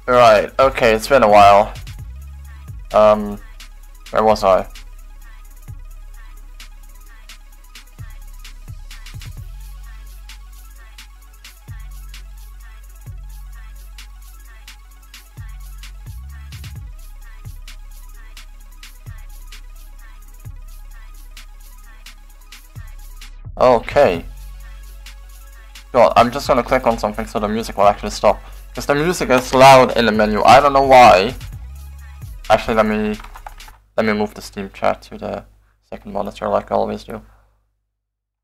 Right, okay, it's been a while. Where was I? Okay. God, I'm just gonna click on something so the music will actually stop. Because the music is loud in the menu. I don't know why. Actually, let me move the Steam chat to the second monitor like I always do.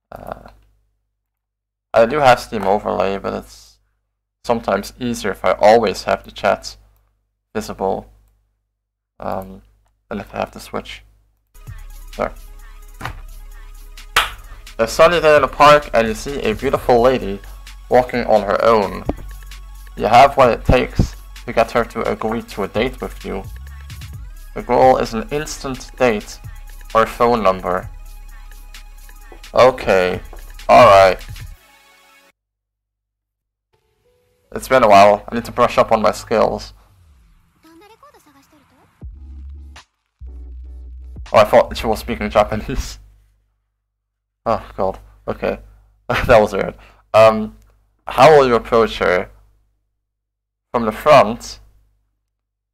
I do have Steam overlay, but it's sometimes easier if I always have the chat visible than if I have to switch. There. A sunny day in the park and you see a beautiful lady walking on her own. You have what it takes to get her to agree to a date with you. The goal is an instant date or phone number. Okay, alright. It's been a while, I need to brush up on my skills. Oh, I thought she was speaking Japanese. Oh god, okay. That was weird. How will you approach her? From the front?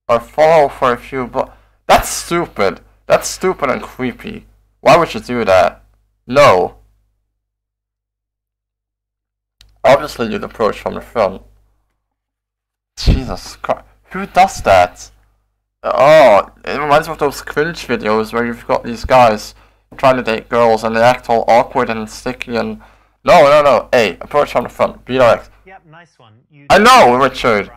Or follow for a few That's stupid! That's stupid and creepy. Why would you do that? No. Obviously you'd approach from the front. Jesus Christ. Who does that? Oh, it reminds me of those cringe videos where you've got these guys trying to date girls and they act all awkward and sticky and... No. Hey, approach from the front. Be direct. Yep, nice one. I know, Richard!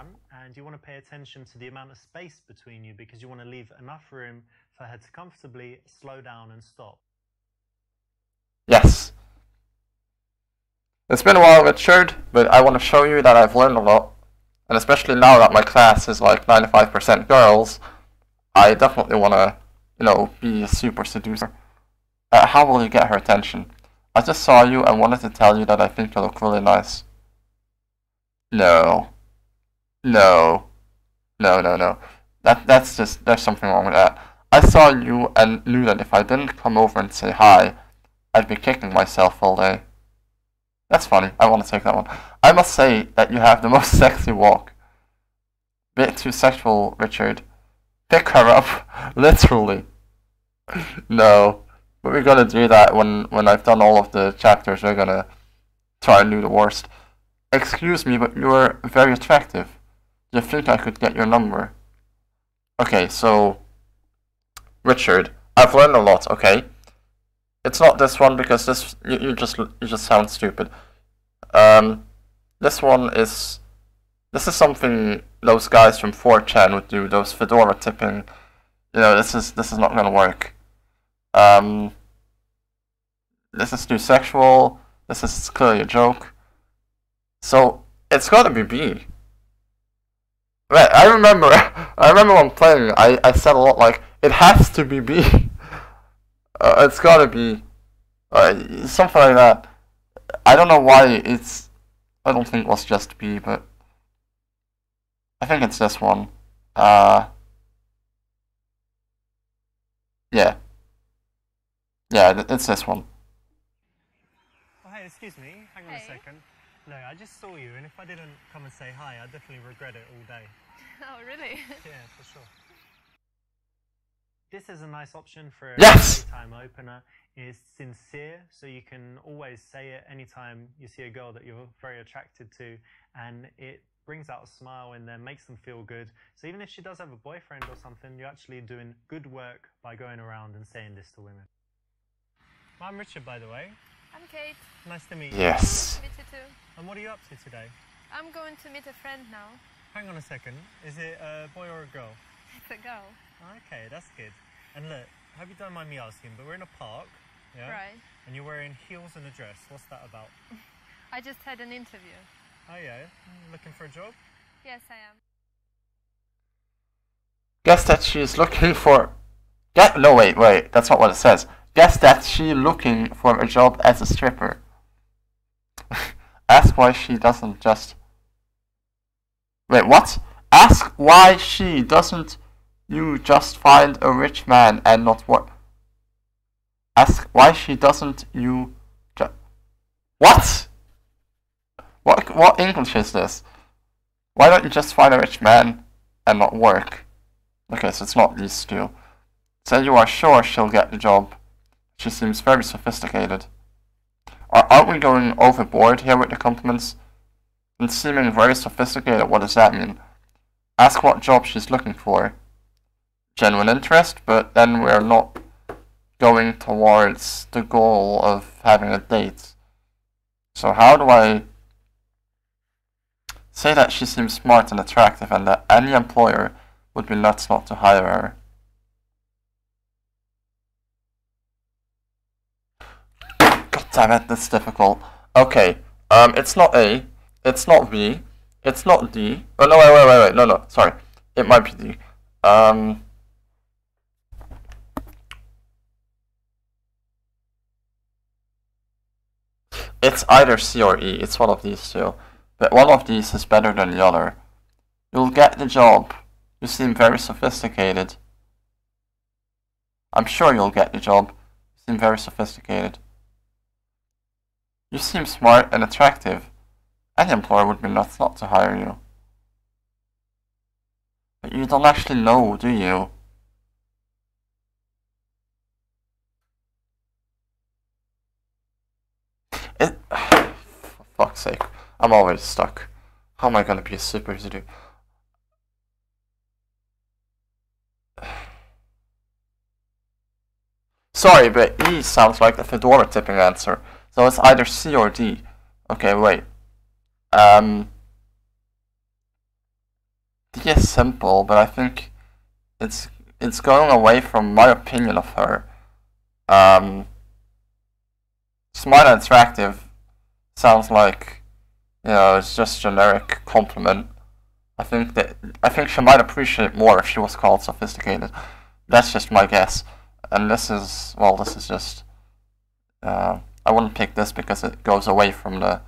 And you want to pay attention to the amount of space between you because you want to leave enough room for her to comfortably slow down and stop. Yes. It's been a while, Richard, but I want to show you that I've learned a lot. And especially now that my class is like 95% girls, I definitely want to, you know, be a super seducer. How will you get her attention? I just saw you and wanted to tell you that I think you look really nice. No. That's just, there's something wrong with that. I saw you and knew that if I didn't come over and say hi, I'd be kicking myself all day. That's funny, I want to take that one. I must say that you have the most sexy walk. Bit too sexual, Richard. Pick her up, literally. No, but we're gonna do that when I've done all of the chapters. We're gonna try and do the worst. Excuse me, but you're very attractive. Do you think I could get your number? Okay, so Richard, I've learned a lot. Okay, it's not this one because this you just sound stupid. This one is something those guys from 4chan would do. Those fedora tipping. You know, this is not gonna work. This is too sexual. This is clearly a joke. So it's gotta be B. Right, I remember when playing, I said a lot like, it has to be B. It's gotta be something like that. I don't know why I don't think it was just B, but I think it's this one. Yeah, it's this one. Oh, hey, excuse me, hang on a second. No, I just saw you, and if I didn't come and say hi, I'd definitely regret it all day. Oh, really? Yeah, for sure. This is a nice option for a daytime opener. It's sincere, so you can always say it anytime you see a girl that you're very attracted to, and it brings out a smile in them, makes them feel good. So even if she does have a boyfriend or something, you're actually doing good work by going around and saying this to women. I'm Richard, by the way. I'm Kate. Nice to meet you. Yes. Meet you too. And what are you up to today? I'm going to meet a friend now. Hang on a second. Is it a boy or a girl? It's a girl. Okay, that's good. And look, I hope you don't mind me asking, but we're in a park, yeah? Right. And you're wearing heels and a dress. What's that about? I just had an interview. Oh yeah? Looking for a job? Yes, I am. Guess that she's looking for... No, wait, that's not what it says. Guess that she's looking for a job as a stripper. Ask why she doesn't just... Wait, what? Ask why she doesn't you just find a rich man and not work. Ask why she doesn't you What? What English is this? Why don't you just find a rich man and not work? Okay, so it's not these two. Say you are sure she'll get the job. She seems very sophisticated. Aren't we going overboard here with the compliments? And seeming very sophisticated, what does that mean? Ask what job she's looking for. Genuine interest, but then we're not going towards the goal of having a date. So how do I say that she seems smart and attractive and that any employer would be nuts not to hire her? God damn it, that's difficult. Okay, it's not A, it's not B, it's not D. Oh no, wait, no, sorry. It might be D. It's either C or E, it's one of these two. But one of these is better than the other. You'll get the job. You seem very sophisticated. I'm sure you'll get the job. You seem very sophisticated. You seem smart and attractive. Any employer would be nuts not to hire you. But you don't actually know, do you? For fuck's sake. I'm always stuck. How am I gonna be a super easy to do? Sorry, but E sounds like the fedora tipping answer. So it's either C or D. Okay, wait. D is simple, but I think it's going away from my opinion of her. Smart and attractive sounds like, you know, it's just generic compliment. I think she might appreciate more if she was called sophisticated. That's just my guess. And this is just I wouldn't pick this because it goes away from the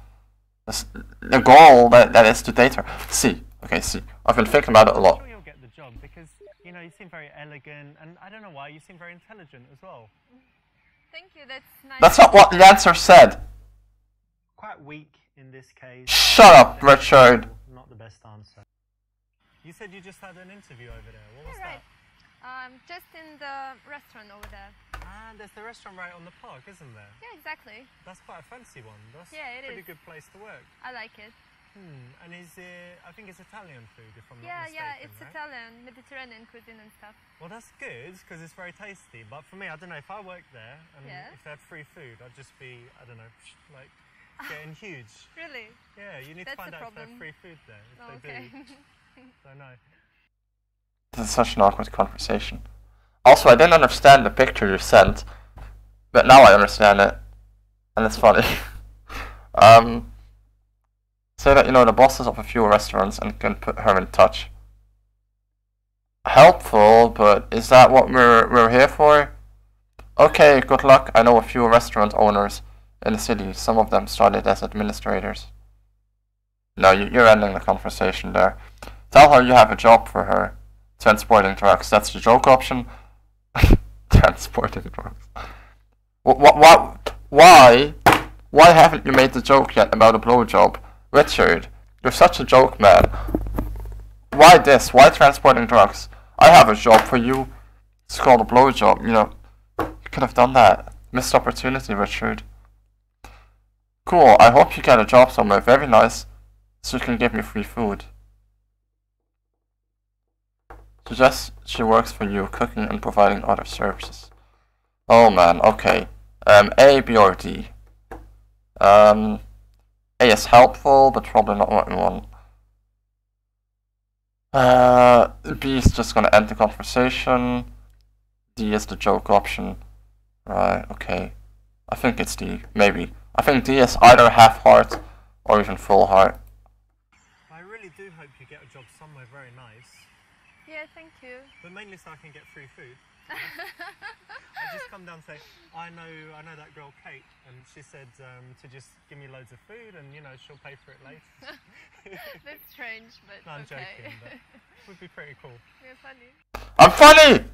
goal that is to date her. C. Okay, C. I've been thinking about it a lot. I'm sure you'll get the job because, you know, you seem very elegant and I don't know why, you seem very intelligent as well. Thank you, that's nice. That's not what the answer said. Quite weak in this case. Shut up, Richard. Not the best answer. You said you just had an interview over there. What was that? Just in the restaurant over there. And there's the restaurant right on the park, isn't there? Yeah, exactly. That's quite a fancy one. That's Yeah, it a pretty is. good place to work. I like it. And is it, I think it's Italian food, if I'm not mistaken, Yeah, it's right? Italian, Mediterranean cuisine and stuff. Well, that's good, because it's very tasty. But for me, I don't know, if I worked there, and Yeah. if they had free food, I'd just be, I don't know, like, getting huge. Really? Yeah, you need That's to find the out if they have problem. free food there. If Oh, they okay. do, don't know. This is such an awkward conversation. Also, I didn't understand the picture you sent, but now I understand it, and it's funny. Say that you know the bosses of a few restaurants and can put her in touch. Helpful, but is that what we're here for? Okay, good luck. I know a few restaurant owners in the city. Some of them started as administrators. No, you're ending the conversation there. Tell her you have a job for her. Transporting drugs. That's the joke option. Transporting drugs. Why haven't you made the joke yet about a blowjob? Richard, you're such a joke man. Why this? Why transporting drugs? I have a job for you. It's called a blowjob. You know, you could have done that. Missed opportunity, Richard. Cool, I hope you get a job somewhere very nice, so you can give me free food. Suggest she works for you, cooking and providing other services. Oh man, okay. A, B, or D. A is helpful, but probably not what we want. B is just gonna end the conversation. D is the joke option. Right, okay. I think it's D, maybe. I think D is either half heart or even full heart. I really do hope you get a job somewhere very nice. Yeah, thank you. But mainly so I can get free food. I just come down and say, I know that girl Kate, and she said to just give me loads of food, and she'll pay for it later. That's strange, but no, I'm okay. joking, but it would be pretty cool. You're funny. I'm funny!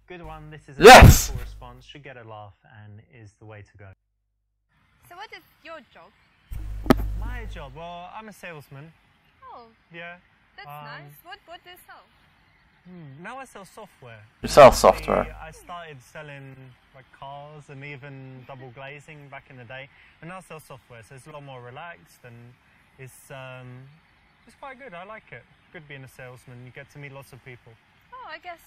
Good one. This is a Yes! cool response. Should get a laugh, and is the way to go. So what is your job? My job? Well, I'm a salesman. Oh, Yeah. that's nice. What do you sell? Now I sell software. You sell software. I started selling like cars and even double glazing back in the day, and now I sell software, so it's a lot more relaxed and it's quite good. I like it. Good being a salesman. You get to meet lots of people. Oh, I guess.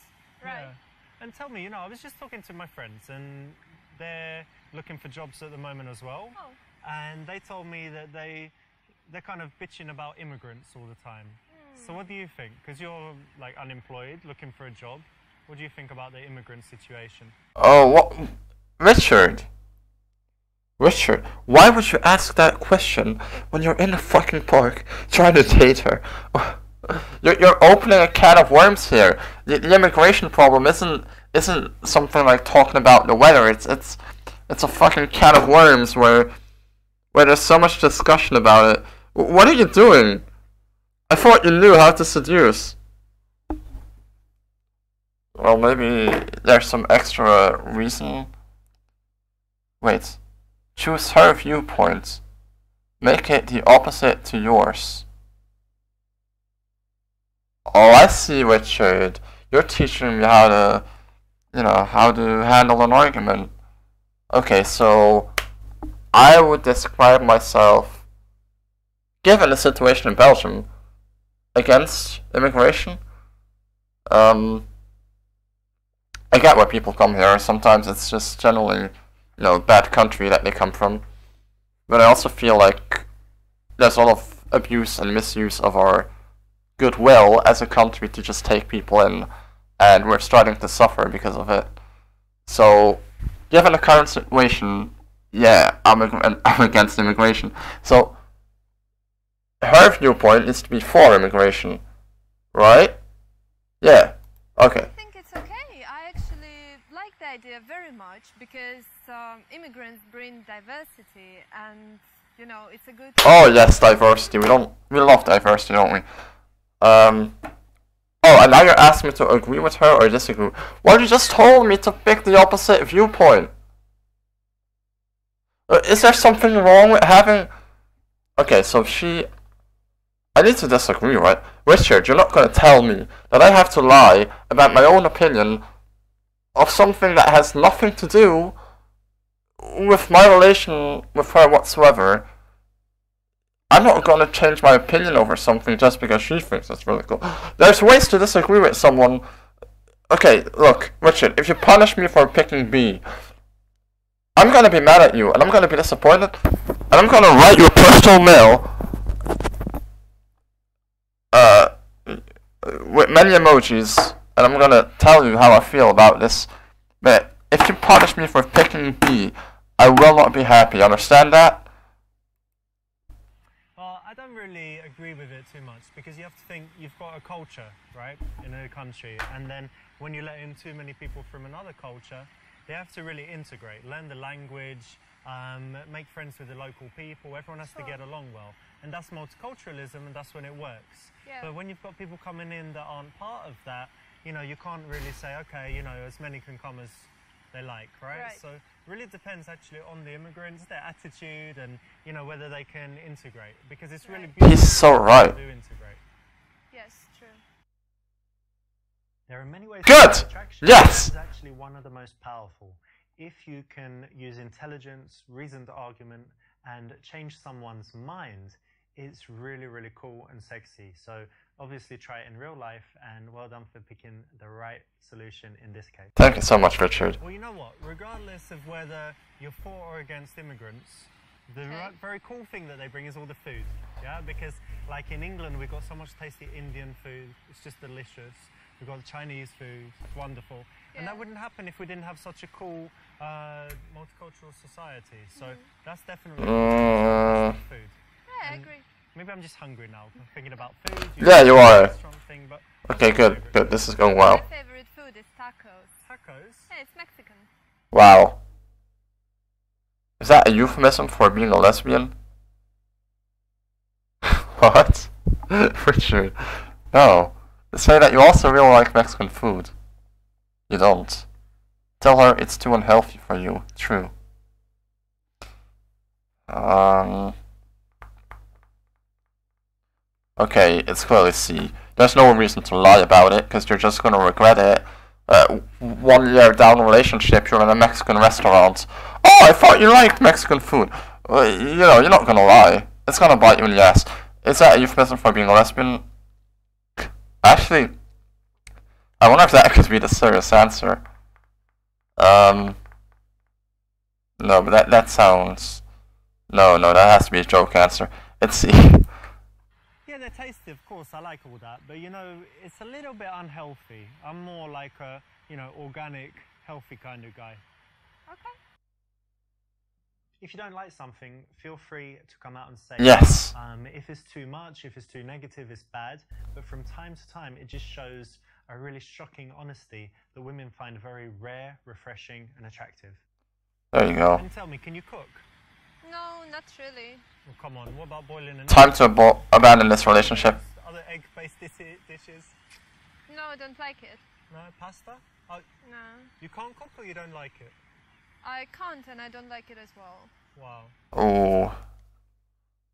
Right. Yeah. And tell me, I was just talking to my friends, and they're looking for jobs at the moment as well. Oh. And they told me that they're kind of bitching about immigrants all the time. So what do you think? Because you're like unemployed, looking for a job. What do you think about the immigrant situation? Oh, what? Richard, why would you ask that question when you're in a fucking park trying to date her? You're opening a can of worms here. The immigration problem isn't something like talking about the weather. It's a fucking can of worms where there's so much discussion about it. What are you doing? I thought you knew how to seduce. Well, maybe there's some extra reason. Wait. Choose her viewpoint. Make it the opposite to yours. Oh, I see, Richard. You're teaching me how to, how to handle an argument. Okay, so I would describe myself, given the situation in Belgium, against immigration. I get why people come here. Sometimes it's just generally, a bad country that they come from. But I also feel like there's a lot of abuse and misuse of our goodwill as a country to just take people in, and we're starting to suffer because of it. So, given the current situation, yeah, I'm against immigration. So, her viewpoint is to be for immigration, right? Yeah. Okay. I think it's okay. I actually like the idea very much because immigrants bring diversity, and it's a good. Oh yes, diversity. We love diversity, don't we? Oh, and now you're asking me to agree with her or disagree. Well, you just told me to pick the opposite viewpoint. Is there something wrong with having? Okay, so I need to disagree, right? Richard, you're not going to tell me that I have to lie about my own opinion of something that has nothing to do with my relation with her whatsoever. I'm not going to change my opinion over something just because she thinks it's really cool. There's ways to disagree with someone. Okay, look, Richard, if you punish me for picking B, I'm going to be mad at you, and I'm going to be disappointed, and I'm going to write you a personal mail with many emojis, and I'm gonna tell you how I feel about this. But if you punish me for picking B, I will not be happy. Understand that? Well, I don't really agree with it too much, because you have to think you've got a culture, right, in a country, and then when you let in too many people from another culture, they have to really integrate, learn the language, make friends with the local people. Everyone has to get along well, and that's multiculturalism, and that's when it works. Yeah. But when you've got people coming in that aren't part of that, you can't really say, okay, as many can come as they like, right? So it really depends actually on the immigrants, their attitude, and whether they can integrate, because it's really beautiful. He's so right. To integrate. Yes, true. There are many ways. Good. To attraction. Yes. This is actually one of the most powerful. If you can use intelligence, reasoned argument, and change someone's mind, it's really, really cool and sexy. So obviously try it in real life, and well done for picking the right solution in this case. Thank you so much, Richard. Well, you know what? Regardless of whether you're for or against immigrants, the very cool thing that they bring is all the food. Yeah, because like in England, we've got so much tasty Indian food. It's just delicious. We've got Chinese food. It's wonderful. Yeah. And that wouldn't happen if we didn't have such a cool multicultural society. So that's definitely food. Yeah, I agree. Maybe I'm just hungry now. I'm thinking about food. Yeah, you are. Thing, but okay, good. Good. This is going well. My favorite food is tacos. Tacos? Wow. Is that a euphemism for being a lesbian? What? Richard. No. Say that you also really like Mexican food. You don't. Tell her it's too unhealthy for you. True. Okay, it's clearly C. There's no reason to lie about it, because you're just gonna regret it. 1 year down the relationship, you're in a Mexican restaurant. Oh, I thought you liked Mexican food. You know, you're not gonna lie. It's gonna bite you in the ass. Is that a euphemism for being a lesbian? Actually, I wonder if that could be the serious answer. No, but that sounds... No, that has to be a joke answer. It's C. Yeah, they're tasty, of course, I like all that, but you know, it's a little bit unhealthy. I'm more like a, you know, organic, healthy kind of guy. Okay. If you don't like something, feel free to come out and say Yes. if it's too much, if it's too negative, it's bad. But from time to time, it just shows a really shocking honesty that women find very rare, refreshing, and attractive. There you go. And tell me, can you cook? No, not really. Well, come on, what about boiling an Time to abandon this relationship. Other egg-based dishes? No, I don't like it. No, pasta? Oh, No. you can't cook or you don't like it? I can't and I don't like it as well. Wow.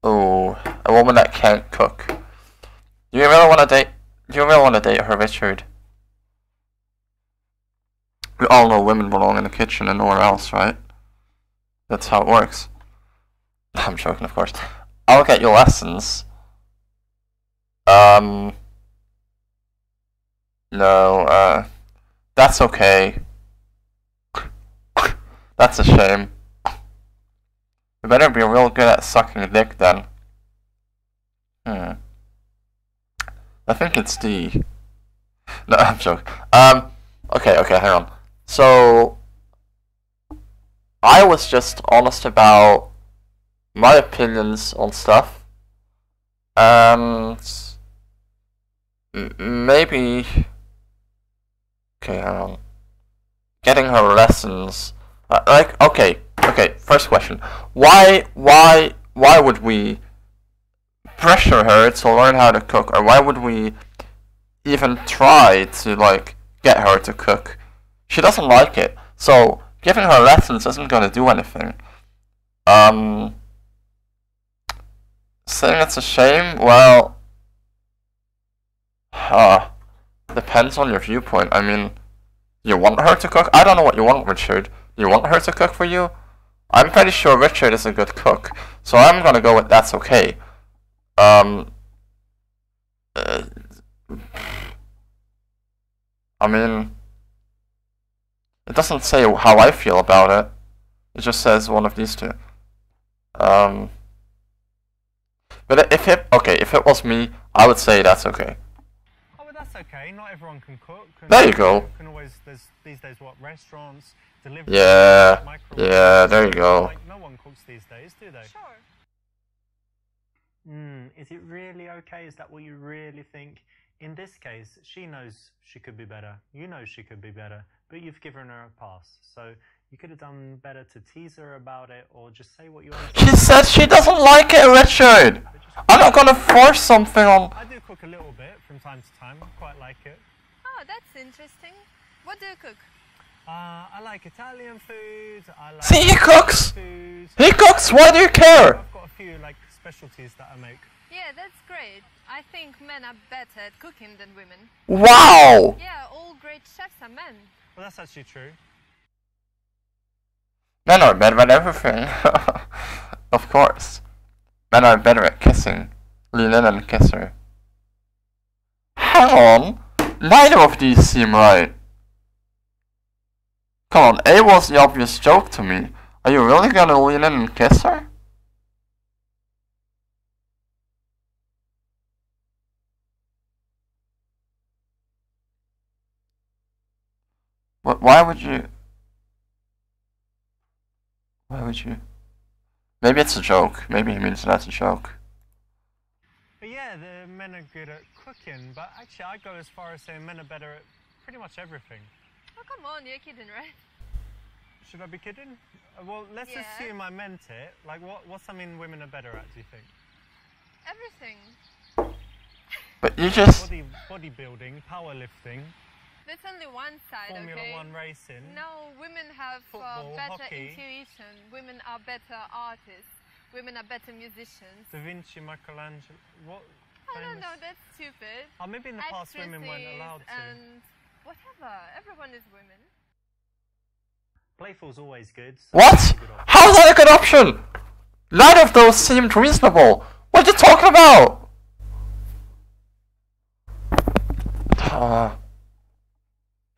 Oh, a woman that can't cook. Do you really want to date? Do you really want to date her, Richard? We all know women belong in the kitchen and nowhere else, right? That's how it works. I'm joking, of course. I'll get you lessons. No, that's okay. That's a shame. You better be real good at sucking dick then. I think it's D. No, I'm joking. Okay, hang on. So, I was just honest about my opinions on stuff. And maybe... Okay, hang on. Getting her lessons... okay, first question. Why would we pressure her to learn how to cook? Or why would we even try to, like, get her to cook? She doesn't like it. So, giving her lessons isn't gonna do anything. Saying it's a shame? Well... depends on your viewpoint. I mean... You want her to cook? I don't know what you want, Richard. You want her to cook for you? I'm pretty sure Richard is a good cook, so I'm gonna go with that's okay. I mean, it doesn't say how I feel about it. It just says one of these two. But if it was me, I would say that's okay. Oh, but that's okay. Not everyone can cook. There you go. Can always, there's these days restaurants, delivery. Yeah, there you go. Like, no one cooks these days, do they? Sure. Is it really okay? Is that what you really think? In this case, she knows she could be better. You know she could be better, but you've given her a pass. So you could have done better to tease her about it, or just say what you want to say. She said she doesn't like it, Richard. I'm not gonna force something on. I do cook a little bit from time to time. I quite like it. Oh, that's interesting. What do you cook? I like Italian food. I like. See, he cooks. Food. He cooks. Why do you care? I've got a few like specialties that I make. Yeah, that's great. I think men are better at cooking than women. Wow. Yeah, all great chefs are men. Well, that's actually true. Men are better at everything. Of course. Men are better at kissing. Lean in and kiss her. Hang on. Neither of these seem right. Come on, A was the obvious joke to me. Are you really gonna lean in and kiss her? What? Why would you? Why would you? Maybe it's a joke. Maybe he means that's a joke. But yeah, the men are good at cooking, but actually I go as far as saying men are better at pretty much everything. Oh, come on, you're kidding, right? Should I be kidding? Well, let's assume I meant it. Like, what's something women are better at, do you think? Everything. But you just... Bodybuilding, powerlifting. There's only one side, Formula okay? 1 racing. No, women have football, better hockey. intuition. Women are better artists. Women are better musicians. Da Vinci, Michelangelo. What? I don't know, that's stupid. Oh, maybe in the past women weren't allowed to. And whatever. Everyone is women. Playful's always good. So What? How is that a good option? None of those seemed reasonable. What are you talking about?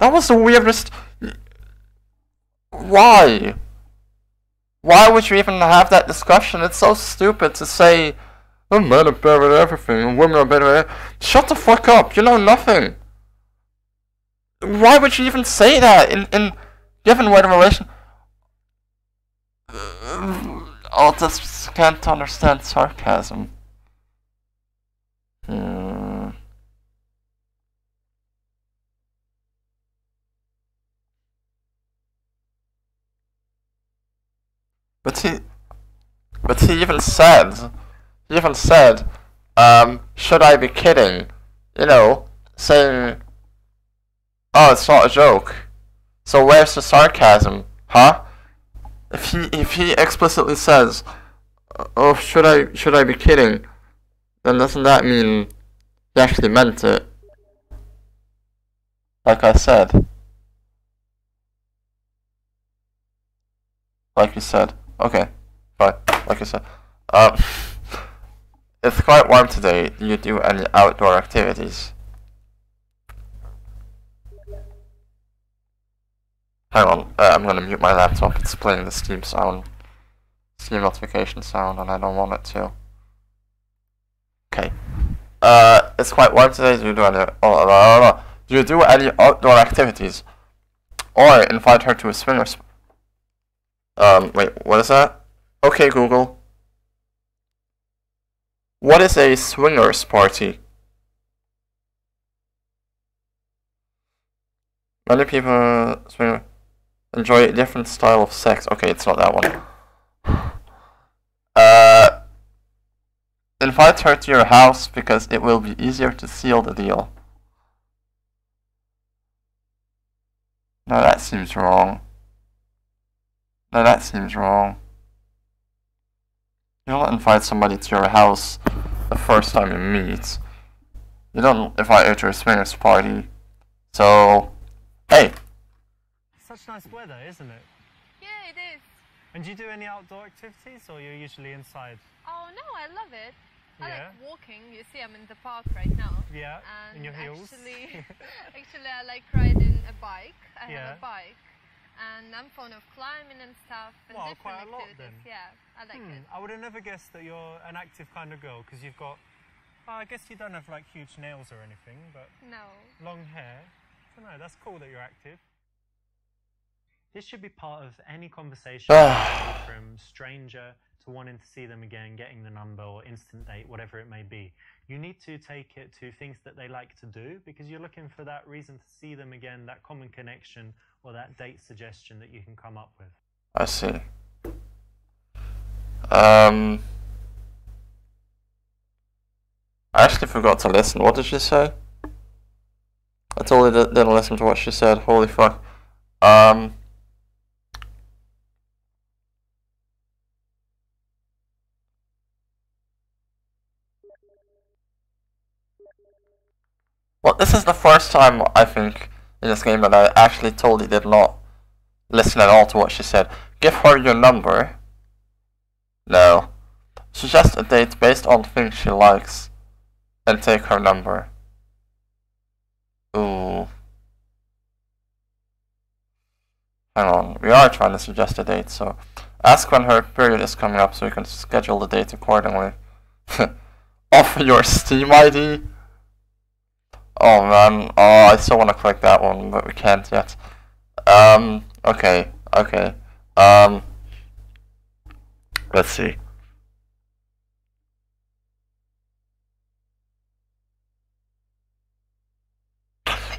That was the weirdest... Why? Why would you even have that discussion? It's so stupid to say, oh, men are better at everything and women are better at... Shut the fuck up, you know nothing. Why would you even say that in given where the relation... I just can't understand sarcasm. But he even said, should I be kidding? You know, saying, oh, it's not a joke. So where's the sarcasm, huh? If he explicitly says, oh, should I be kidding? Then doesn't that mean he actually meant it? Like I said. Like you said. Okay, fine. Like I said. It's quite warm today. Do you do any outdoor activities? Hang on, I'm gonna mute my laptop. It's playing the Steam notification sound, and I don't want it to. Okay. It's quite warm today. Do you do any outdoor activities? Or invite her to a swingers? Wait, what is that? Okay, Google. What is a swingers party? Many people enjoy a different style of sex. Okay, it's not that one. Invite her to your house because it will be easier to seal the deal. No, that seems wrong. You don't invite somebody to your house the first time you meet. You don't invite her to a swingers party. So, hey. Such nice weather, isn't it? Yeah, it is. And do you do any outdoor activities, or you're usually inside? Oh no, I love it. I Yeah. like walking. You see, I'm in the park right now. Yeah, And in your heels. Actually, I like riding a bike. I Yeah. have a bike. And I'm fond of climbing and stuff. And Wow, different quite a lot activities. then. Yeah, I like it. I would have never guessed that you're an active kind of girl, because you've got... I guess you don't have, like, huge nails or anything, but... No. Long hair. I don't know, that's cool that you're active. This should be part of any conversation from stranger to wanting to see them again, getting the number or instant date, whatever it may be. You need to take it to things that they like to do, because you're looking for that reason to see them again, that common connection or that date suggestion that you can come up with. I see. I actually forgot to listen. What did she say? I totally didn't listen to what she said. Holy fuck. Well, this is the first time, I think, in this game that I actually totally did not listen at all to what she said. Give her your number. No. Suggest a date based on things she likes. And take her number. Ooh. Hang on, we are trying to suggest a date, so... Ask when her period is coming up so you can schedule the date accordingly. Offer your Steam ID? Oh man, oh, I still want to click that one, but we can't yet. Okay. Let's see.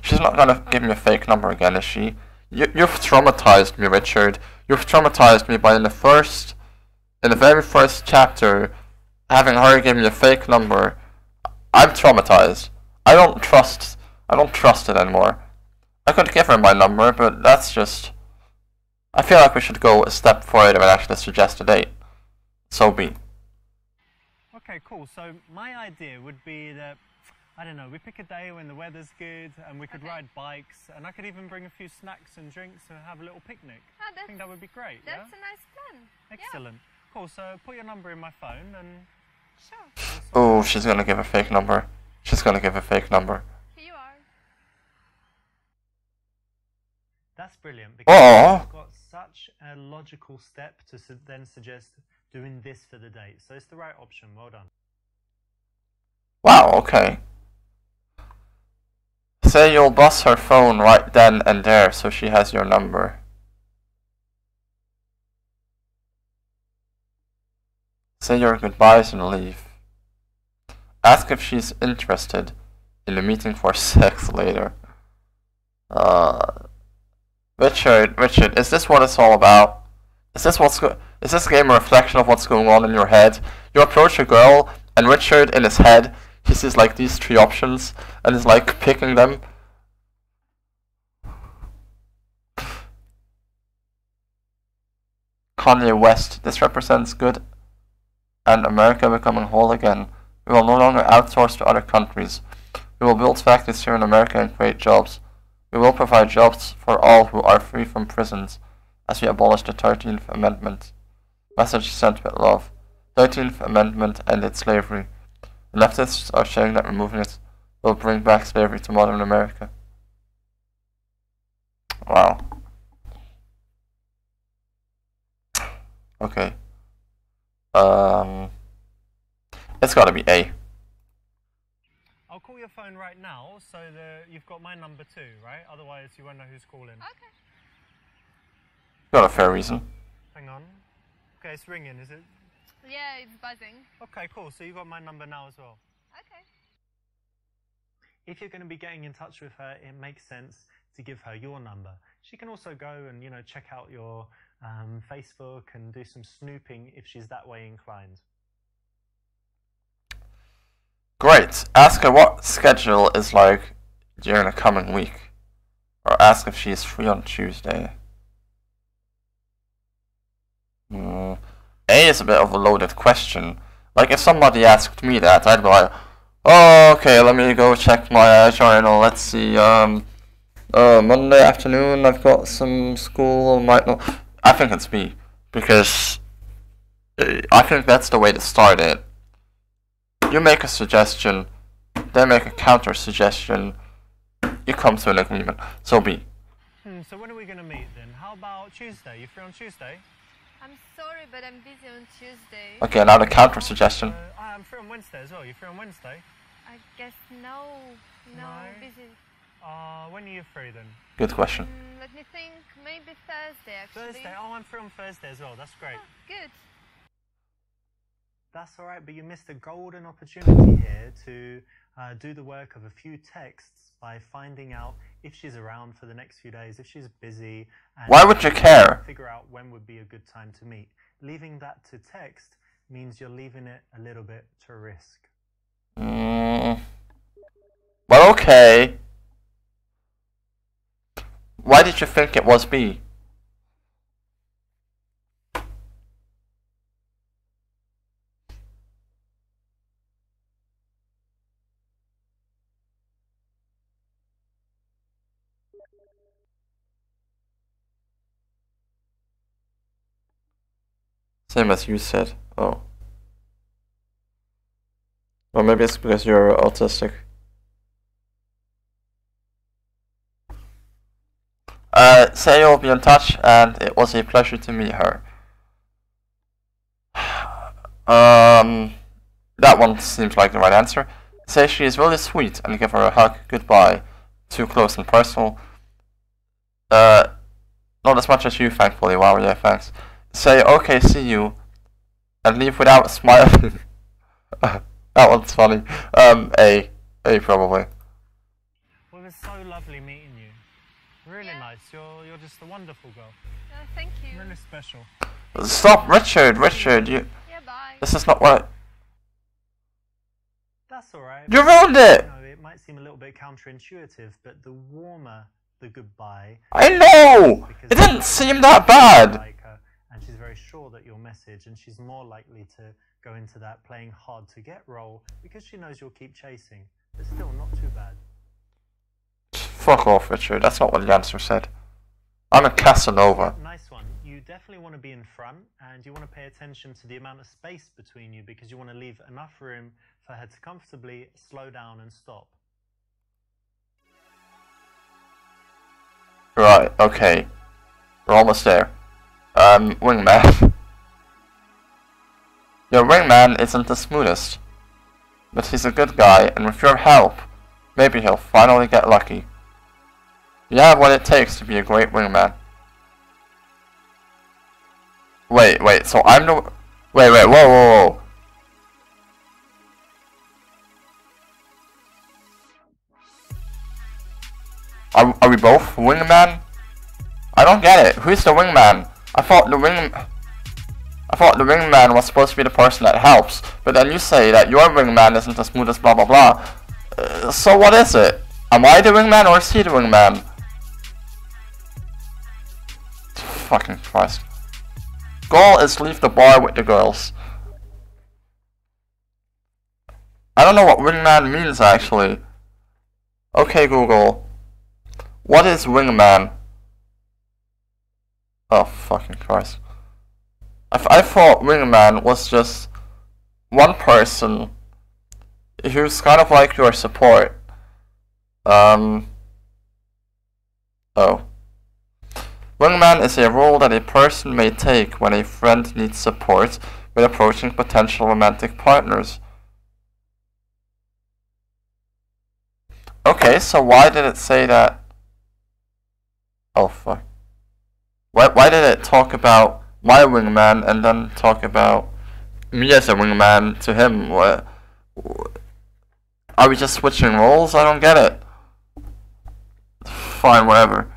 She's not gonna give me a fake number again, is she? You've traumatized me, Richard. You've traumatized me by in the very first chapter, having her give me a fake number. I'm traumatized. I don't trust it anymore. I could give her my number, but that's just... I feel like we should go a step further and actually suggest a date. So be. Okay, cool. So my idea would be that, I don't know, we pick a day when the weather's good and we could ride bikes, and I could even bring a few snacks and drinks and have a little picnic. I think that would be great. That's a nice plan. Excellent. Yeah. Cool, so put your number in my phone and... Sure. Oh, she's gonna give a fake number. She's gonna give a fake number. Here you are. That's brilliant, because you've got such a logical step to then suggest doing this for the date. So it's the right option. Well done. Wow, okay. Say you'll bust her phone right then and there so she has your number. Say your goodbyes and leave. Ask if she's interested in the meeting for sex later. Richard, is this what it's all about? Is this game a reflection of what's going on in your head? You approach a girl, and Richard, in his head, he sees like these three options, and is like picking them. Kanye West, this represents good and America becoming whole again. We will no longer outsource to other countries. We will build factories here in America and create jobs. We will provide jobs for all who are free from prisons, as we abolish the 13th Amendment. Message sent with love. 13th Amendment ended slavery. The leftists are saying that removing it will bring back slavery to modern America. Wow. Okay. It's gotta be A. I'll call your phone right now, so that you've got my number too, right? Otherwise you won't know who's calling. Okay. Got a fair reason. Hang on. Okay, it's ringing, is it? Yeah, it's buzzing. Okay, cool. So you've got my number now as well. Okay. If you're going to be getting in touch with her, it makes sense to give her your number. She can also go and, check out your Facebook and do some snooping if she's that way inclined. Great. Ask her what schedule is like during the coming week. Or ask if she is free on Tuesday. A is a bit of a loaded question. Like, if somebody asked me that, I'd be like, oh, okay, let me go check my journal. Let's see, Monday afternoon, I've got some school, might not. I think it's B, because I think that's the way to start it. You make a suggestion, they make a counter suggestion, you come to an agreement. So B. So when are we going to meet then? How about Tuesday? You free on Tuesday? I'm sorry, but I'm busy on Tuesday. Okay, now the counter suggestion. I'm free on Wednesday as well. You free on Wednesday? I guess no, busy. When are you free then? Good question. Let me think, maybe Thursday actually. Thursday? Oh, I'm free on Thursday as well. That's great. Oh, good. That's alright, but you missed a golden opportunity here to do the work of a few texts by finding out if she's around for the next few days, if she's busy. And why would you care? Figure out when would be a good time to meet. Leaving that to text means you're leaving it a little bit to risk. Well, okay. Why did you think it was B? Same as you said. Oh. Or maybe it's because you're autistic. Say you'll be in touch, and it was a pleasure to meet her. That one seems like the right answer. Say she is really sweet, and give her a hug goodbye. Too close and personal. Not as much as you, thankfully. Wow, yeah, thanks. Say, okay, see you, and leave without smiling. That one's funny. A probably. Well, it was so lovely meeting you. Really Yeah. nice. You're just a wonderful girl. Thank you. Really special. Stop, Richard, you... Yeah, bye. This is not what... That's alright. You ruined it! You know, it might seem a little bit counterintuitive, but the warmer the goodbye... I know! It didn't seem that bad! Like her, and she's very sure that your message, and she's more likely to go into that playing hard to get role because she knows you'll keep chasing. But still, not too bad. Fuck off, Richard. That's not what the answer said. I'm a Casanova. Nice one. You definitely want to be in front, and you want to pay attention to the amount of space between you because you want to leave enough room for her to comfortably slow down and stop. Right, okay. We're almost there. Wingman. Your wingman isn't the smoothest, but he's a good guy, and with your help, maybe he'll finally get lucky. You have what it takes to be a great wingman. Wait, so I'm the... Wait, whoa. Are we both wingman? I don't get it. Who's the wingman? I thought the wingman was supposed to be the person that helps, but then you say that your wingman isn't the smoothest blah blah blah. So what is it? Am I the wingman or is he the wingman? Fucking Christ. Goal is leave the bar with the girls. I don't know what wingman means actually. Okay Google. What is wingman? Oh fucking Christ. I thought wingman was just one person who's kind of like your support. Oh. Wingman is a role that a person may take when a friend needs support when approaching potential romantic partners. Okay, so why did it say that? Oh fuck. Why did it talk about my wingman and then talk about me as a wingman to him? What? Are we just switching roles? I don't get it. Fine, whatever.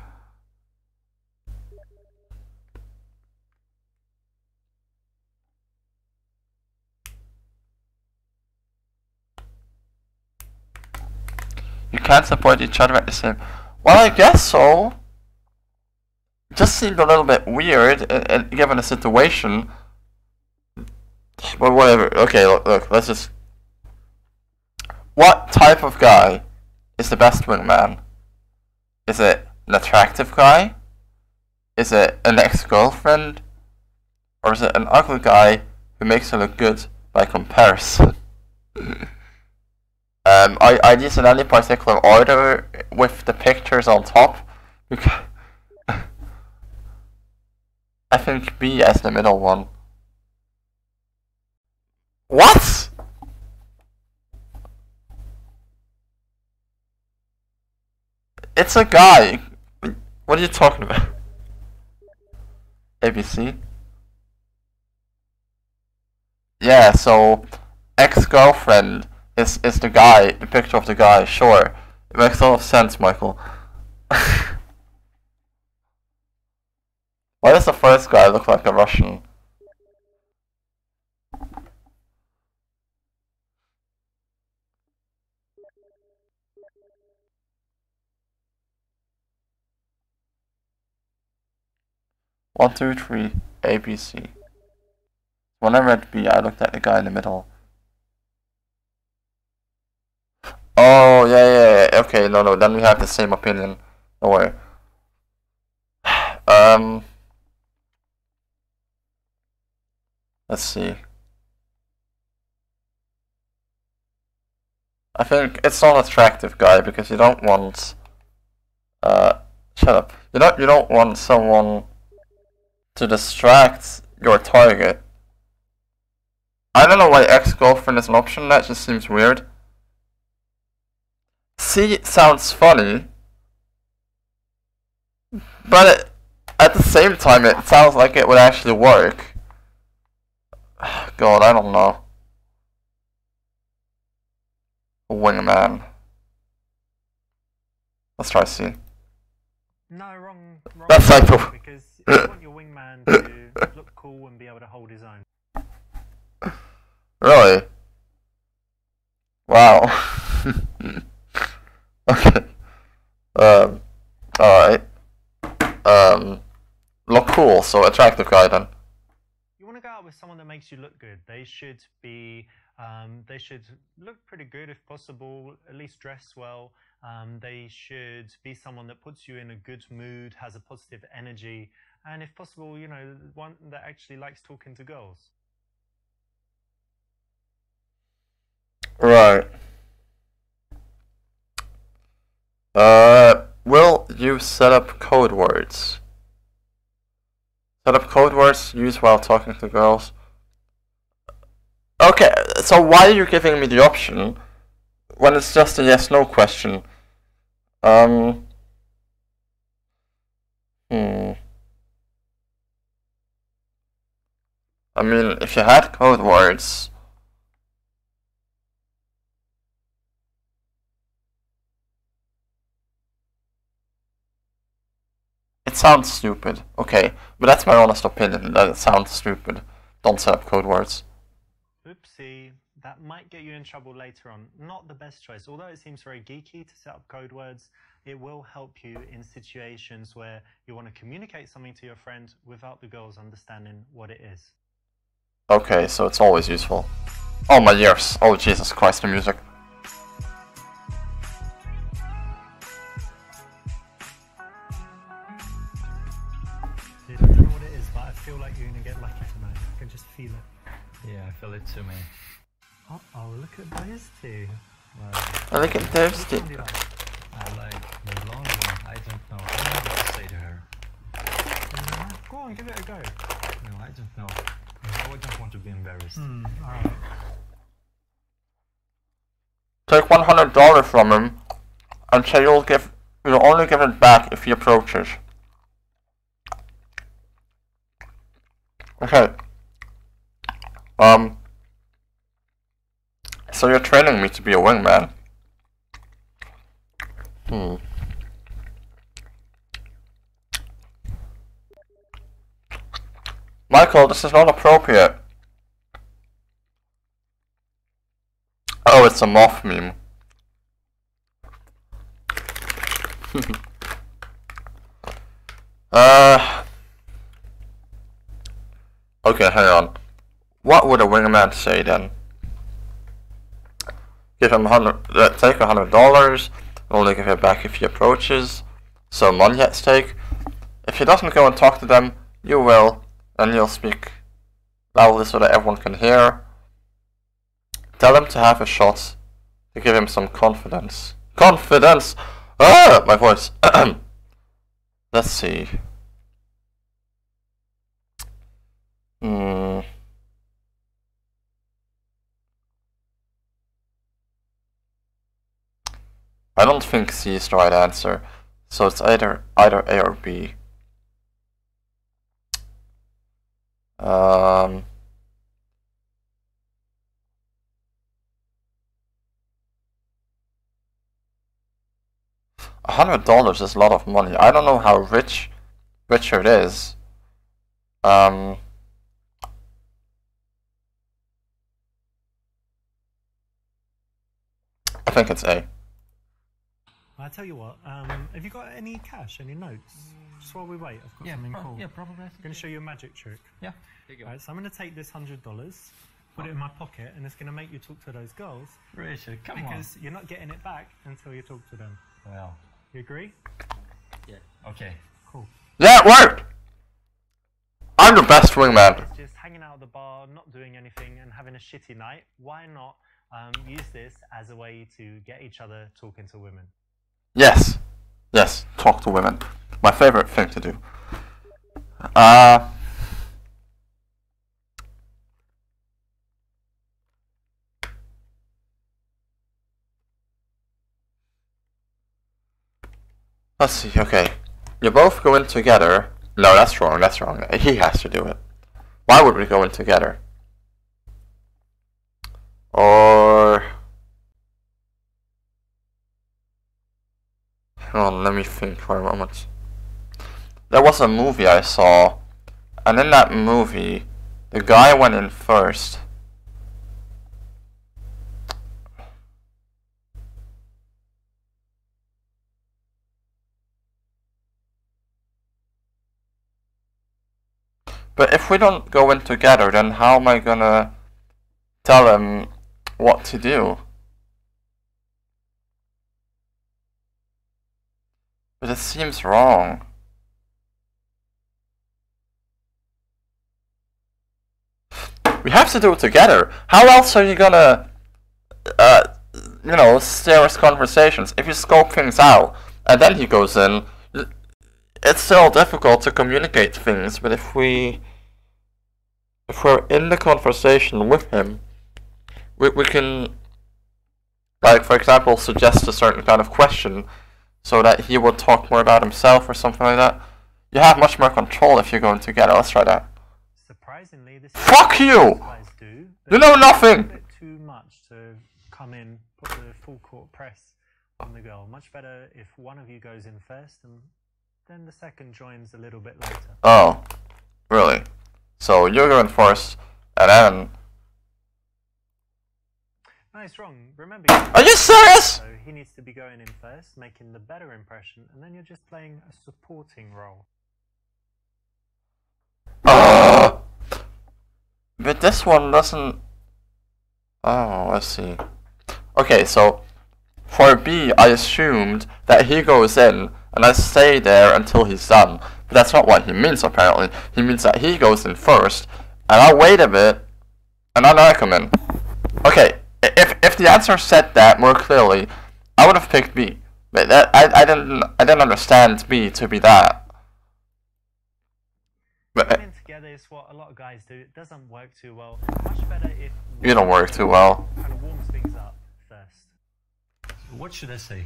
You can't support each other at the same... Well, I guess so. It just seemed a little bit weird, given the situation. But whatever. Okay, look, let's just... What type of guy is the best wingman? Is it an attractive guy? Is it an ex-girlfriend? Or is it an ugly guy who makes her look good by comparison? Are these in any particular order with the pictures on top? I think B as the middle one. What? It's a guy. What are you talking about? ABC? Yeah, so ex-girlfriend is the guy, the picture of the guy, sure. It makes a lot of sense, Michael. Why does the first guy look like a Russian? One, two, three, A, B, C. When I read B, I looked at the guy in the middle. Oh, yeah. Okay, no, then we have the same opinion. Don't worry. Let's see. I think it's not an attractive guy because you don't want... shut up. You don't want someone to distract your target. I don't know why ex-girlfriend is an option, that just seems weird. C sounds funny, but at the same time it sounds like it would actually work. God, I don't know. Wingman. Let's try C. No, wrong. That's typo. Because you want your wingman to look cool and be able to hold his own. Really? Wow. Okay. Alright. Look cool, so attractive guy then. You want to go out with someone that makes you look good. They should be, they should look pretty good if possible, at least dress well. They should be someone that puts you in a good mood, has a positive energy, and if possible, you know, one that actually likes talking to girls. Right. Will you set up code words? Set up code words used while talking to girls. Okay, so why are you giving me the option when it's just a yes/no question? I mean, if you had code words. It sounds stupid, okay, but that's my honest opinion, that it sounds stupid. Don't set up code words. Oopsie, that might get you in trouble later on. Not the best choice. Although it seems very geeky to set up code words, it will help you in situations where you want to communicate something to your friend without the girls understanding what it is. Okay, so it's always useful. Oh my ears, oh Jesus Christ, the music. I don't know what it is, but I feel like you're going to get lucky tonight. I can just feel it. Yeah, I feel it too, man. Uh-oh, look at those two. Well, I think it does Which one do you like? I like the blonde one. I don't know. I don't know what to say to her. Go on, give it a go. No, I don't know. I don't want to be embarrassed. Alright. Take $100 from him and say you'll only give it back if he approaches. Okay. So you're training me to be a wingman. Michael, this is not appropriate. Oh, it's a moth meme. Okay, hang on. What would a wingman say then? Give him take $100, only give it back if he approaches. So money at stake. If he doesn't go and talk to them, you will, and you'll speak loudly so that everyone can hear. Tell him to have a shot, to give him some confidence. Confidence! Ah, my voice. Let's see. I don't think C is the right answer, so it's either A or B. $100 is a lot of money. I don't know how rich Richard is. I think it's A. I tell you what, have you got any cash, any notes? Just while we wait, I've got something cool. Yeah, probably. I'm going to show you a magic trick. Yeah. There you go. Right, so I'm going to take this $100, put it in my pocket, and it's going to make you talk to those girls. Richard, come on. Because you're not getting it back until you talk to them. Well, You agree? yeah. Okay. Cool. Yeah, it worked! I'm the best wingman. It's just hanging out at the bar, not doing anything, and having a shitty night. Why not use this as a way to get each other talking to women? Yes. Yes, talk to women. My favorite thing to do. Let's see, okay. You both go in together. No, that's wrong, that's wrong. He has to do it. Why would we go in together? Or... Hang on, let me think for a moment. there was a movie I saw, and in that movie, the guy went in first. But if we don't go in together, then how am I gonna tell him what to do? But it seems wrong. We have to do it together. How else are you gonna, you know, steer his conversations? If you scope things out, and then he goes in, it's still difficult to communicate things, but if we're in the conversation with him, we can, like, for example, suggest a certain kind of question so that he would talk more about himself or something like that. You have much more control if you're going together. Let's try that. Surprisingly, this Fuck you! guys do. You know nothing! A bit too much to come in, put the full court press on the girl. Much better if one of you goes in first and then the second joins a little bit later. Oh, really? So you're going first, and then... No, it's wrong. Remember, Are you serious? so he needs to be going in first, making the better impression, and then you're just playing a supporting role. But this one doesn't... Oh, let's see. Okay, so for B, I assumed that he goes in and I stay there until he's done. But that's not what he means, apparently. He means that he goes in first, and I wait a bit, and then I come in. Okay, if the answer said that more clearly, I would have picked B. But that I didn't understand B to be that. But Coming together is what a lot of guys do. It doesn't work too well. Much better if you don't work too well. kind of warms things up first. What should I say?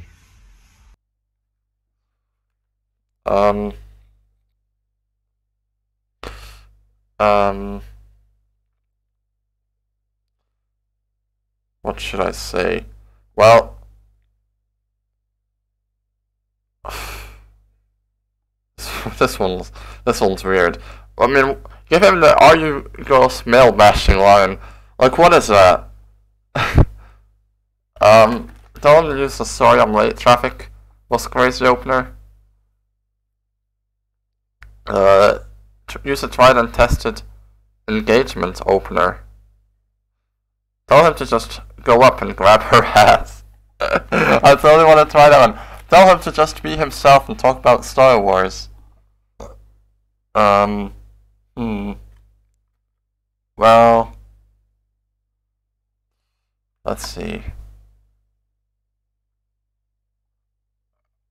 What should I say? Well, this one's weird. I mean, give him the "Are you girls male bashing" line. Like, what is that? Don't use the "sorry I'm late" traffic was crazy opener. Use a tried and tested engagement opener. Tell him to just go up and grab her ass. I totally want to try that one. Tell him to just be himself and talk about Star Wars. Well, let's see.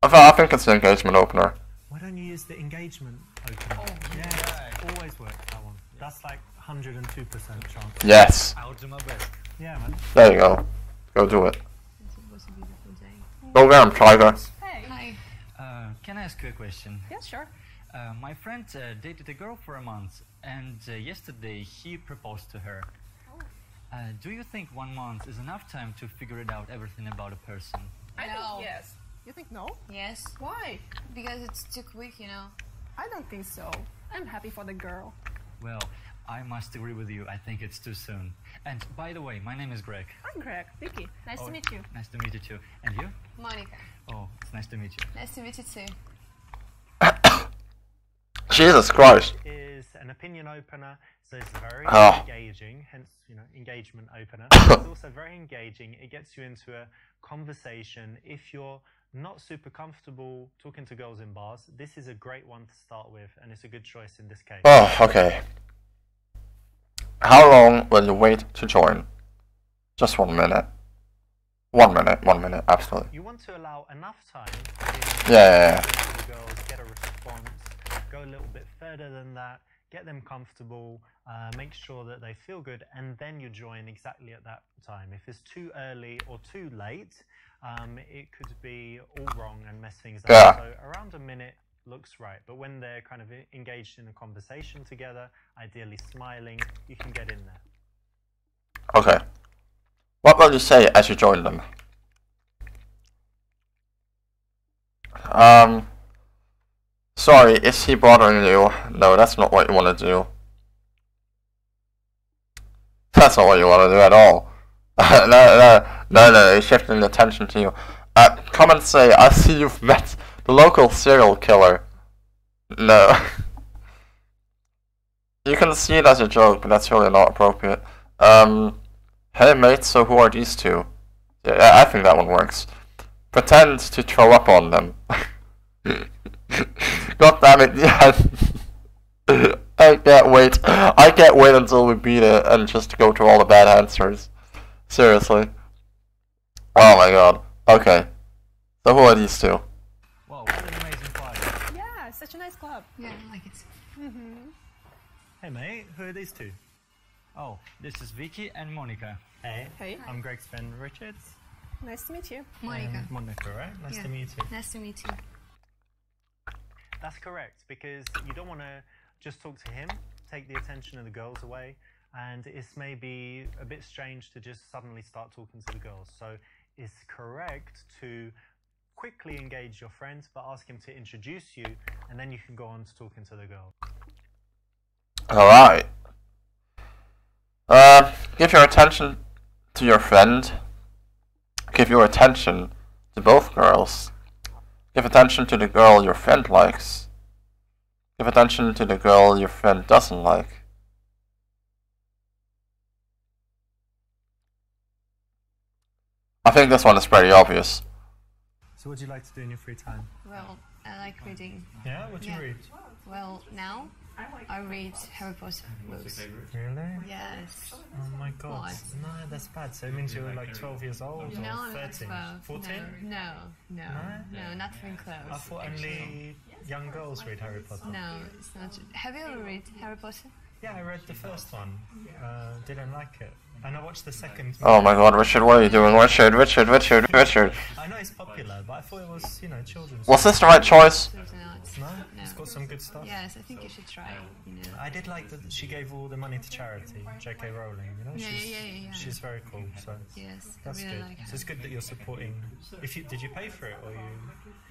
I think it's the engagement opener. Why don't you use the engagement opener? Oh, yeah, always works that one. That's like 102% chance. Yes. I'll do my best. Yeah, man. There you go. Go do it. It was a beautiful day. Go there and try that. Hey. Hi. Can I ask you a question? Yeah, sure. My friend dated a girl for a month, and yesterday he proposed to her. Do you think 1 month is enough time to figure it out everything about a person? I No. think yes. You think no? Yes. Why? Because it's too quick, you know. I don't think so. I'm happy for the girl. Well, I must agree with you. I think it's too soon. And by the way, my name is Greg. I'm Greg. Vicky. Nice Oh, to meet you. Nice to meet you too. And you? Monica, Oh, it's nice to meet you. nice to meet you too. Jesus Christ. Is an opinion opener, so it's very Oh. engaging, hence, you know, engagement opener. It's also very engaging. It gets you into a conversation. If you're not super comfortable talking to girls in bars, this is a great one to start with, and it's a good choice in this case. Oh, okay. How long will you wait to join? Just 1 minute. 1 minute, absolutely. You want to allow enough time Yeah. for the girls, get a response, go a little bit further than that, get them comfortable, make sure that they feel good, and then you join exactly at that time. If it's too early or too late, it could be all wrong and mess things up. Yeah. So around a minute looks right, but when they're kind of engaged in a conversation together, ideally smiling, you can get in there. Okay. What will you say as you join them? Sorry, is he bothering you? No, that's not what you want to do. That's not what you want to do at all. No, he's shifting the attention to you. Come and say, I see you've met the local serial killer. No. You can see it as a joke, but that's really not appropriate. Hey mate, so who are these two? Yeah, I think that one works. Pretend to throw up on them. God damn it, yeah. I can't wait until we beat it and just go through all the bad answers. Seriously. Oh my god. Okay. So who are these two? Wow, what an amazing party. Yeah, such a nice club. Yeah, I like it. Hey mate, who are these two? Oh, this is Vicky and Monica. Hey. Hey. I'm Greg's friend Richard. Nice to meet you. Monica. Monica, right? Nice to meet you. Nice to meet you. That's correct, because you don't want to just talk to him, take the attention of the girls away, and it's maybe a bit strange to just suddenly start talking to the girls. So it's correct to quickly engage your friend, but ask him to introduce you, and then you can go on to talking to the girl. Alright. Give your attention to your friend. Give your attention to both girls. Give attention to the girl your friend likes. Give attention to the girl your friend doesn't like. I think this one is pretty obvious. So what do you like to do in your free time? Well, I like reading. Yeah? What do you read? Well, now I read Harry Potter books. Really? Yes. Oh my god. What? No, that's bad. So it means you were like 12 years old No, or I'm not 13? 12. 14? No, not even close. I thought only young girls read Harry Potter. No, it's not. Have you ever read Harry Potter? Yeah, I read the first one. Didn't like it. And I watched the second. Oh my god, Richard, what are you doing? Richard. I know it's popular, but I thought it was, you know, children's. Was this the right choice? No? It's got some good stuff. Yes, I think you should try. You know. I did like that she gave all the money to charity, J.K. Rowling, you know? Yeah. She's very cool, so Yes, that's I really good. like her. So it's good that you're supporting. Did you pay for it or you?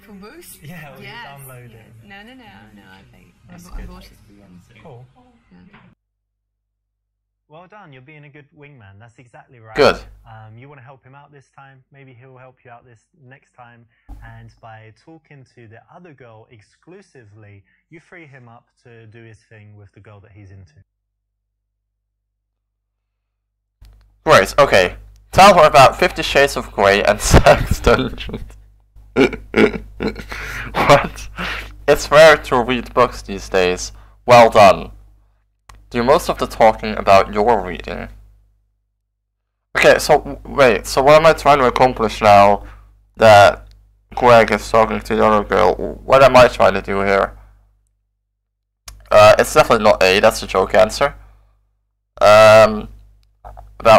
For books? Yeah, or you Yes. download it. No, I paid. That's I good. bought it. Cool. Yeah. Well done, you're being a good wingman. That's exactly right. Good. You want to help him out this time. Maybe he'll help you out this next time. And by talking to the other girl exclusively, you free him up to do his thing with the girl that he's into. Great, okay. Tell her about 50 Shades of Grey and Sex Dungeons. What? It's rare to read books these days. Well done. Do most of the talking about your reading. Okay, so wait, so what am I trying to accomplish now that Greg is talking to the other girl? What am I trying to do here? It's definitely not A, that's a joke answer. About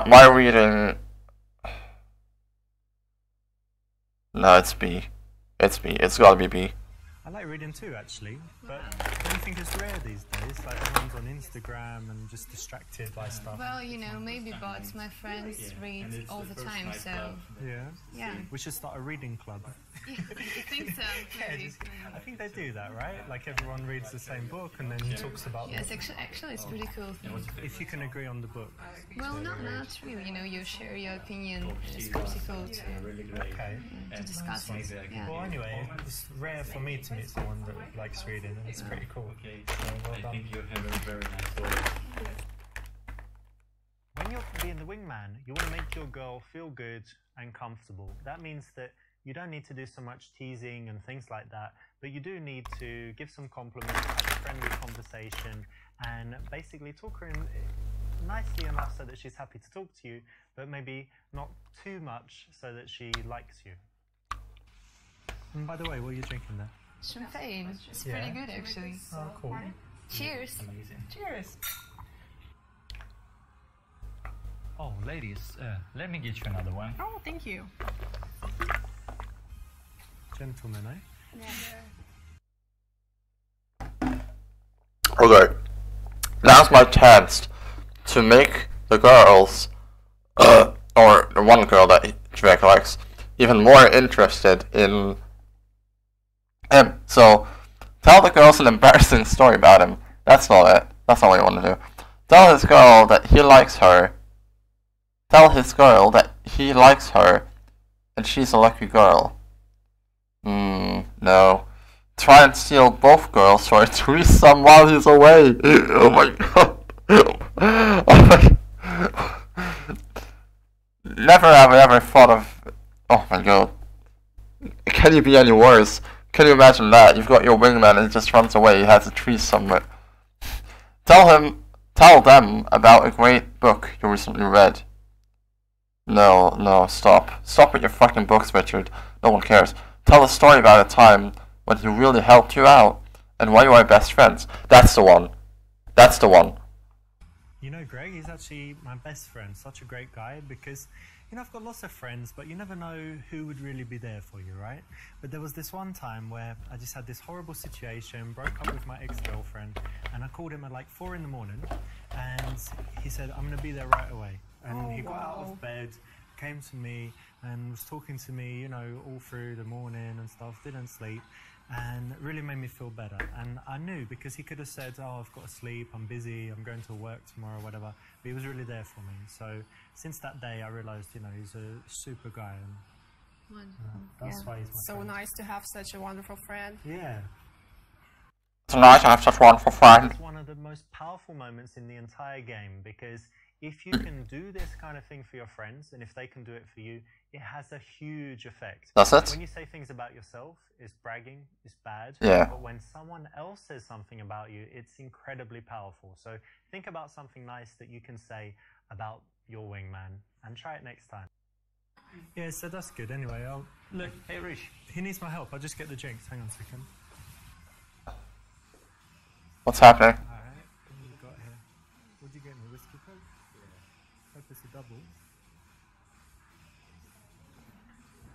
my reading... No, it's B. It's B, it's gotta be B. I like reading too, actually, but I don't think it's rare these days. Like everyone's on Instagram and just distracted by stuff. Well, you know, maybe, but my friends read all the time, so Yeah. We should start a reading club. you think so? Maybe. I think they do that, right? Like everyone reads the same book and then talks about. Yes, actually, it's pretty cool. If you can agree on the book. Well, not really. You know, you share your opinion. It's critical Okay. to discuss it. Yeah. Well, anyway, it's rare for me to meet someone that likes reading, and it's pretty cool. So well done. You have a very nice story. When you're being the wingman, you want to make your girl feel good and comfortable. That means that you don't need to do so much teasing and things like that, but you do need to give some compliments, have a friendly conversation, and basically talk her in nicely enough so that she's happy to talk to you, but maybe not too much so that she likes you. And by the way, what are you drinking there? Champagne. It's Yeah. pretty good, actually. Oh, cool. Cheers. Cheers. Oh, ladies, let me get you another one. Oh, thank you. Gentlemen, eh? Okay. Now's my chance to make the girls, or the one girl that Drake likes, even more interested in him. So, Tell the girls an embarrassing story about him. That's not it. That's not what you want to do. Tell his girl that he likes her. Tell his girl that he likes her, and she's a lucky girl. No. Try and steal both girls for a threesome while he's away. Oh my god. Oh my. Never have I ever thought of. Oh my god. Can you be any worse? Can you imagine that? You've got your wingman and he just runs away. He has a threesome with. Tell them about a great book you recently read. No, stop. Stop with your fucking books, Richard. No one cares. Tell a story about a time when he really helped you out and why you are best friends. That's the one. That's the one. You know, Greg, he's actually my best friend. Such a great guy because, you know, I've got lots of friends, but you never know who would really be there for you, right? But there was this one time where I just had this horrible situation, broke up with my ex-girlfriend, and I called him at like 4 in the morning, and he said, I'm going to be there right away. And he got out of bed, came to me, and was talking to me, you know, all through the morning and stuff, didn't sleep, and it really made me feel better. And I knew, because he could have said, oh, I've got to sleep, I'm busy, I'm going to work tomorrow, whatever, but he was really there for me. So since that day, I realised, you know, he's a super guy, and that's why he's my So friend. nice to have such a wonderful friend. Yeah. It's nice to have such a wonderful friend. It's one of the most powerful moments in the entire game, because if you can do this kind of thing for your friends, and if they can do it for you, it has a huge effect. Does it? When you say things about yourself, it's bragging, it's bad. Yeah. But when someone else says something about you, it's incredibly powerful. So think about something nice that you can say about your wingman, and try it next time. Yeah, so that's good. Anyway, look, hey Rich, he needs my help. I'll just get the drinks. Hang on a second. What's happening? Alright, what have we got here? What'd you get me? Whiskey Coke? Hope it's a double.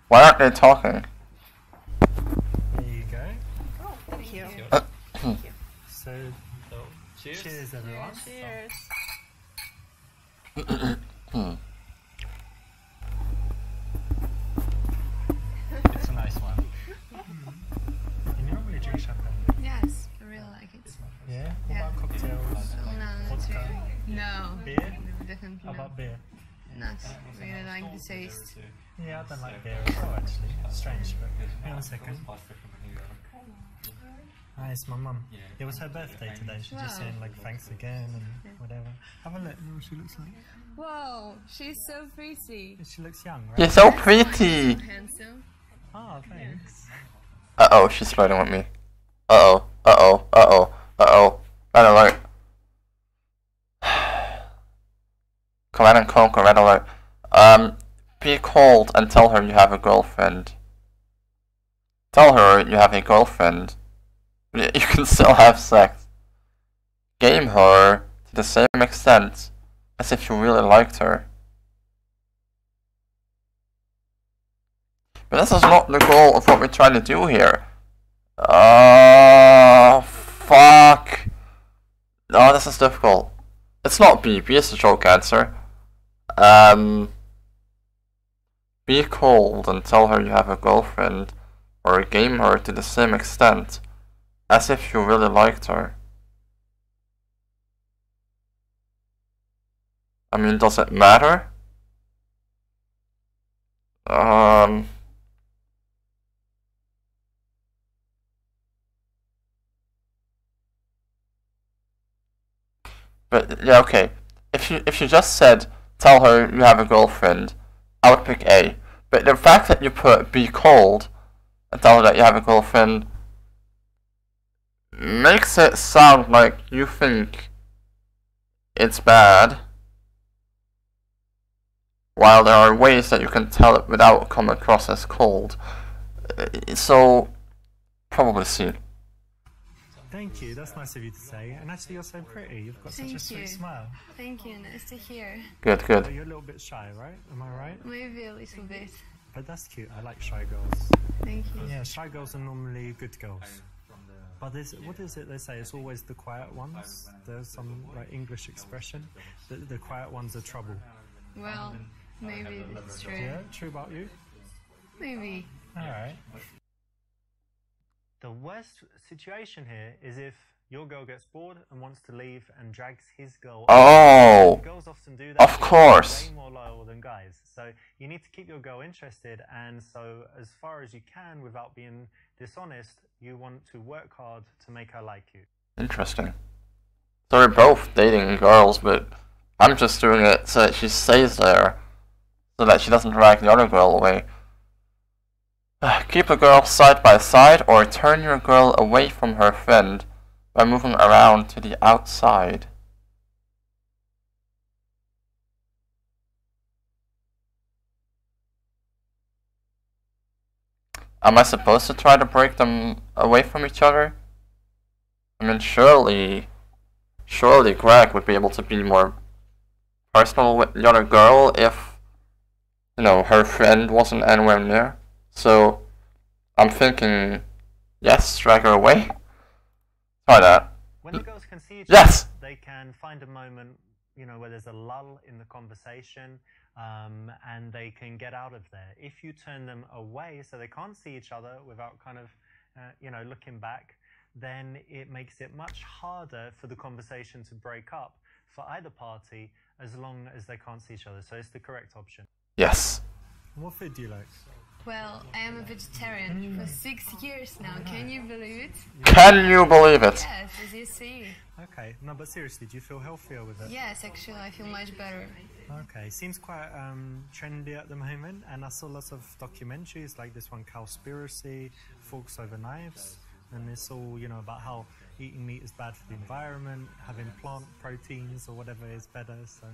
Why aren't they talking? There you go. Oh, thank you. So, cheers everyone. Cheers. It's a nice one. You normally drink champagne? Yes, I really like it. Yeah? What Yeah. about cocktails? No, not Vodka? really. No. Beer? Definitely How not. about beer? Not really like the taste. Yeah, I don't like beer as well actually. Strange, but hang on a second. Hi, it's my mum. It was her birthday today. She's just Wow. saying like thanks again and whatever. Have a look at what she looks like. Whoa, she's so pretty. She looks young, right? You're so pretty! Handsome. Oh, thanks. Uh-oh, she's flirting with me. Uh-oh, uh-oh, uh-oh, uh-oh. Red alert. Command and Conquer, red alert. Be cold and tell her you have a girlfriend. Tell her you have a girlfriend. You can still have sex. Game her to the same extent as if you really liked her. But this is not the goal of what we're trying to do here. Fuck. No, this is difficult. It's not B. B is the joke answer. Be cold and tell her you have a girlfriend, or game her to the same extent as if you really liked her. I mean, does it matter? But yeah, okay. If you just said tell her you have a girlfriend, I would pick A. But the fact that you put be cold and tell her that you have a girlfriend makes it sound like you think it's bad, while there are ways that you can tell it without coming across as cold. So, probably C. Thank you, that's nice of you to say. And actually, you're so pretty. You've got such a Thank sweet you. smile. Thank you, nice to hear. Good, So good. you're a little bit shy, right? Am I right? Maybe a little bit. But that's cute. I like shy girls. Thank you. Yeah, shy girls are normally good girls. But what is it they say? It's always the quiet ones. There's some like English expression. The quiet ones are trouble. Well, maybe that's true. Yeah, true about you? Maybe. Alright. The worst situation here is if your girl gets bored and wants to leave and drags his girl. Oh, girls often do that. Of course. Way more loyal than guys. So you need to keep your girl interested, and so as far as you can, without being dishonest, you want to work hard to make her like you. Interesting. So we're both dating girls, but I'm just doing it so that she stays there, so that she doesn't drag the other girl away. Keep a girl side by side, or turn your girl away from her friend by moving around to the outside. Am I supposed to try to break them away from each other? I mean, surely Greg would be able to be more personal with the other girl if, you know, her friend wasn't anywhere near. So, I'm thinking, yes, drag her away. Try that. When the girls can see each Yes! other, they can find a moment, you know, where there's a lull in the conversation, and they can get out of there. If you turn them away so they can't see each other without kind of, you know, looking back, then it makes it much harder for the conversation to break up for either party as long as they can't see each other. So it's the correct option. Yes. What food do you like? Well, I am a vegetarian for 6 years now. Can you believe it? Can you believe it? Yes, as you see. Okay, no, but seriously, do you feel healthier with it? Yes, actually, I feel much better. Okay, seems quite trendy at the moment, and I saw lots of documentaries like this one, Cowspiracy, Forks Over Knives, and it's all, you know, about how eating meat is bad for the environment, having plant proteins or whatever is better, so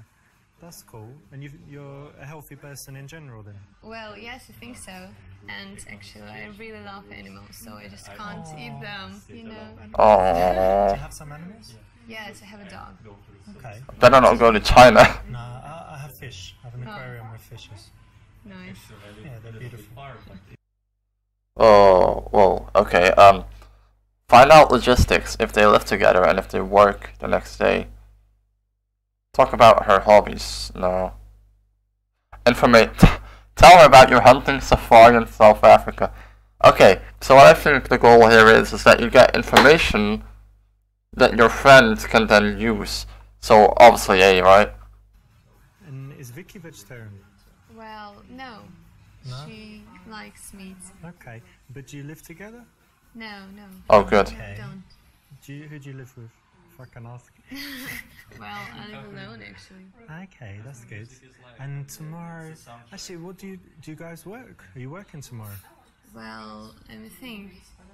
that's cool. And you're a healthy person in general then? Well, yes, I think so. And actually, I really love animals, so I just can't eat them, you know. Do Oh, you have some animals? Yes, I have a dog. Okay. better not go to China. No, I have fish. I have an aquarium with fishes. Nice. Yeah, they're beautiful. Oh, whoa, okay, find out logistics, if they live together and if they work the next day. Talk about her hobbies, no. Tell her about your hunting safari in South Africa. Okay, so what I think the goal here is that you get information that your friends can then use. So, obviously A, right? And is Vicky vegetarian? Well, no. No? She likes meat. Okay, but do you live together? No, no. Oh, good. No, I don't. Who do you live with? If I can ask. Well, I live alone, actually. Okay, that's good. And tomorrow, actually, what do you guys work? Are you working tomorrow? Well, let me think.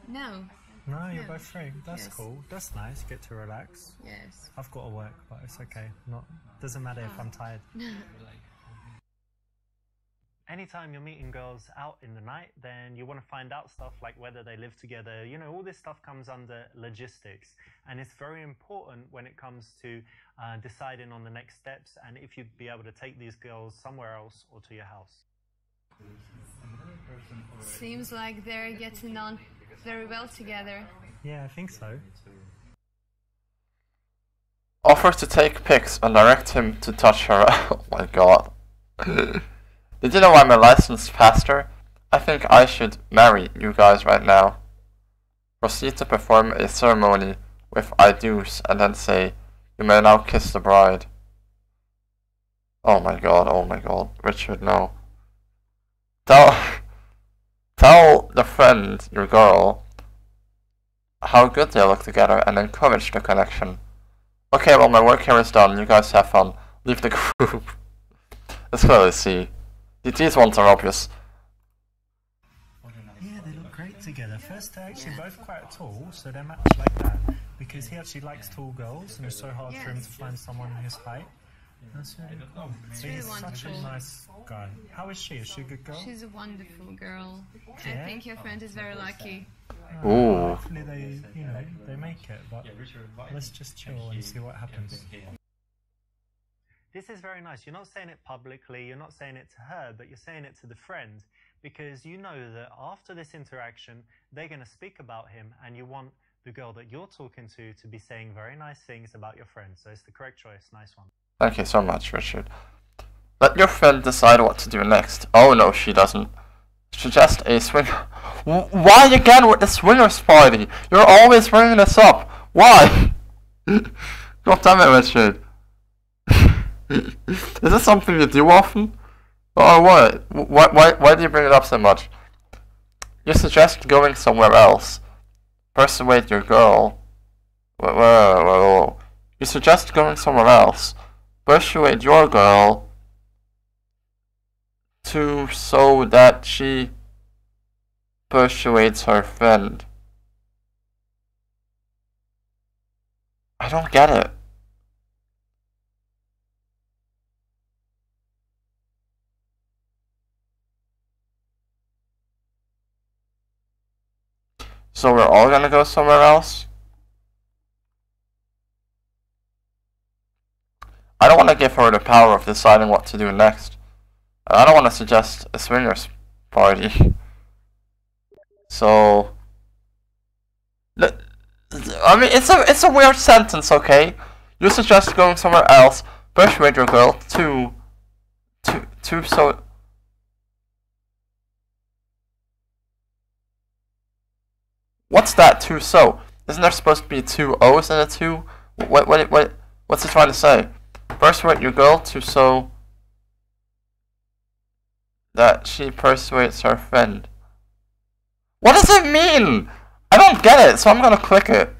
No. No, you're No. both free. That's Yes. cool. That's nice. Get to relax. Yes. I've got to work, but it's okay. Doesn't matter if I'm tired. Anytime you're meeting girls out in the night, then you want to find out stuff like whether they live together. You know, all this stuff comes under logistics, and it's very important when it comes to deciding on the next steps and if you'd be able to take these girls somewhere else or to your house. Seems like they're getting on very well together. Yeah, I think so. Offer to take pics and direct him to touch her. Oh my god. Did you know I'm a licensed pastor? I think I should marry you guys right now. Proceed to perform a ceremony with I do's and then say, you may now kiss the bride. Oh my god, Richard, no. Tell the friend, your girl, how good they look together and encourage the connection. Okay, well my work here is done, you guys have fun. Leave the group. Let's clearly see. These ones are obvious. Yeah, they look great together. First, they're actually both quite tall, so they match like that. Because he actually likes tall girls, and it's so hard for him to find someone his height. That's really cool. So really he's such a wonderful. nice guy. How is she? Is she a good girl? She's a wonderful girl. Yeah? I think your friend is very lucky. Ooh. Hopefully they make it, but let's just chill and see what happens. This is very nice. You're not saying it publicly, you're not saying it to her, but you're saying it to the friend because you know that after this interaction, they're going to speak about him and you want the girl that you're talking to be saying very nice things about your friend. So it's the correct choice. Nice one. Thank you so much, Richard. Let your friend decide what to do next. Oh no, she doesn't. Suggest a swing. Why again with the swingers party? You're always bringing this up. Why? God damn it, Richard. Is this something you do often? Or what? Why do you bring it up so much? You suggest going somewhere else. Persuade your girl. Whoa. You suggest going somewhere else. Persuade your girl to so that she persuades her friend. I don't get it. So we're all gonna go somewhere else? I don't want to give her the power of deciding what to do next. I don't want to suggest a swingers party. So, I mean, it's a weird sentence, okay? You suggest going somewhere else, persuade your girl to so. What's that to so? Isn't there supposed to be two O's in a two? What's it trying to say? Persuade your girl to so that she persuades her friend. What does it mean? I don't get it, so I'm gonna click it.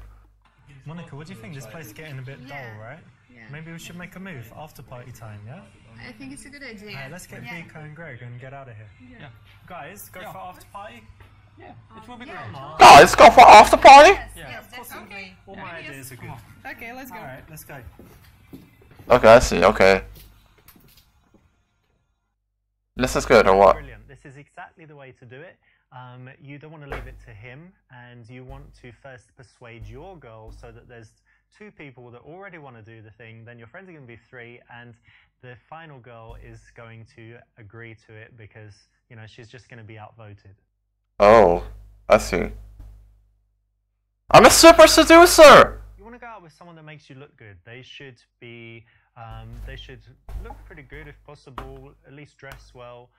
Monica, what do you think? This place is getting a bit dull, right? Yeah. Maybe we should make a move after party time, yeah? I think it's a good idea. Alright, let's get Vika and Greg and get out of here. Yeah. Guys, go for after party. Yeah, it will be great. Guys, go for after party? Yeah, Yes, definitely. All my ideas are good. Okay, let's go. Alright, let's go. Okay, I see, okay. This is good, or what? Brilliant. This is exactly the way to do it. You don't want to leave it to him, and you want to first persuade your girl so that there's two people that already want to do the thing. Then your friends are going to be three, and the final girl is going to agree to it because, you know, she's just going to be outvoted. Oh, I see. I'm a super seducer! You want to go out with someone that makes you look good. They should be, they should look pretty good if possible, at least dress well.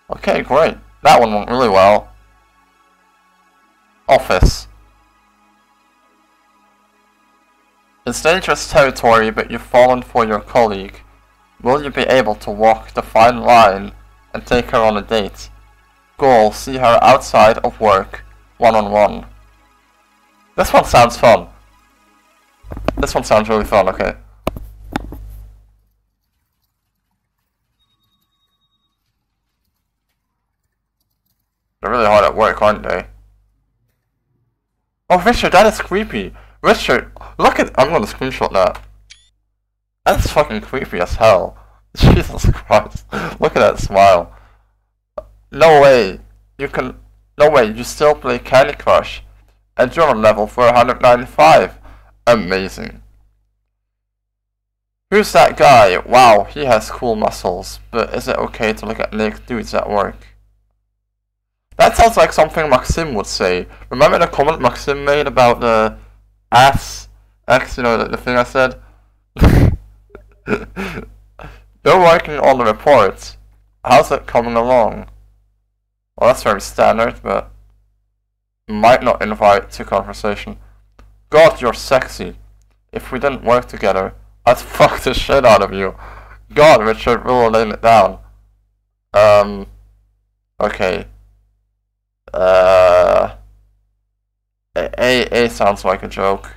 Okay, great. That one went really well. Office. It's dangerous territory, but you've fallen for your colleague. Will you be able to walk the fine line and take her on a date? Goal, see her outside of work, one-on-one. This one sounds fun. This one sounds really fun, okay. They're really hard at work, aren't they? Oh, Richard, that is creepy. Richard, look at... I'm gonna screenshot that. That's fucking creepy as hell. Jesus Christ. Look at that smile. No way. No way, you still play Candy Crush. And you're on level 495. Amazing. Who's that guy? Wow, he has cool muscles. But is it okay to look at naked dudes at work? That sounds like something Maxim would say. Remember the comment Maxim made about the ass X, you know, the thing I said? You're working on the report. How's it coming along? Well, that's very standard, but might not invite to conversation. God, you're sexy. If we didn't work together, I'd fuck the shit out of you. God, Richard, we'll lay it down. Okay. A sounds like a joke,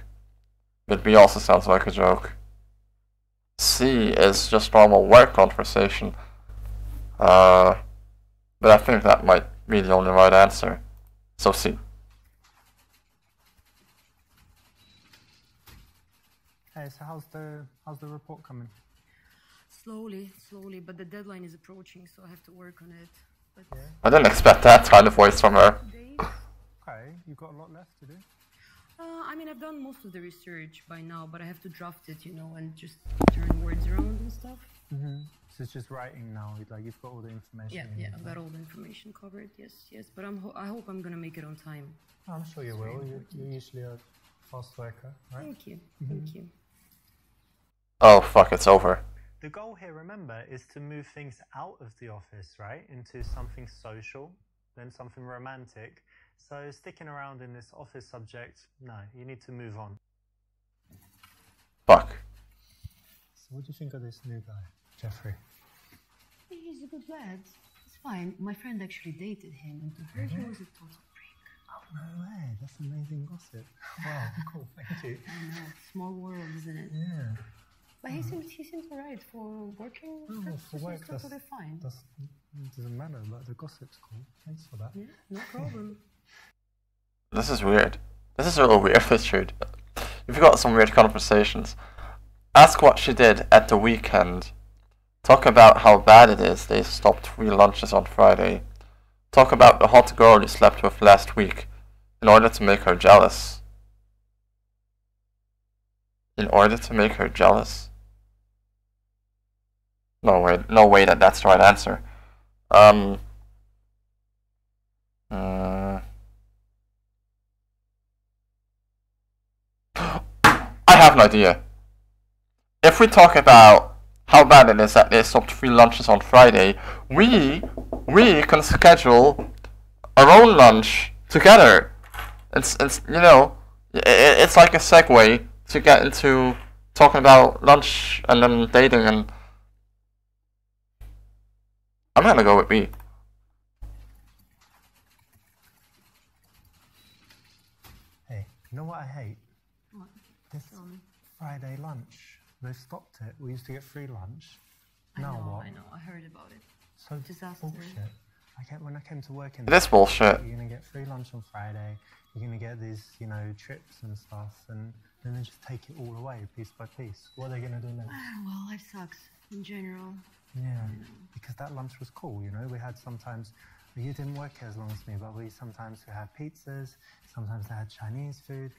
but B also sounds like a joke. C is just normal work conversation. But I think that might be the only right answer. So C. Hey, so how's the report coming? Slowly, but the deadline is approaching, so I have to work on it. But Yeah. I didn't expect that kind of voice from her. Okay, you've got a lot left to do. I mean, I've done most of the research by now, but I have to draft it, you know, and just turn words around and stuff. So it's just writing now. Like you've got all the information. Yeah, you need, I've got all the information covered. Yes. But I hope I'm gonna make it on time. I'm sure you will. You're usually a fast worker, right? Thank you. Thank you. Oh fuck, it's over. The goal here, remember, is to move things out of the office, right, into something social, then something romantic. So sticking around in this office subject, no, you need to move on. Fuck. So what do you think of this new guy, Jeffrey? He's a good lad. It's fine. My friend actually dated him, and to her, he was a total prick. Oh, no way. That's amazing gossip. Wow, cool. Thank you. I know. Small world, isn't it? Yeah. But he seems alright for working. Oh, for work, that's totally fine. Doesn't matter, but the gossip's cool. Thanks for that. Yeah, no problem. This is weird. This is a little weird, Richard. You've got some weird conversations. Ask what she did at the weekend. Talk about how bad it is they stopped free lunches on Friday. Talk about the hot girl you slept with last week in order to make her jealous. In order to make her jealous? No way that that's the right answer. I have an idea. If we talk about how bad it is that they stopped free lunches on Friday, we can schedule our own lunch together. It's you know, it's like a segue to get into talking about lunch and then dating, and I'm gonna go with B. Hey, you know what I hate? What? This Tell me. Friday lunch. They stopped it. We used to get free lunch. I Now know, what? I know. I heard about it. So Disaster. bullshit. When I came to work in This bullshit. you're gonna get free lunch on Friday. You're gonna get these, trips and stuff, and then they just take it all away, piece by piece. What are they gonna do next? Well, life sucks in general. Yeah, because that lunch was cool. We had sometimes. You didn't work here as long as me, but we had pizzas. Sometimes they had Chinese food.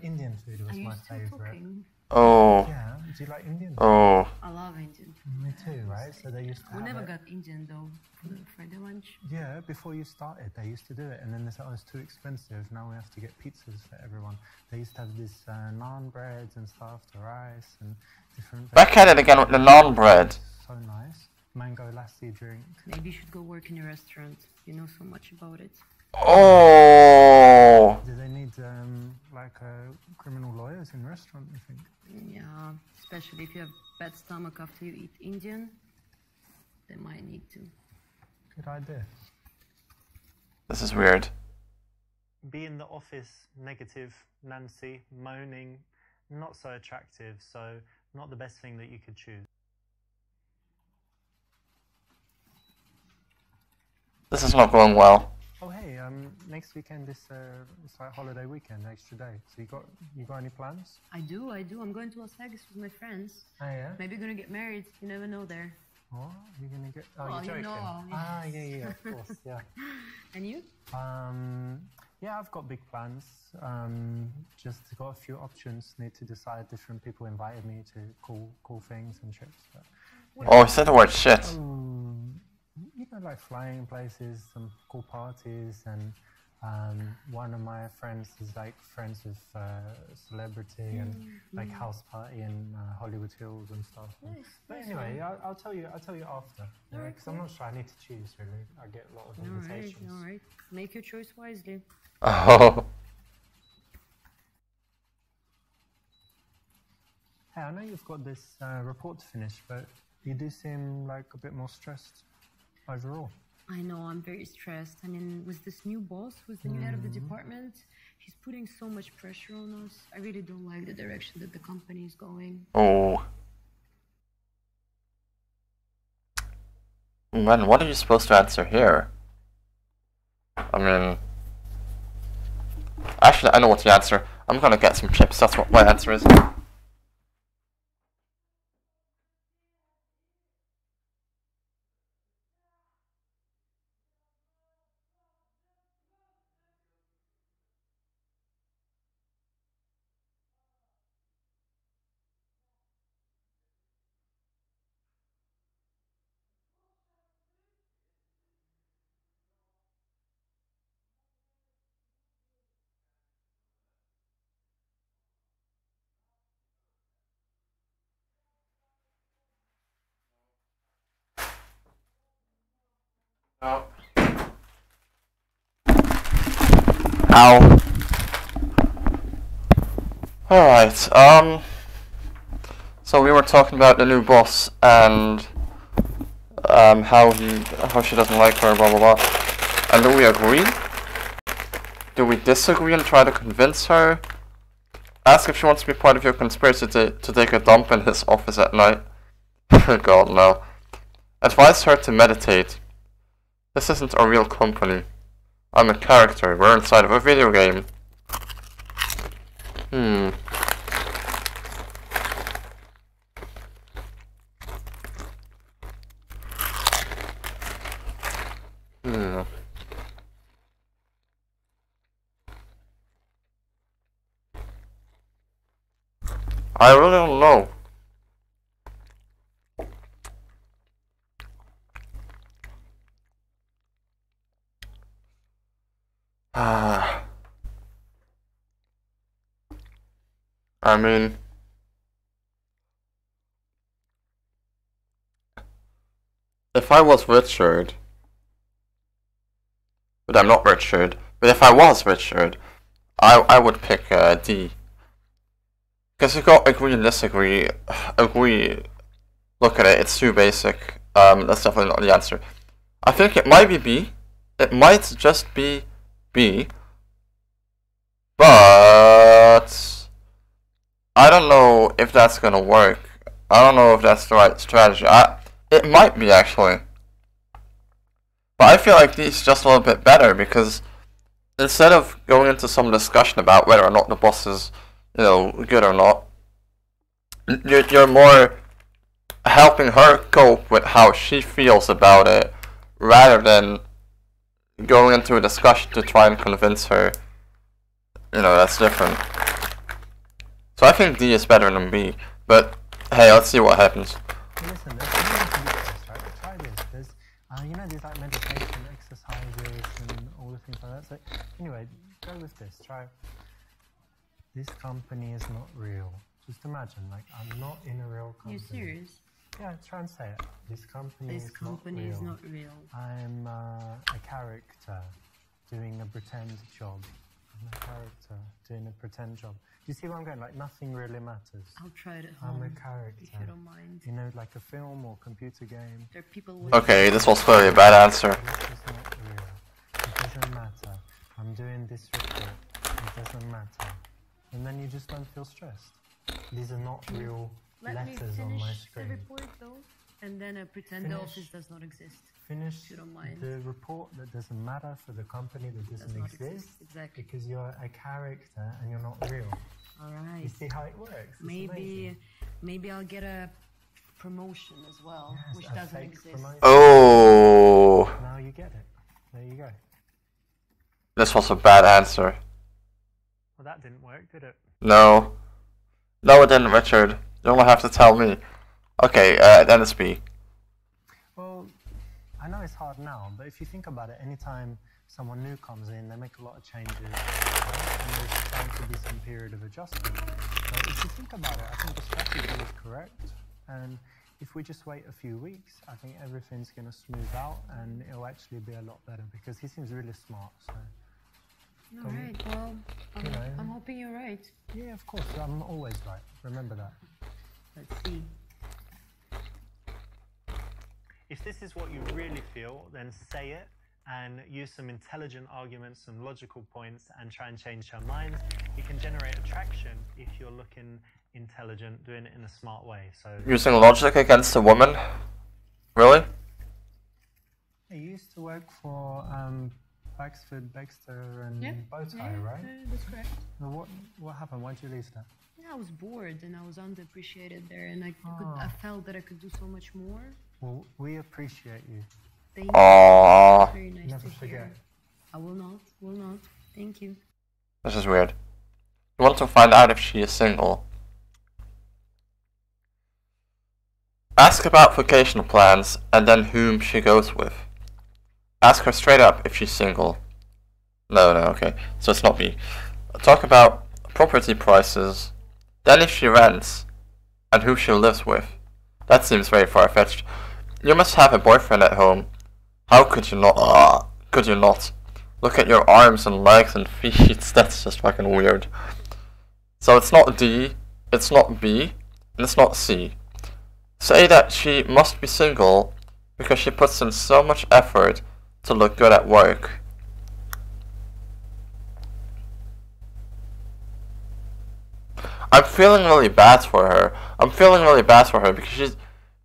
Indian food was Are you my still favorite. talking? Oh. Yeah, do you like Indian? Oh. I love Indian. Me too, right? So they used to We have never it. got Indian though for the Friday lunch. Yeah, before you started, they used to do it, and then they said, "Oh, it's too expensive. Now we have to get pizzas for everyone." They used to have this naan breads and stuff, the rice and different. Back at it again with the naan bread. So nice. Mango lassi drink. Maybe you should go work in a restaurant. You know so much about it. Oh. Do they need criminal lawyers in restaurant? You think? Yeah, especially if you have bad stomach after you eat Indian, they might need to. Good idea. This is weird. Be in the office, negative, Nancy, moaning, not so attractive, so not the best thing that you could choose. This is not going well. Oh hey, next weekend it's like holiday weekend, extra day. So you got any plans? I do. I'm going to Las Vegas with my friends. Oh yeah. Maybe gonna get married. You never know there. What? You're gonna get? Oh, Oh, you're you joking. know, Ah, yes. yeah, of course, yeah. And you? Yeah, I've got big plans. Just got a few options. Need to decide. Different people invited me to cool things and trips. But, Oh, he said the word shit. like flying places, some cool parties, and one of my friends is like friends with celebrity and like house party in Hollywood Hills and stuff. Nice. But nice anyway, one. I'll tell you after. Alright, Because I'm not sure. I need to choose really. I get a lot of invitations. All right. Make your choice wisely. Oh. Hey, I know you've got this report to finish, but you do seem like a bit more stressed overall. I know, I'm very stressed. I mean, with this new boss, who's the new head of the department, he's putting so much pressure on us. I really don't like the direction that the company is going. Oh. Man, what are you supposed to answer here? I mean... Actually, I know what the answer. I'm gonna get some chips, that's what my answer is. Oh. Ow. Alright, so we were talking about the new boss and how she doesn't like her, blah blah blah. And do we agree? Do we disagree and try to convince her? Ask if she wants to be part of your conspiracy to take a dump in his office at night. God, no. Advise her to meditate. This isn't a real company. I'm a character. We're inside of a video game. Hmm. I really don't know. I mean, if I was Richard, but I'm not Richard, but if I was Richard, I would pick D. Because you got agree and disagree. Agree, look at it, it's too basic. That's definitely not the answer. I think it might be B. It might just be B. But I don't know if that's gonna work. I don't know if that's the right strategy. It might be actually. But I feel like D is just a little bit better because instead of going into some discussion about whether or not the boss is, you know, good or not, you're more helping her cope with how she feels about it rather than going into a discussion to try and convince her, you know, that's different. So I think D is better than B, but hey, let's see what happens. Listen, there's so many things, right? Try this. There's, you know, there's like meditation exercises and all the things like that. So anyway, go with this. Try. This company is not real. Just imagine, like, I'm not in a real company. You serious? Yeah, try and say it. This company This company is not real. I'm a character doing a pretend job. I'm a character doing a pretend job. Do you see where I'm going? Like, nothing really matters. I'll try it at home. I'm a character. If you don't mind. You know, like a film or computer game. There are people with Okay, this was clearly a bad answer. This is not real. It doesn't matter. I'm doing this report. It doesn't matter. And then you just don't feel stressed. These are not real letters on my screen. The report though, and then pretend the office does not exist. Finish If you don't mind. the report that doesn't matter for the company that doesn't not exist. Exactly. Because you're a character and you're not real. All right. You see how it works? It's amazing. Maybe I'll get a promotion as well, Yes, which a doesn't fake exist. promotion. Oh, Now you get it. There you go. this was a bad answer. Well, that didn't work, did it? No. No, it didn't, Richard. You don't have to tell me. Okay, then it's B. Well, I know it's hard now, but if you think about it, anytime someone new comes in, they make a lot of changes, right? And there's bound to be some period of adjustment. But if you think about it, I think the strategy is correct. And if we just wait a few weeks, I think everything's going to smooth out and it'll actually be a lot better because he seems really smart. So. All right. Well, You know. I'm hoping you're right. Yeah, of course. I'm always right. Remember that. Let's see. If this is what you really feel, then say it and use some intelligent arguments, some logical points, and try and change her mind. You can generate attraction if you're looking intelligent, doing it in a smart way. So Using logic against a woman? Really? He used to work for Baxford, Baxter, and Yeah. Bowtie, right? That's correct. Well, what happened? Why'd you leave that? Yeah, I was bored and I was underappreciated there, and I Ah. felt that I could do so much more. Well, we appreciate you. Thank you. Aww. Very nice Never to forget. hear. I will not. Will not. Thank you. This is weird. You want to find out if she is single. Ask about vacation plans and then whom she goes with. Ask her straight up if she's single. No, okay. So it's not me. Talk about property prices, then if she rents, and who she lives with. That seems very far-fetched. You must have a boyfriend at home. How could you not? Could you not? Look at your arms and legs and feet. That's just fucking weird. So it's not D, it's not B, and it's not C. Say that she must be single because she puts in so much effort to look good at work. I'm feeling really bad for her. I'm feeling really bad for her because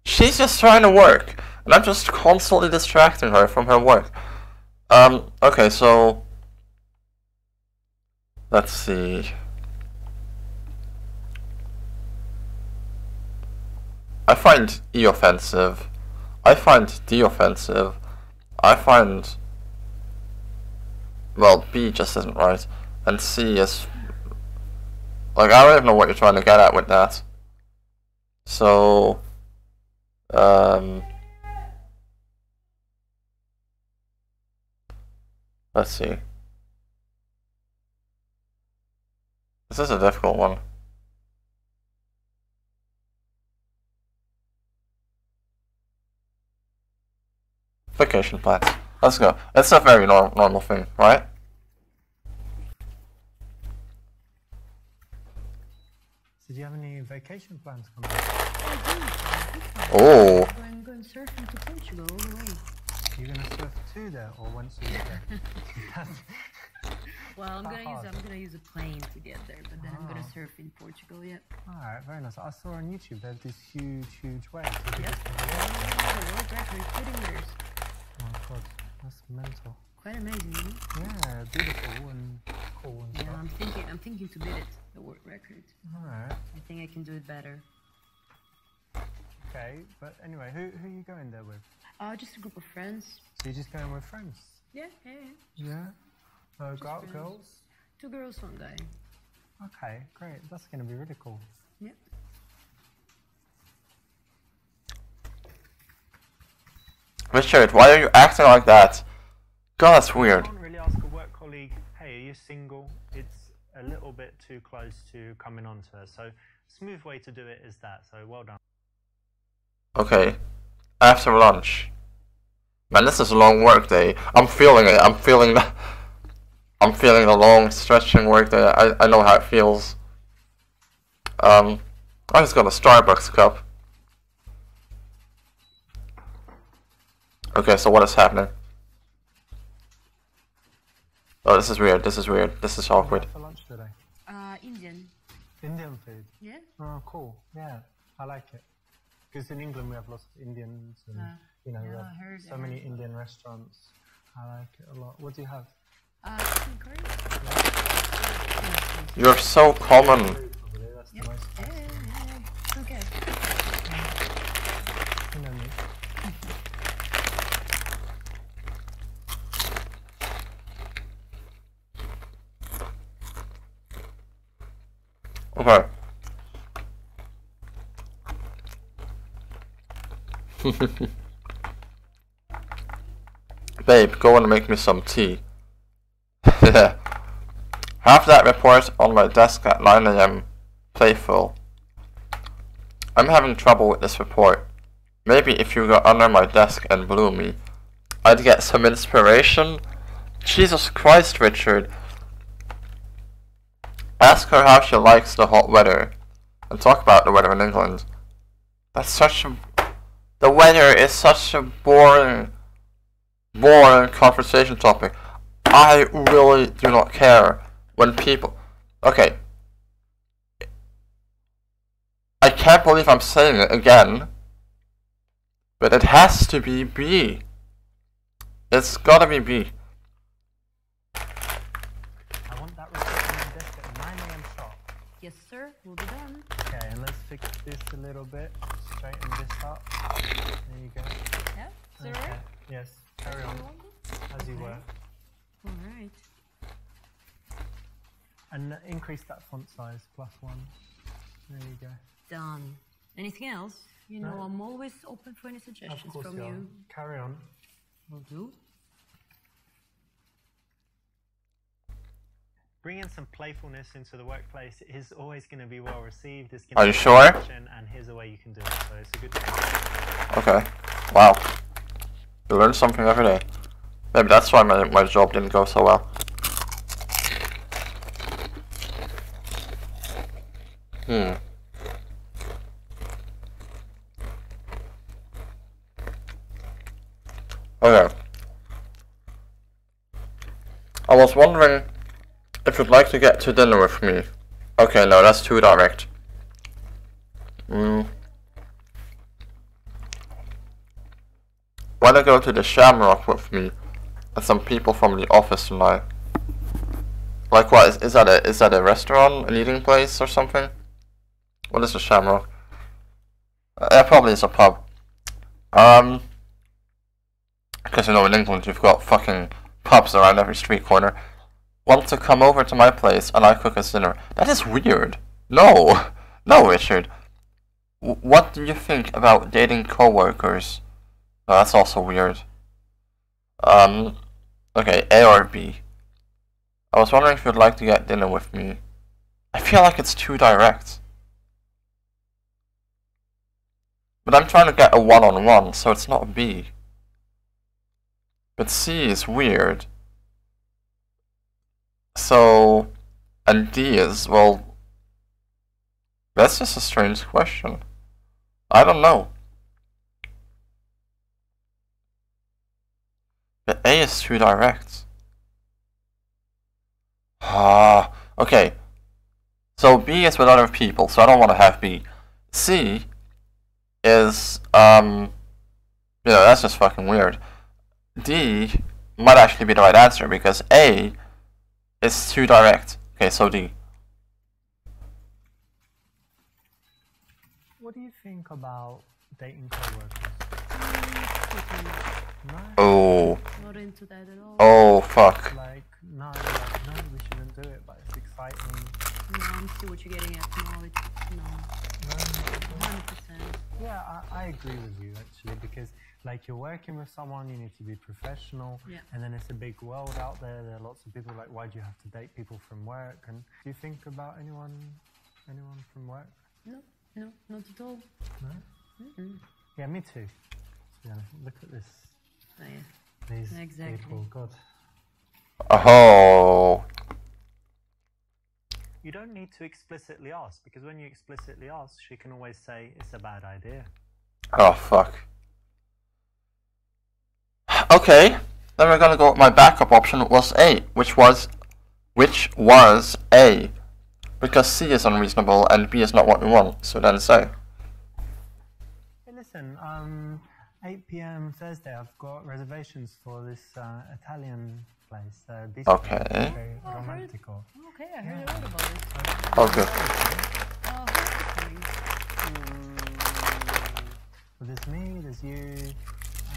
she's just trying to work, and I'm just constantly distracting her from her work. Okay, so let's see. I find E offensive. I find D offensive. I find, well, B just isn't right, and C is, like, I don't even know what you're trying to get at with that. So, let's see. This is a difficult one. Vacation plans. Let's go. It's a very normal thing, right? So do you have any vacation plans coming up? Oh. I'm going surfing to Portugal all the way. You're gonna surf to there, or once you get there? Well, I'm That hard. gonna use a plane to get there, but then I'm gonna surf in Portugal. Yeah. All right, very nice. I saw on YouTube there's these huge waves. Yep. World record, 30 meters. Oh my god, that's mental. Quite amazing, isn't it? Yeah, beautiful and cool and Yeah, stuff. I'm thinking to beat it, the world record. All right. I think I can do it better. Okay, but anyway, who are you going there with? Just a group of friends. So you're just going with friends? Yeah. Yeah. Go Just out friends. girls? 2 girls, 1 guy. Okay, great. That's going to be really cool. Yeah. Richard, why are you acting like that? God, that's weird. You can't really ask a work colleague, hey, are you single? It's a little bit too close to coming on to her. So, smooth way to do it is that. So, well done. Okay. After lunch. Man, this is a long work day. I'm feeling it. I'm feeling the long stretching work day. I know how it feels. I just got a Starbucks cup. Okay, so what is happening? Oh, this is weird. This is weird. This is awkward. What for lunch today? Indian. Indian food. Yeah. Oh, cool. Yeah, I like it. Because in England we have lots of Indians and, you know, we yeah, have I heard so that. many Indian restaurants. I like it a lot. What do you have? Chicken curry. You're so common. Food, probably. That's the most Yeah. Okay. you know me. Okay. Babe, go and make me some tea. Have that report on my desk at 9 AM. Playful. I'm having trouble with this report. Maybe if you got under my desk and blew me, I'd get some inspiration? Jesus Christ, Richard. Ask her how she likes the hot weather, and talk about the weather in England. That's such a... The weather is such a boring conversation topic. I really do not care when people... Okay. I can't believe I'm saying it again, but it has to be B. It's gotta be B. I want that report on my desk at 9 AM sharp. Yes, sir. We'll be done. Okay, and let's fix this a little bit. Straighten this up. There you go. Yeah. Is that Okay. right? Yes, carry on as you were. All right. And increase that font size, +1. There you go. Done. Anything else? You know, No. I'm always open for any Of suggestions course from you are. you. Carry on. Will do. Bringing some playfulness into the workplace is always going to be well received. It's Are gonna you be sure? And here's a way you can do it. So it's a good thing. Okay. Wow. You learn something every day. Maybe that's why my job didn't go so well. Okay. I was wondering if you'd like to get to dinner with me. Okay, no, that's too direct. Wanna go to the Shamrock with me and some people from the office tonight? Like what, is that a restaurant, an eating place or something? What is the Shamrock? It probably is a pub. Because you know in England you've got fucking pubs around every street corner. Want to come over to my place and I cook us dinner? That is weird. No, no, Richard. What do you think about dating co-workers? No, that's also weird. Okay, A or B. I was wondering if you'd like to get dinner with me. I feel like it's too direct. But I'm trying to get a one-on-one, so it's not a B. But C is weird. So, and D is, well, that's just a strange question. I don't know. But A is too direct. Okay. So B is with other people, so I don't want to have B. C is, that's just fucking weird. D might actually be the right answer, because A is too direct. Okay, so D. What do you think about dating co-workers? No? Oh. Not into that at all. Oh, fuck. Like, no, we shouldn't do it, but it's exciting. No, I see what you're getting at. No, it's no. 100%. Yeah, I agree with you actually, because like you're working with someone, you need to be professional, and then it's a big world out there. There are lots of people like, why do you have to date people from work? And do you think about anyone from work? No, not at all. No? Yeah, me too. To be honest, look at this. Oh, yeah. These Exactly. people, God. Oh. You don't need to explicitly ask, because when you explicitly ask, she can always say it's a bad idea. Oh, fuck. Okay, then we're gonna go with my backup option was A, which was A. Because C is unreasonable and B is not what we want, so then it's A. Hey, listen, 8 p.m. Thursday, I've got reservations for this Italian place. Bistro. Okay. Very romantico. Okay, I heard all about it. Oh, good. Well, there's me, there's you,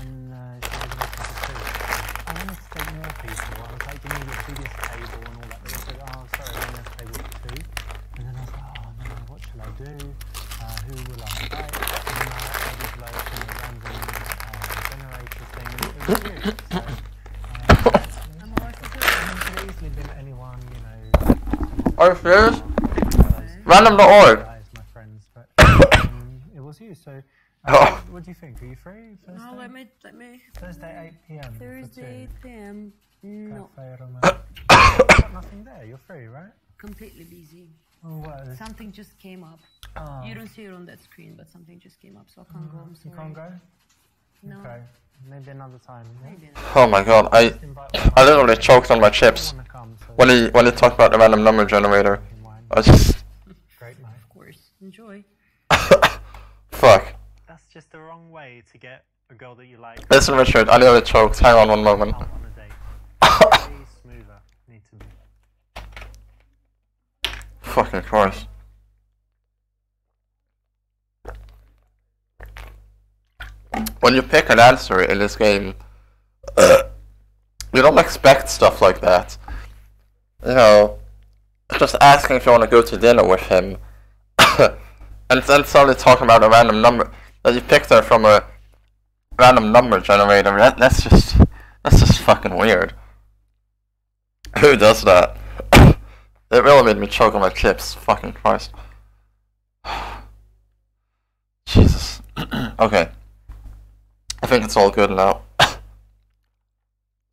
and she reservations for 2. I wanted to take more people. I was like, give me the biggest table and all that. But they said, oh, sorry, we only have table for 2. And then I was like, oh no, what shall I do? Who will I invite? And then I did like a random generator thing. It was weird. So, it could have easily been anyone, you know. Are you serious? Random.org. Guys, my friends, but it was you. So, what do you think? Are you free Thursday? No, let me. Thursday 8 p.m. Thursday 8 p.m. No, Got nothing there. You're free, right? completely busy. Oh, what is Something just came up. Oh. You don't see it on that screen, but something just came up, so I can't go. I'm sorry. You can't go? No. Okay. Maybe another time. Yeah? Maybe not. Oh my god, I literally choked on my chips when he talked about the random number generator. I just Great night. Of course. Enjoy. fuck. That's just the wrong way to get a girl that you like Listen, Richard, I literally choked. Hang on one moment. out on a date. Way smoother need to be. Fucking Christ. When you pick an answer in this game, you don't expect stuff like that. You know, just asking if you want to go to dinner with him, and then suddenly talking about a random number that you picked her from a random number generator. That's just fucking weird. Who does that? It really made me choke on my chips. Fucking Christ. Jesus. Okay. I think it's all good now.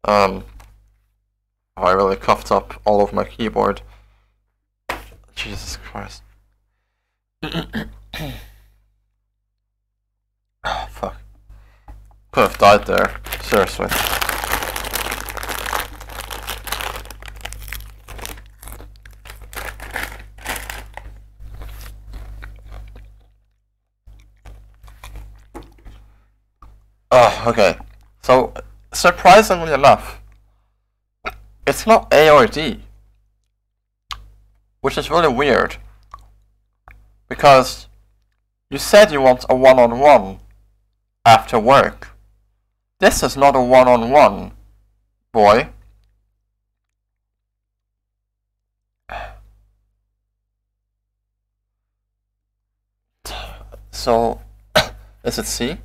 Oh, I really coughed up all over my keyboard. Jesus Christ. Oh, fuck. Could have died there. Seriously. Okay. So, surprisingly enough, it's not A or D. Which is really weird. Because you said you want a one-on-one after work. This is not a one-on-one, boy. So, is it C?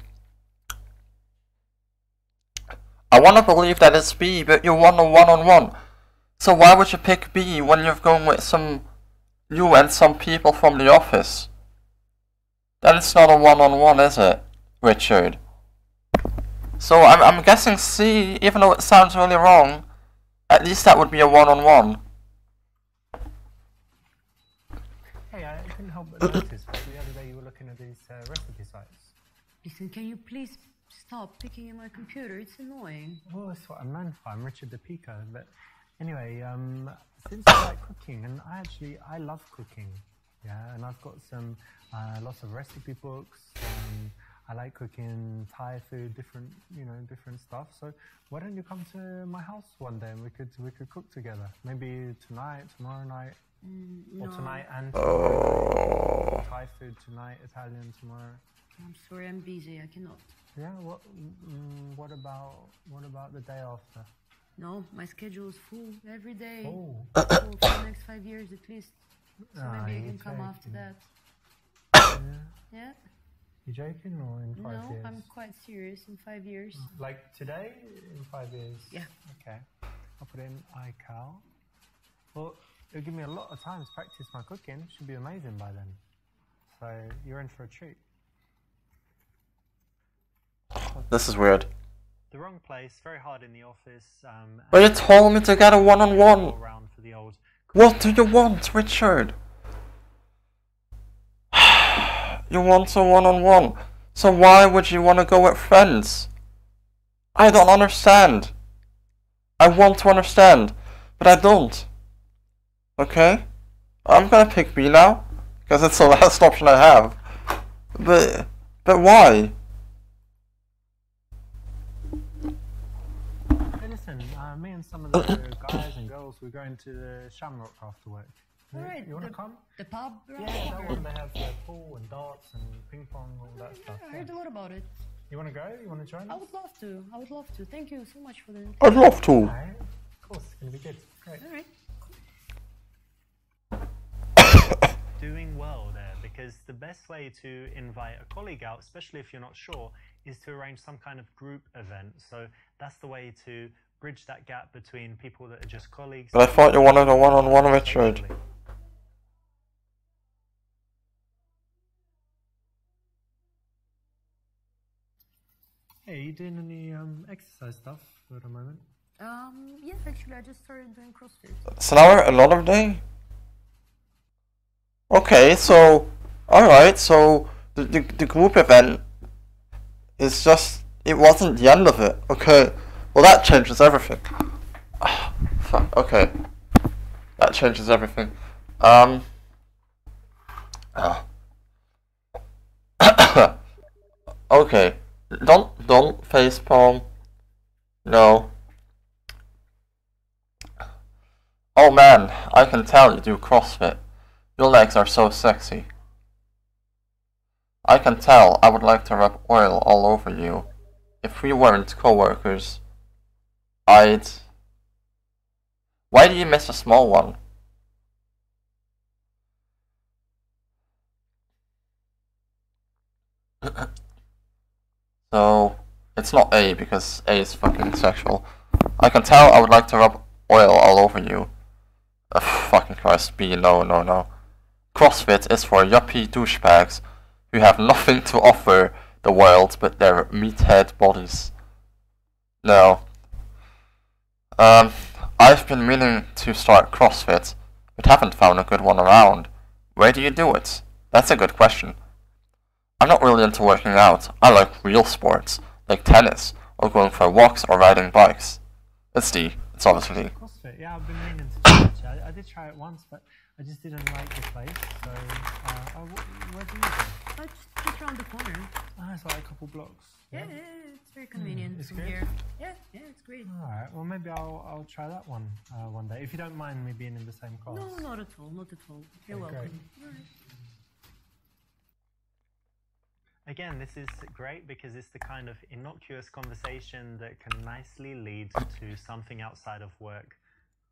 I want to believe that it's B, but you want a one-on-one. So why would you pick B when you're going with you and some people from the office? Then it's not a one-on-one, is it, Richard? So I'm guessing C, even though it sounds really wrong. At least that would be a one-on-one. Hey, I couldn't help but notice that the other day you were looking at these recipe sites. Listen, can you please stop picking at my computer? It's annoying. Well, that's what I'm known for. I'm Richard the Pico. But anyway, since I like cooking, and I love cooking, yeah, and I've got some lots of recipe books. I like cooking Thai food, different stuff. So why don't you come to my house one day and we could cook together? Maybe tonight, tomorrow night, or No. tonight and tomorrow. Thai food tonight, Italian tomorrow. I'm sorry, I'm busy. I cannot. Yeah. What about the day after? No, my schedule is full every day. Oh. Full for the next 5 years at least. So maybe I you're can come after joking. that. Yeah. Yeah? You joking or in 5 No, years? I'm quite serious. In 5 years. Like today, in 5 years? Yeah. Okay. I'll put it in iCal. Well, it'll give me a lot of time to practice my cooking. Should be amazing by then. So you're in for a treat. This is weird. The wrong place, very hard in the office. But you told me to get a one-on-one. Around for the old. What do you want, Richard? You want a one-on-one. So why would you want to go with friends? I don't understand. I want to understand, but I don't. Okay? I'm gonna pick B now, because it's the last option I have. But why? Hey, listen, me and some of the guys and girls, we're going to the Shamrock after work. All right. You want to come? The pub? Right? Yeah, that one they have pool and darts and ping pong, all that stuff. I heard a lot about it. You want to go? You want to join I us? would love to. I would love to. Thank you so much for the I'd love to. Alright, of course, it's going to be good. Great. All right. Doing well there, because the best way to invite a colleague out, especially if you're not sure, is to arrange some kind of group event. So that's the way to bridge that gap between people that are just colleagues. But I thought you wanted a one-on-one, Richard. Hey, you doing any exercise stuff for the moment? Yes, actually, I just started doing CrossFit. It's an hour another day? Okay, so... Alright, so... The group event... is just... It wasn't the end of it. Okay. Well, that changes everything. Fuck, okay. That changes everything. Okay. Don't facepalm. No. Oh man, I can tell you do CrossFit. Your legs are so sexy. I can tell I would like to rub oil all over you. If we weren't co-workers, I'd... Why do you miss a small one? So, it's not A because A is fucking sexual. I can tell I would like to rub oil all over you. Fucking Christ, B, no. CrossFit is for yuppie douchebags who have nothing to offer the world but their meathead bodies. No. I've been meaning to start CrossFit, but haven't found a good one around. Where do you do it? That's a good question. I'm not really into working out. I like real sports, like tennis, or going for walks or riding bikes. It's obviously CrossFit, yeah, I've been meaning to try it. Actually. I did try it once, but I just didn't like the place. So, where do you go? Just around the corner. It's like a couple blocks. Yeah, it's very convenient It's from good? here. Yeah, it's great. Alright, well maybe I'll try that one day. If you don't mind me being in the same class. No, not at all, not at all. You're Okay, welcome. great. All right. Again, this is great because it's the kind of innocuous conversation that can nicely lead to something outside of work,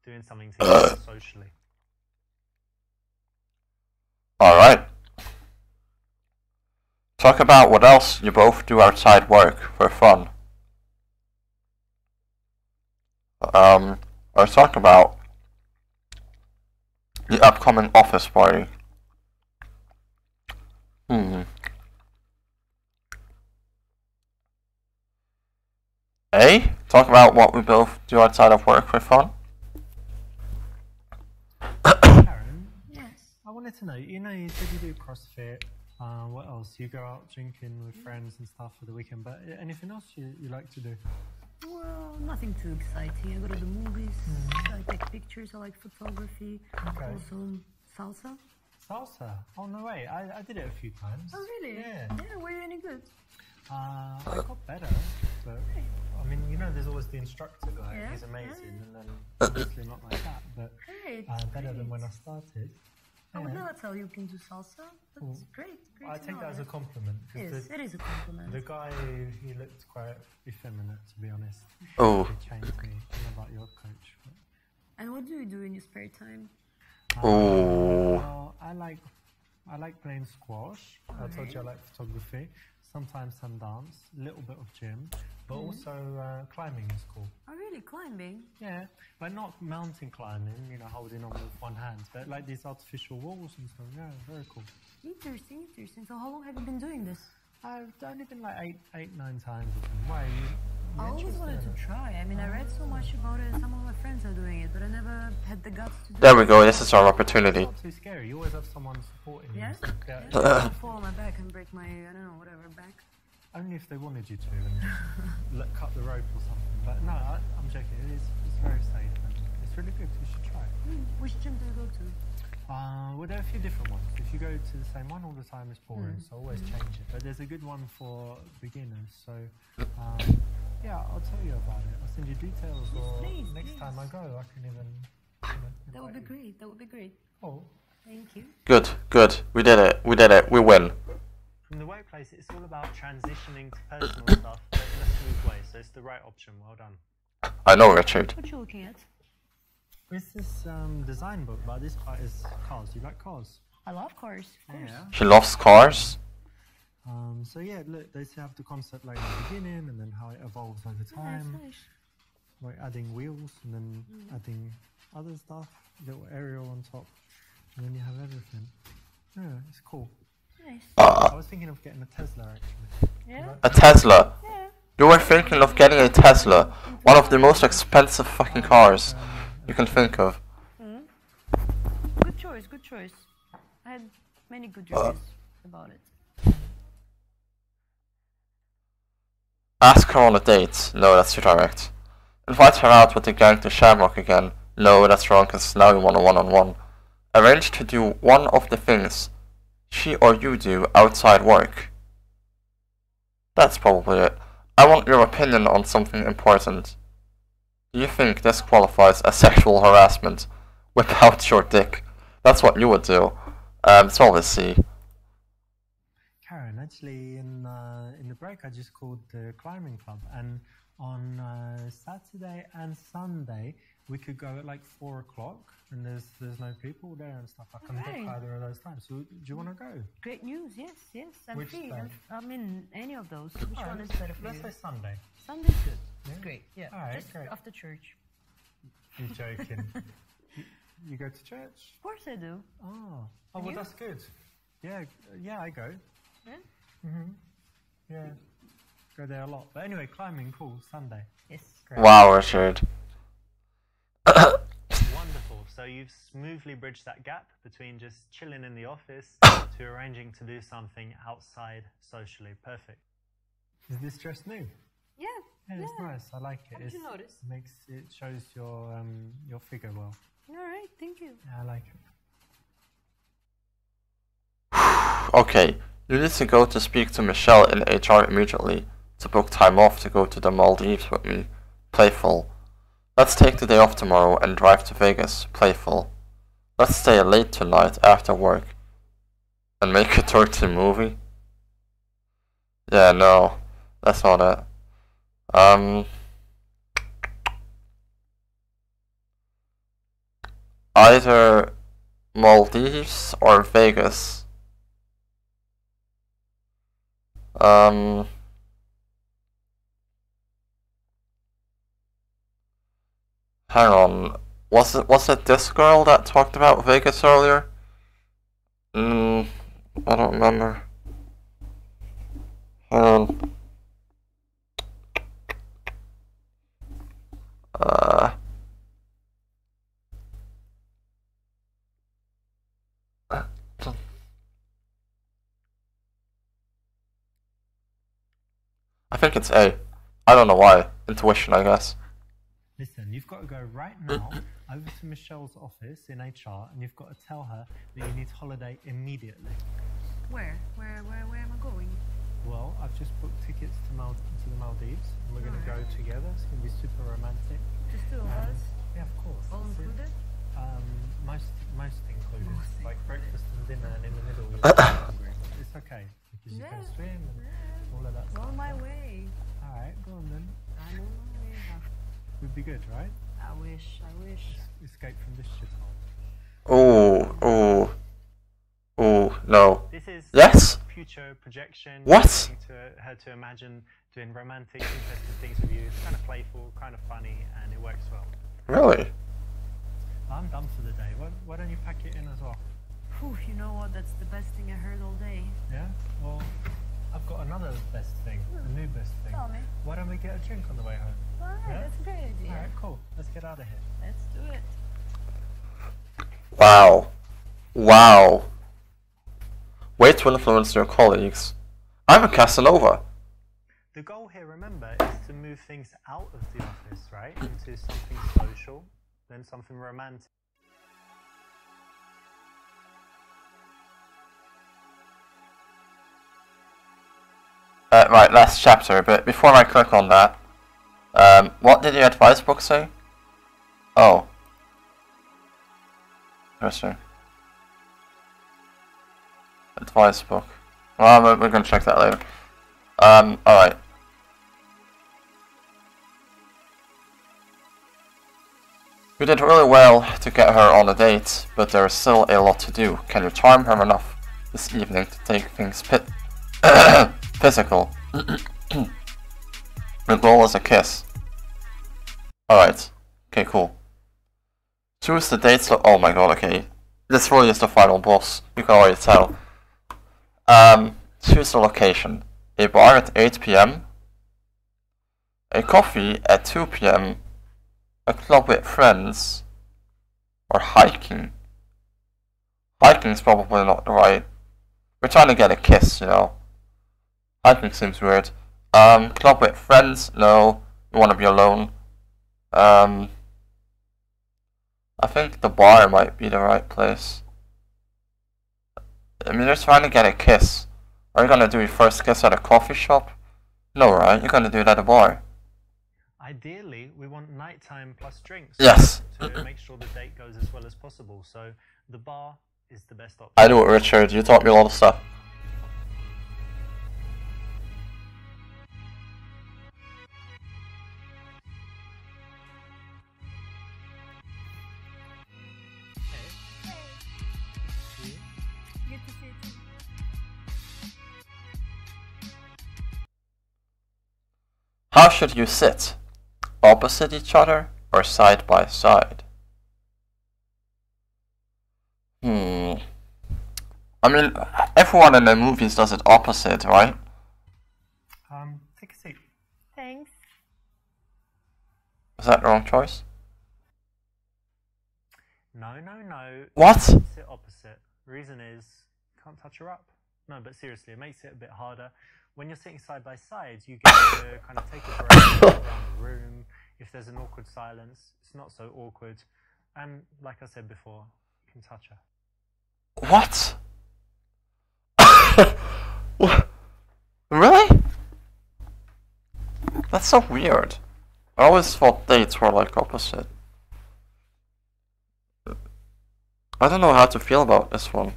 doing something together socially. alright. Talk about what else you both do outside work for fun. Let's talk about the upcoming office party. Talk about what we both do outside of work for fun. Karen, Yes. I wanted to know, you said you do CrossFit. What else? You go out drinking with friends and stuff for the weekend, but anything else you like to do? Well, nothing too exciting. I go to the movies. I take pictures. I like photography. Okay. Also, salsa. Salsa? Oh, no way. I did it a few times. Oh, really? Yeah. Were you any good? I got better, but I mean, there's always the instructor guy. Yeah, He's amazing, yeah. and then obviously not like that, but Great. better than great. when I started. I would Yeah. never tell you can do salsa. That's great. Great I to take know that as a compliment Yes, because it is a compliment. the guy he looked quite effeminate, to be honest. Oh, He changed me. I don't know about your coach. But, And what do you do in your spare time? well, I like playing squash. I told you I like photography. Sometimes some dance, a little bit of gym, but also climbing is cool. Oh, really? Climbing? Yeah, but not mountain climbing, holding on with one hand, but like these artificial walls and stuff. Yeah, very cool. Interesting. So how long have you been doing this? I've only been like 9 times or something. Why? You I always interested wanted in to it? try. I mean, I read so much about it, and some of my friends are doing it, but I never had the guts to do there it. we go. This is our It's opportunity. not too scary. You always have someone supporting you. Yeah? and stuff. Yeah. Yeah, I'll fall on my back and break my, I don't know, whatever, back. Only if they wanted you to and cut the rope or something. But no, I'm joking. It's very safe and it's really good. You should try it. Which gym do you go to? Well, there are a few different ones. If you go to the same one all the time, it's boring. So always change it. But there's a good one for beginners. So yeah, I'll tell you about it. I'll send you details, or please, next please. time I go, I can even. That would be invite you. great. That would be great. Oh, Thank you. Good. We did it. We win. From the workplace, it's all about transitioning to personal stuff, but in a smooth way. So it's the right option. Well done. I know, Richard. What you looking at? it's this design book, but this part is cars. You like cars? I love cars, of course. Yeah. She loves cars. So yeah, look, they have the concept like in the beginning, and then how it evolves over Nice, time. nice. Like adding wheels, and then adding other stuff, little aerial on top, and then you have everything. Yeah, it's cool. Nice. I was thinking of getting a Tesla actually. Yeah? A Tesla. Yeah. You were thinking of getting a Tesla, one of the most expensive fucking cars you can think of. Good choice, good choice. I had many good reviews about it. Ask her on a date. No, that's too direct. Invite her out with the gang to Shamrock again. No, that's wrong, cause now you want a one-on-one. Arrange to do one of the things she or you do outside work. That's probably it. I want your opinion on something important. Do you think this qualifies as sexual harassment? Whip out your dick. That's what you would do. It's always C. Karen, actually, in the break, I just called the climbing club, and on Saturday and Sunday, we could go at like 4 o'clock, and there's no people there and stuff. I can book Alright. either of those times. So, do you want to go? Great news, yes. I'm Which free. day? I'm in any of those. Which one is better for Let's you? say Sunday. Sunday's good. Yeah? Great, yeah. Alright, Just great. after church. You're joking. you go to church? Of course I do. Oh, well, you? that's good. Yeah, I go. Yeah? Yeah, go there a lot. But anyway, climbing, cool. Sunday. Yes. Great. Wow, Richard. So you've smoothly bridged that gap between just chilling in the office to arranging to do something outside socially. Perfect. Is this dress new? Yeah. Yeah, it's nice. I like it. How did you notice? It shows your figure well. All right, thank you. Yeah, I like it. Okay, you need to go to speak to Michelle in HR immediately to book time off to go to the Maldives with me. Playful. Let's take the day off tomorrow and drive to Vegas. Playful. Let's stay late tonight after work and make a dirty movie. Yeah, no, that's not it. Either Maldives or Vegas. Hang on. Was it this girl that talked about Vegas earlier? I don't remember. Hang on. I think it's A. I don't know why. Intuition, I guess. Listen, you've got to go right now over to Michelle's office in HR, and you've got to tell her that you need holiday immediately. Where am I going? Well, I've just booked tickets to the Maldives, and we're going to go together. It's going to be super romantic. Just two of us? Yeah, of course. All that's it. included? Most included. Most Like breakfast and dinner, and in the middle you're hungry. It's okay, because you can swim and all of that Go stuff. on my way. Alright, go on then. I'm on my way. Would be good, right? I wish. Escape from this shithole. Oh, no. This is Yes? future projection. What? Getting her to imagine doing romantic, interesting things with you. It's kind of playful, kind of funny, and it works well. Really? I'm done for the day. Why don't you pack it in as well? Whew, you know what? That's the best thing I heard all day. Yeah? Well, I've got another best thing. A new best thing. Tell me. Why don't we get a drink on the way home? Alright, Yeah? that's a great idea. Alright, cool. Let's get out of here. Let's do it. Wow. Way to influence your colleagues. I'm a Casanova. The goal here, remember, is to move things out of the office, right, into something social, then something romantic. Right, last chapter, but before I click on that, what did the advice book say? Oh. Interesting. Advice book. Well, we're gonna check that later. Alright. You did really well to get her on a date, but there is still a lot to do. Can you charm her enough this evening to take things physical? The goal is a kiss. Alright. Okay, cool. Choose the dates. Oh my god, okay. This really is the final boss. You can already tell. Choose the location. A bar at 8 p.m. A coffee at 2 p.m. A club with friends. Or hiking. Hiking is probably not right. We're trying to get a kiss, you know. Hiking seems weird. Club with friends? No. You want to be alone. I think the bar might be the right place. I mean, you're trying to get a kiss. Are you gonna do your first kiss at a coffee shop? No, right? You're gonna do it at a bar. Ideally, we want nighttime plus drinks. Yes. To make sure the date goes as well as possible. So the bar is the best option. I do it, Richard. You taught me a lot of stuff. Good to see you too. How should you sit? Opposite each other or side by side? I mean, everyone in the movies does it opposite, right? Take a seat. Thanks. Is that the wrong choice? No. What? Sit opposite. Reason is, can't touch her up. No, but seriously, it makes it a bit harder. When you're sitting side by side, you get to kind of take a break around the room. If there's an awkward silence, it's not so awkward. And like I said before, you can touch her. What? Really? That's so weird. I always thought dates were like opposite. I don't know how to feel about this one.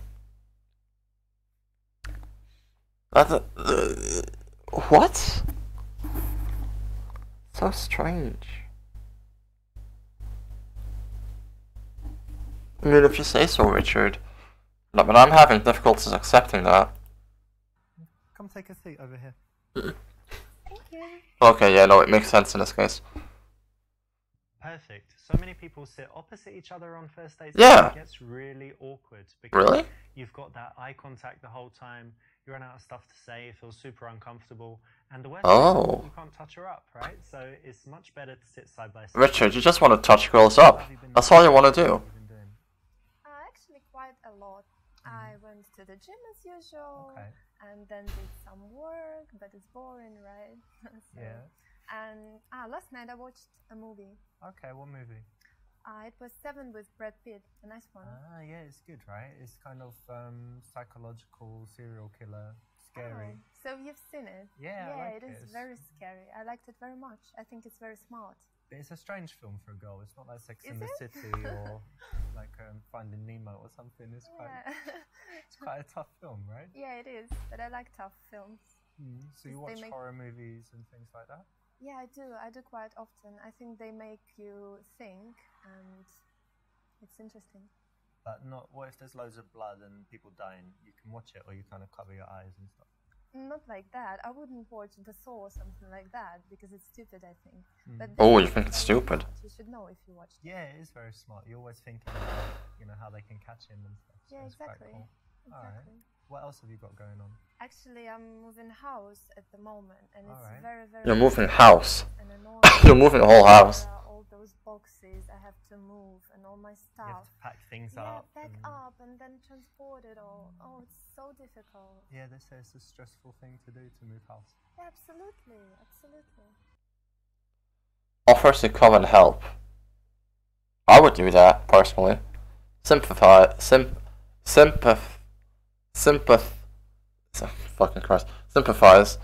What? So strange. I mean, if you say so, Richard. No, but I'm having difficulties accepting that. Come take a seat over here. Thank you. Okay, yeah, no, it makes sense in this case. Perfect. So many people sit opposite each other on first dates. Yeah. It gets really awkward because Really? you've got that eye contact the whole time. You run out of stuff to say. It feels super uncomfortable. And the worst Oh. is you can't touch her up, right? So it's much better to sit side by side. Richard, you just want to touch girls up. That's all you want to do. Actually, quite a lot. I went to the gym as usual, Okay. and then did some work, but it's boring, right? So, Yeah. And last night I watched a movie. Okay, what movie? It was Seven with Brad Pitt, a nice one. Yeah, it's good, right? It's kind of psychological serial killer, scary. Oh, so you've seen it? Yeah, I like it is it. very scary. I liked it very much. I think it's very smart. But it's a strange film for a girl. It's not like Sex Is in the it? City or like Finding Nemo or something. It's quite a tough film, right? Yeah, it is. But I like tough films. So you They watch make- horror movies and things like that? Yeah, I do. I do quite often. I think they make you think, and it's interesting. But not. What if there's loads of blood and people dying? You can watch it, or you kind of cover your eyes and stuff. Not like that. I wouldn't watch The Saw or something like that because it's stupid, I think. But Oh, this you is think it's very stupid? smart. You should know if you watched it. Yeah, it is very smart. You're always thinking about, how they can catch him and stuff. So Yeah, it's quite exactly. cool. Alright. Exactly. What else have you got going on? Actually, I'm moving house at the moment, and it's Alright. very, very. You're moving house. and annoying. You're moving the whole house. There are all those boxes I have to move, and all my You stuff. have to pack things Yeah, up. back and- up and then transport it all. Oh, it's so difficult. Yeah, they say it's a stressful thing to do to move house. Yeah, absolutely, absolutely. Offers to come and help. I would do that, personally. Fucking Christ. Sympathize.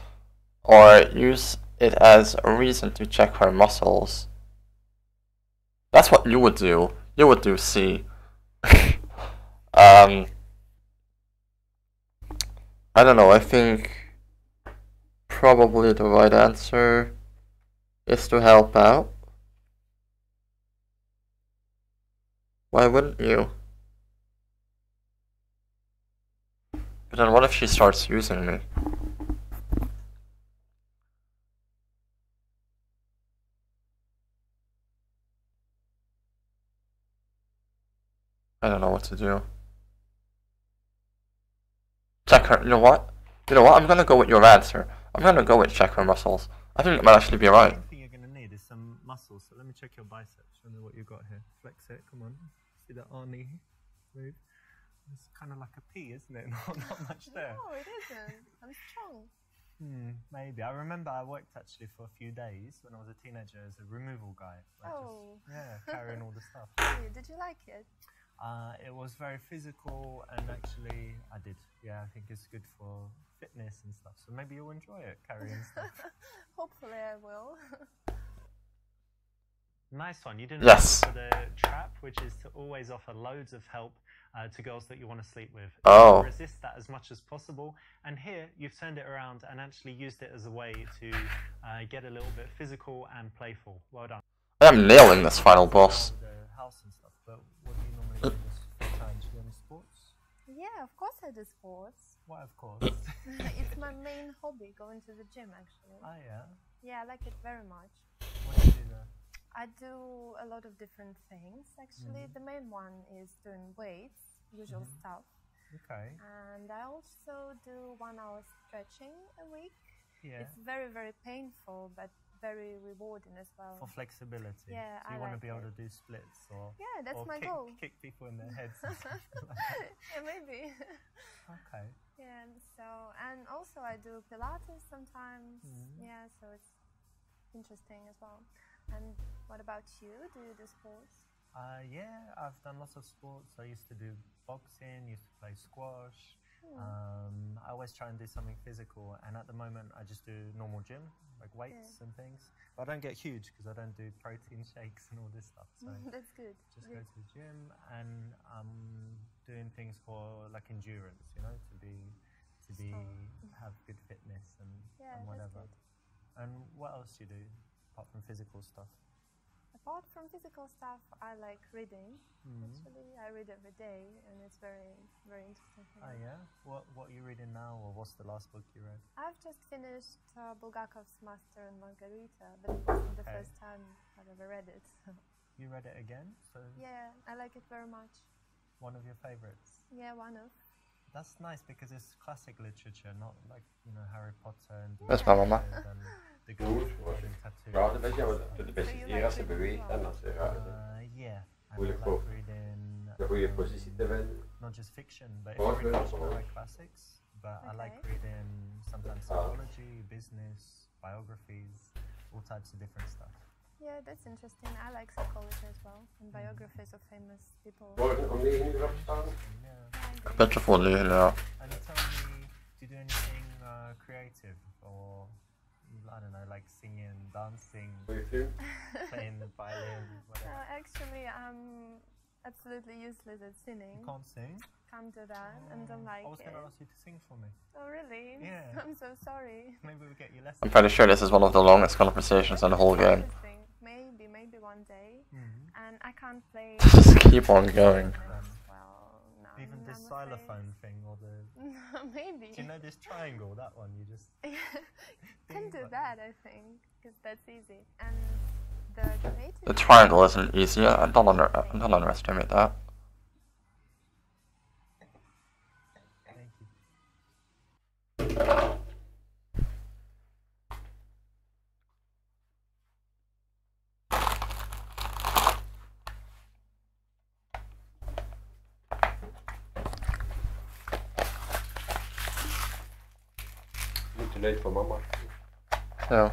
Or use it as a reason to check her muscles. That's what you would do. You would do C. I don't know, I think probably the right answer is to help out. Why wouldn't you? But then what if she starts using me? I don't know what to do. Check her. You know what? I'm gonna go with your answer. I'm gonna go with check her muscles. I think it might actually be right. The thing you're going to need is some muscles. So let me check your biceps. Show me what you've got here. Flex it. Come on. See that Arnie move? It's kind of like a P, isn't it? Not much there. No, it isn't. I'm strong. Maybe. I remember I worked actually for a few days when I was a teenager as a removal guy. Like Oh. carrying all the stuff. Hey, did you like it? It was very physical, and actually I did. Yeah, I think it's good for fitness and stuff. So maybe you'll enjoy it, carrying stuff. Hopefully I will. Nice one. You didn't Yes. fall for the trap, which is to always offer loads of help to girls that you want to sleep with. Oh. Resist that as much as possible. And here, you've turned it around and actually used it as a way to get a little bit physical and playful. Well done. I am nailing this final boss. The house and stuff, but what do you normally do in this free time? Do you do any sports? Yeah, of course I do sports. Why, of course. It's my main hobby, going to the gym actually. Oh, yeah. Yeah, I like it very much. What do you do there? I do a lot of different things actually. The main one is doing weights, usual stuff. Okay. And I also do 1 hour stretching a week. Yeah. It's very, very painful, but very rewarding as well. For flexibility. Yeah, so you want to be able to do splits or yeah, that's or my kick, goal. kick people in their heads. And something like that. Yeah, maybe. Okay. Yeah, so and also I do Pilates sometimes. Yeah, so it's interesting as well. And what about you? Do you do sports? Yeah, I've done lots of sports. I used to do boxing, used to play squash. I always try and do something physical, and at the moment I just do normal gym, like weights and things. But I don't get huge because I don't do protein shakes and all this stuff. So that's good. Just go to the gym, and I'm doing things for like endurance, you know, to have good fitness and whatever. That's good. And what else do you do apart from physical stuff? Apart from physical stuff, I like reading. Actually, I read every day, and it's very, very interesting for me. Oh yeah? What are you reading now, or what's the last book you read? I've just finished Bulgakov's Master and Margarita, but it wasn't the first time I've ever read it. You read it again? So yeah, I like it very much. One of your favorites? Yeah, one of. That's nice because it's classic literature, not like, you know, Harry Potter and That's my mama. The Golden Tattoo. Ja, det vet jag. Det bästa sig bevis annars. Yeah, and I like reading not just fiction, but I like classics. But I like reading sometimes psychology, business, biographies, all types of different stuff. Yeah, that's interesting. I like psychology as well, and biographies of famous people. Bättre få det ja. And you tell me, do you do anything creative, or I don't know, like singing, dancing, playing the violin, whatever? Actually, I'm absolutely useless at singing. You can't sing? Can't do that, and don't like I was it. going to ask you to sing for me. Oh, really? Yeah. I'm so sorry. Maybe we'll get you lessons. I'm pretty sure this is one of the longest conversations in the whole game. Maybe one day. And I can't play. Just keep on going. Well, no. Even this xylophone thing, or the... Maybe. Do you know this triangle, that one? You just... can do that, I think, because that's easy. And the creative... The triangle isn't easy. Don't underestimate that. Too late for mama. Yeah.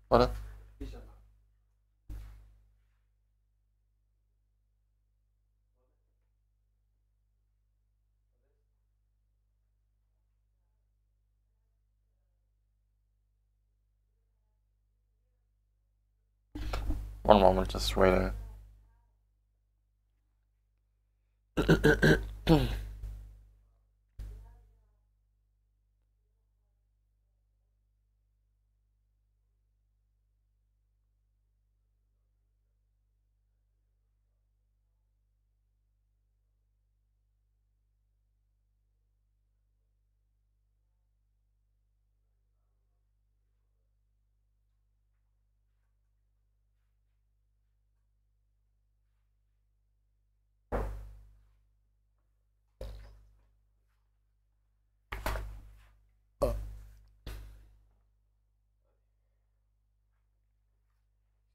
What? One moment, just waiting.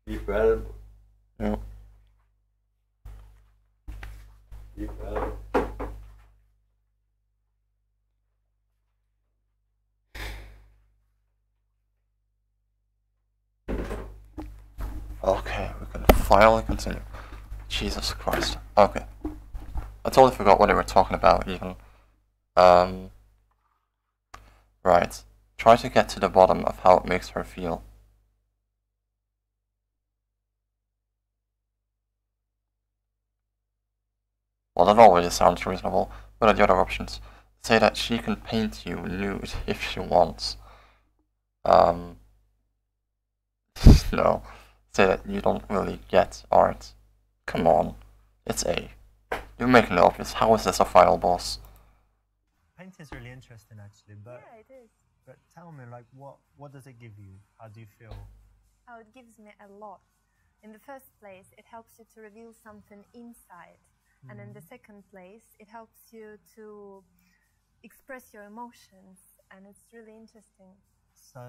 Sleep well. Yeah. Sleep well. Okay, we can finally continue. Jesus Christ. Okay. I totally forgot what they were talking about, even. Right. Try to get to the bottom of how it makes her feel. Well, that already sounds reasonable. What are the other options? say that she can paint you nude if she wants. No, say that you don't really get art. Come on, it's A. You're making it obvious. How is this a final boss? Painting's really interesting, actually, but Yeah, it is. but tell me, like, what does it give you? How do you feel? Oh, it gives me a lot. In the first place, it helps you to reveal something inside. And in the second place, it helps you to express your emotions. And it's really interesting. So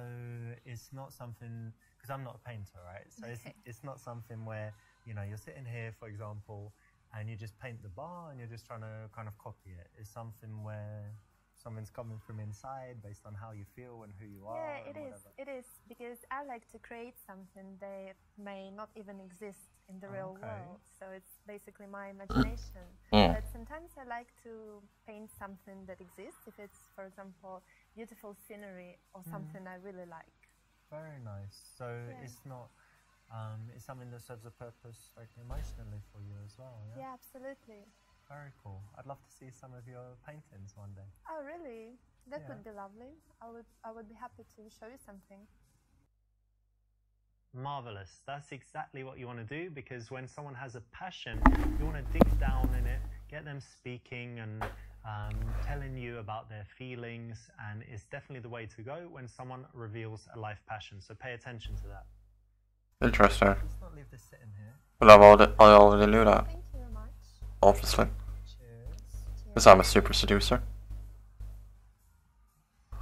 it's not something, because I'm not a painter, right? So it's not something where, you know, you're sitting here, for example, and you just paint the bar and you're just trying to kind of copy it. It's something where something's coming from inside based on how you feel and who you are. Yeah, it is. Whatever. It is, because I like to create something that may not even exist in the real world. So it's basically my imagination. But sometimes I like to paint something that exists, if it's, for example, beautiful scenery or something I really like. Very nice. So it's not, it's something that serves a purpose, like, emotionally for you as well, yeah? Yeah, absolutely. Very cool. I'd love to see some of your paintings one day. Oh, really? That would be lovely. I would be happy to show you something. Marvelous. That's exactly what you want to do, because when someone has a passion, you want to dig down in it, get them speaking and telling you about their feelings, and it's definitely the way to go when someone reveals a life passion. So pay attention to that. Interesting. Let's not leave this sitting here. Well, I already knew that. Thank you very much. Obviously. Cheers. Because I'm a super seducer. So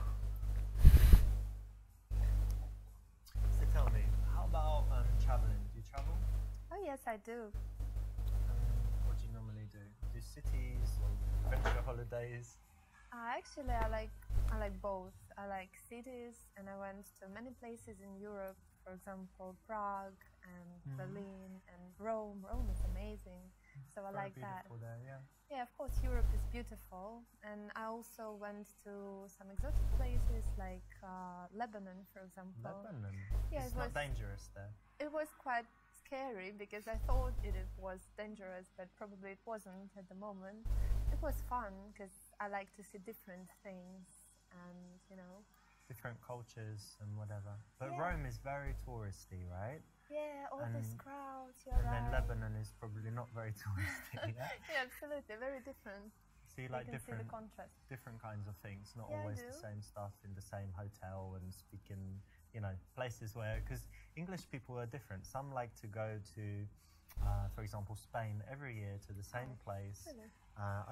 tell me, how about traveling? Do you travel? Oh, yes, I do. What do you normally do? Do cities or adventure holidays? Actually, I like both. I like cities, and I went to many places in Europe. For example, Prague and Berlin and Rome. Rome is amazing, so I like that. There, yeah. Yeah, of course, Europe is beautiful, and I also went to some exotic places like Lebanon, for example. Lebanon? Yeah, it's not dangerous there. It was quite scary because I thought it was dangerous, but probably it wasn't at the moment. It was fun because I like to see different things and, you know. Different cultures and whatever. But Rome is very touristy, right? Yeah, all these crowds, you're and right. then Lebanon is probably not very touristy, yeah? Yeah, absolutely, very different. So you like can see different, the contrast. different kinds of things, not Yeah, I always do. the same stuff in the same hotel and speak in, you know, places where, because English people are different. Some like to go to, for example, Spain every year to the same place, Really?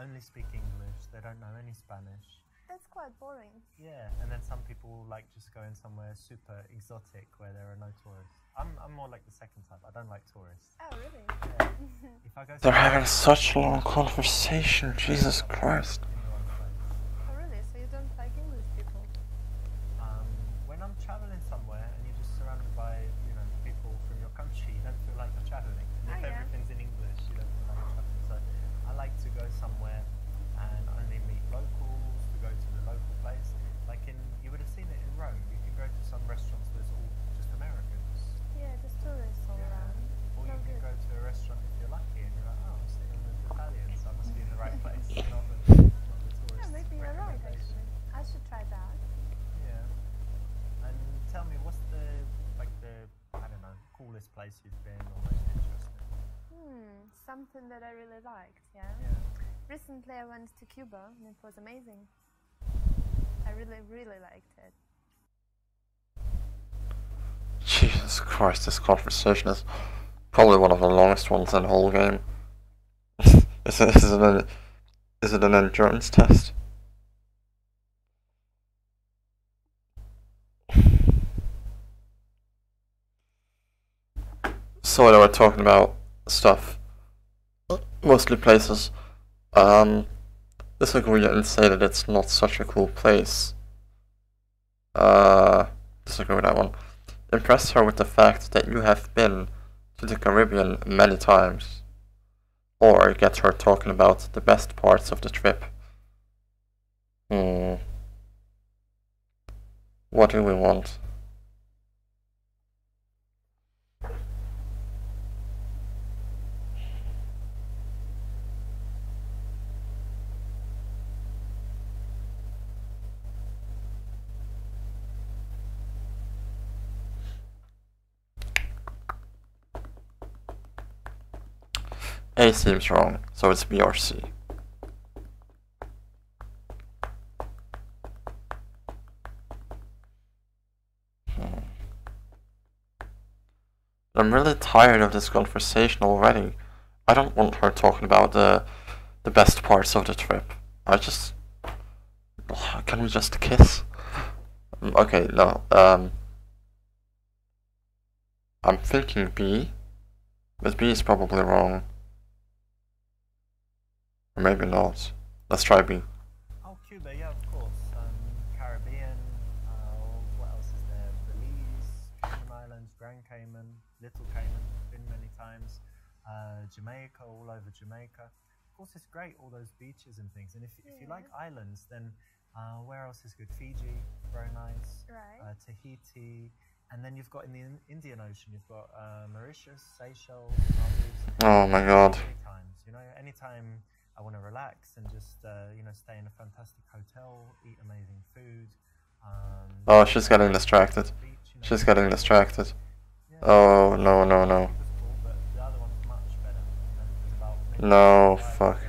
only speak English, they don't know any Spanish. That's quite boring. Yeah, and then some people like just going somewhere super exotic where there are no tourists. I'm more like the second type. I don't like tourists. Oh, really? Yeah. If I go They're having such a long conversation, Jesus Christ. Oh, really? So you don't like English people? When I'm traveling somewhere and you're just surrounded by, you know, people from your country, you don't feel like you're traveling. And if everything's in English, you don't feel like you're traveling. So I like to go somewhere and only meet locals, to go to the local place. Like you would have seen it in Rome. You can go to some restaurants where it's all just Americans. Yeah, just tourists all around. Or you can go to a restaurant if you're lucky and you're like, oh, I'm sitting with Italians, I must be in the right place. Not the tourist. Yeah, maybe you're right, actually. I should try that. Yeah. And tell me, what's the, I don't know, coolest place you've been or most interesting? Something that I really liked, yeah? Recently I went to Cuba and it was amazing. I really, really liked it. Jesus Christ, this conversation is probably one of the longest ones in the whole game. Is it an endurance test? So they were talking about stuff, mostly places. Disagree and say that it's not such a cool place. Disagree with that one. Impress her with the fact that you have been to the Caribbean many times. Or get her talking about the best parts of the trip. What do we want? A seems wrong, so it's B or C. I'm really tired of this conversation already. I don't want her talking about the best parts of the trip. Can we just kiss? Okay, no, I'm thinking B, but B is probably wrong. Or maybe not. Let's try B. Oh, Cuba, yeah, of course. Caribbean, what else is there? Belize, Cayman Islands, Grand Cayman, Little Cayman, been many times. Jamaica, all over Jamaica. Of course, it's great, all those beaches and things. And if you like islands, then where else is good? Fiji, very nice. Right. Tahiti. And then you've got in the Indian Ocean, you've got Mauritius, Seychelles, Maldives. Oh my god. Many times, you know, anytime I want to relax and just, you know, stay in a fantastic hotel, eat amazing food. Oh, she's getting distracted. She's getting distracted. Oh, no, no, no. No, fuck.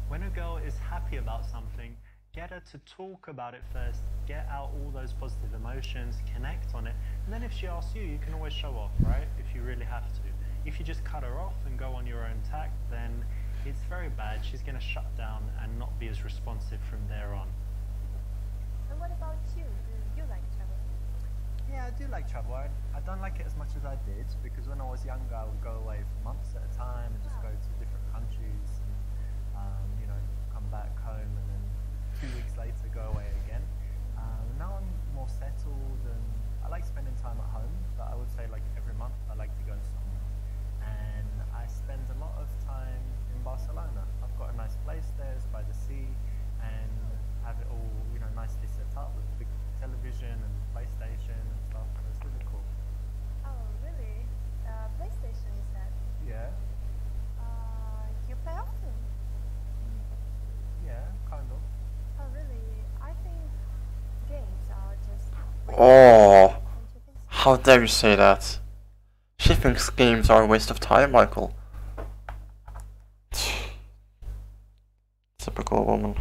When a girl is happy about something, get her to talk about it first, get out all those positive emotions, connect on it, and then if she asks you, you can always show off, right? If you really have to. If you just cut her off and go on your own tack, then it's very bad. She's going to shut down and not be as responsive from there on. And what about you? Do you like traveling? Yeah, I do like travel. I don't like it as much as I did, because when I was younger I would go away for months at a time and just go to different countries and, you know, come back home and then 2 weeks later go away again. Now I'm more settled and I like spending time at home, but I would say like every month I like to go somewhere. And I spend a lot of time in Barcelona. I've got a nice place there, it's by the sea, and have it all, you know, nicely set up with big television and PlayStation and stuff. So it's really cool. Oh, really? PlayStation, you said? Yeah. You play often? Yeah, kind of. Oh, really? I think games are just... Oh, how dare you say that? She thinks games are a waste of time, Michael. Typical woman.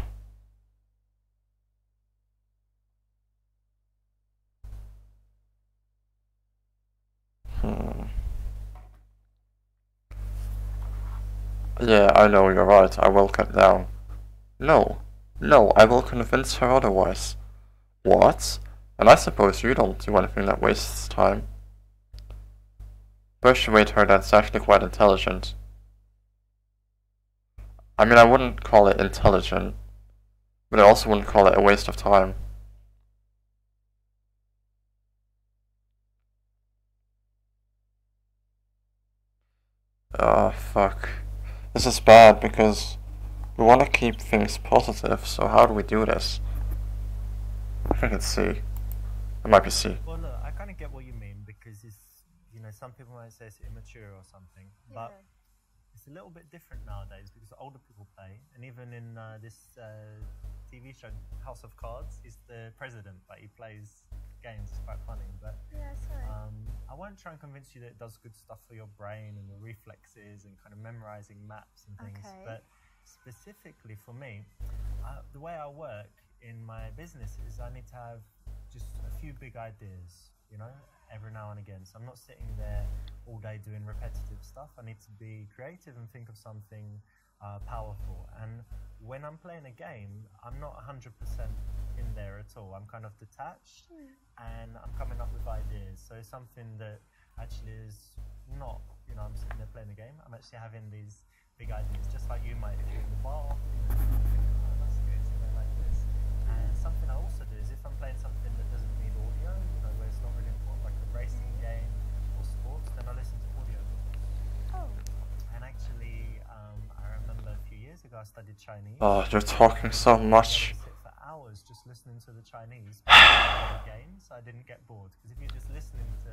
Yeah, I know, you're right. I will cut down. No. No, I will convince her otherwise. What? And I suppose you don't do anything that wastes time. Persuade her that's actually quite intelligent. I mean, I wouldn't call it intelligent, but I also wouldn't call it a waste of time. Ah, fuck. This is bad because we want to keep things positive, so how do we do this? I think it's C. It might be C. Well, look, I kind of get what you mean, because it's, you know, some people might say it's immature or something, but it's a little bit different nowadays because older people play, and even in this TV show House of Cards, he's the president, but he plays games. It's quite funny, but I won't try and convince you that it does good stuff for your brain and your reflexes and kind of memorizing maps and things. But specifically for me, the way I work in my business is I need to have just a few big ideas, you know, every now and again. So I'm not sitting there all day doing repetitive stuff. I need to be creative and think of something powerful. And when I'm playing a game, I'm not 100% in there at all. I'm kind of detached and I'm coming up with ideas. So it's something that actually is not, you know, I'm sitting there playing a game. I'm actually having these big ideas, just like you might if you're in the bar. Oh, that's good, you know, like this. And something I also do is if I'm playing something that doesn't need audio, you know, where it's not really important, like a racing game or sports, then I listen to audiobooks. Oh. And actually, I remember a few years ago I studied Chinese. Oh, you're talking so much. I sit for hours just listening to the Chinese the games. So I didn't get bored, because if you're just listening to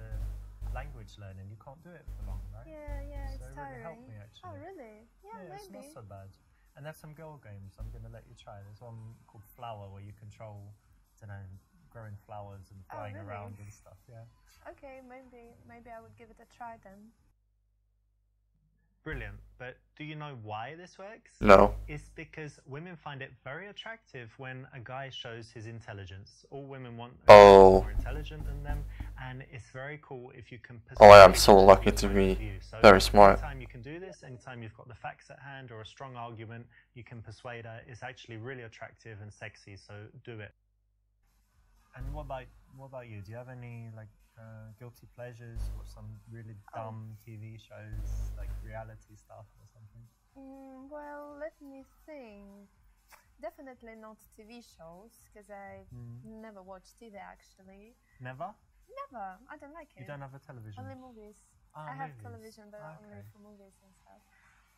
language learning, you can't do it for long, right? Yeah, so it's it really helped me actually. Oh, really? Yeah, maybe. It's not so bad. And there's some girl games I'm going to let you try. There's one called Flower where you control, I don't know, growing flowers and flying really? around and stuff. Yeah. Okay, maybe I would give it a try then. Brilliant. But do you know why this works? No. It's because women find it very attractive when a guy shows his intelligence. All women want a guy more intelligent than them, and it's very cool if you can persuade. Oh, I am so lucky to be very smart. Anytime you can do this, anytime you've got the facts at hand or a strong argument, you can persuade her. It's actually really attractive and sexy, so do it. And what about you? Do you have any like guilty pleasures or some really dumb TV shows, like reality stuff or something? Well, let me think. Definitely not TV shows, because I never watch TV actually. Never? Never. I don't like it. You don't have a television? Only movies. I have television, but only for movies and stuff.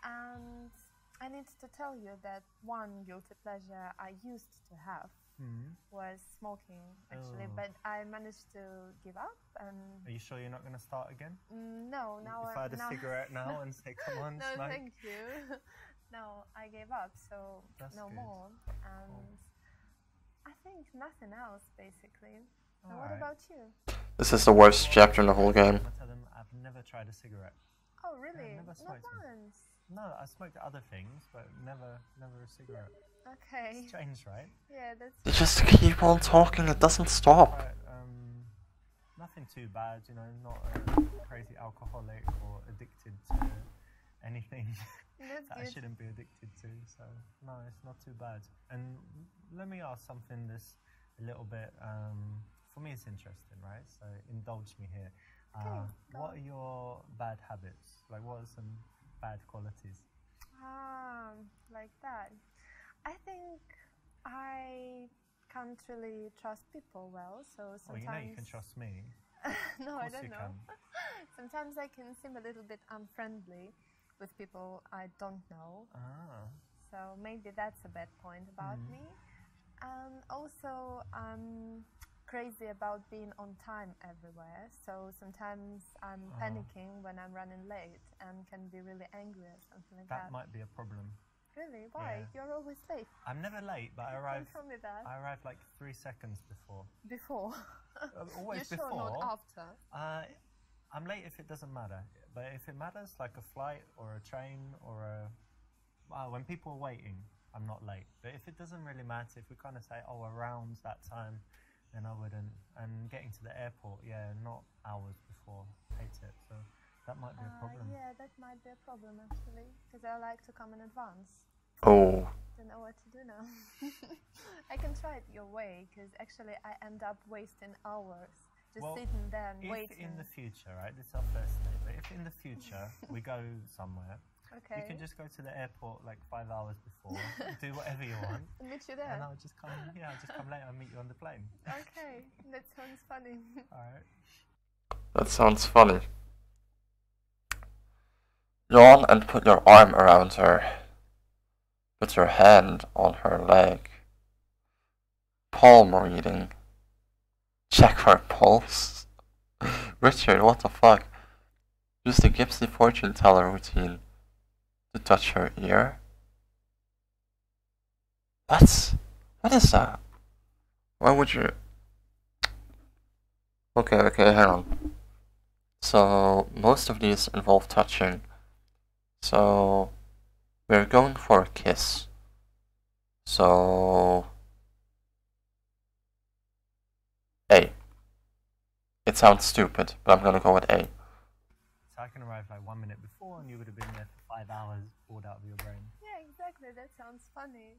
And I need to tell you that one guilty pleasure I used to have was smoking, actually, but I managed to give up. And are you sure you're not going to start again? No, now if I had a cigarette now and say, come on, no, smoke. thank you. No, I gave up, so that's no good. more. And I think nothing else, basically. And what right. about you? This is the worst chapter in the whole game. I tell them I've never tried a cigarette. Oh, really? Never smoked Not once. No, I smoked other things, but never a cigarette. Okay. It's strange, right? Yeah, that's. They just keep on talking, it doesn't stop. Quite, nothing too bad, you know, not a crazy alcoholic or addicted to anything that I shouldn't be addicted to, so no, it's not too bad. And let me ask something that's a little bit, for me it's interesting, right? So indulge me here. What are your bad habits? Like, what are some bad qualities? Like that. I think I can't really trust people well, so sometimes... Well, you know you can trust me. No, I don't know. Sometimes I can seem a little bit unfriendly with people I don't know. So maybe that's a bad point about me. And also, I'm crazy about being on time everywhere. So sometimes I'm panicking when I'm running late and can be really angry or something like that. That might be a problem. Really? Why? Yeah. You're always late. I'm never late, but I arrive. Don't tell me that. I arrive like 3 seconds before. Before? Always You're before. Sure, not after. I'm late if it doesn't matter, but if it matters, like a flight or a train or when people are waiting, I'm not late. But if it doesn't really matter, if we kind of say, oh, around that time, then I wouldn't. And getting to the airport, yeah, not hours before. Hate it. So that might be a problem. Yeah, that might be a problem actually, because I like to come in advance. Oh. Don't know what to do now. I can try it your way, because actually I end up wasting hours just sitting there and waiting. If in the future, right, this is our first day, but if in the future we go somewhere, you can just go to the airport like 5 hours before, do whatever you want. Meet you there. And I'll just come, I'll just come later and meet you on the plane. Okay, that sounds funny. Alright. That sounds funny. Yawn and put your arm around her. Put your hand on her leg. Palm reading. Check her pulse. Richard, what the fuck? Use the Gypsy fortune teller routine to touch her ear. What is that? Why would you? Okay, hang on. So most of these involve touching. So we're going for a kiss. So A. It sounds stupid, but I'm gonna go with A. So I can arrive like 1 minute before and you would have been there for 5 hours, bored out of your brain. Yeah, exactly, that sounds funny.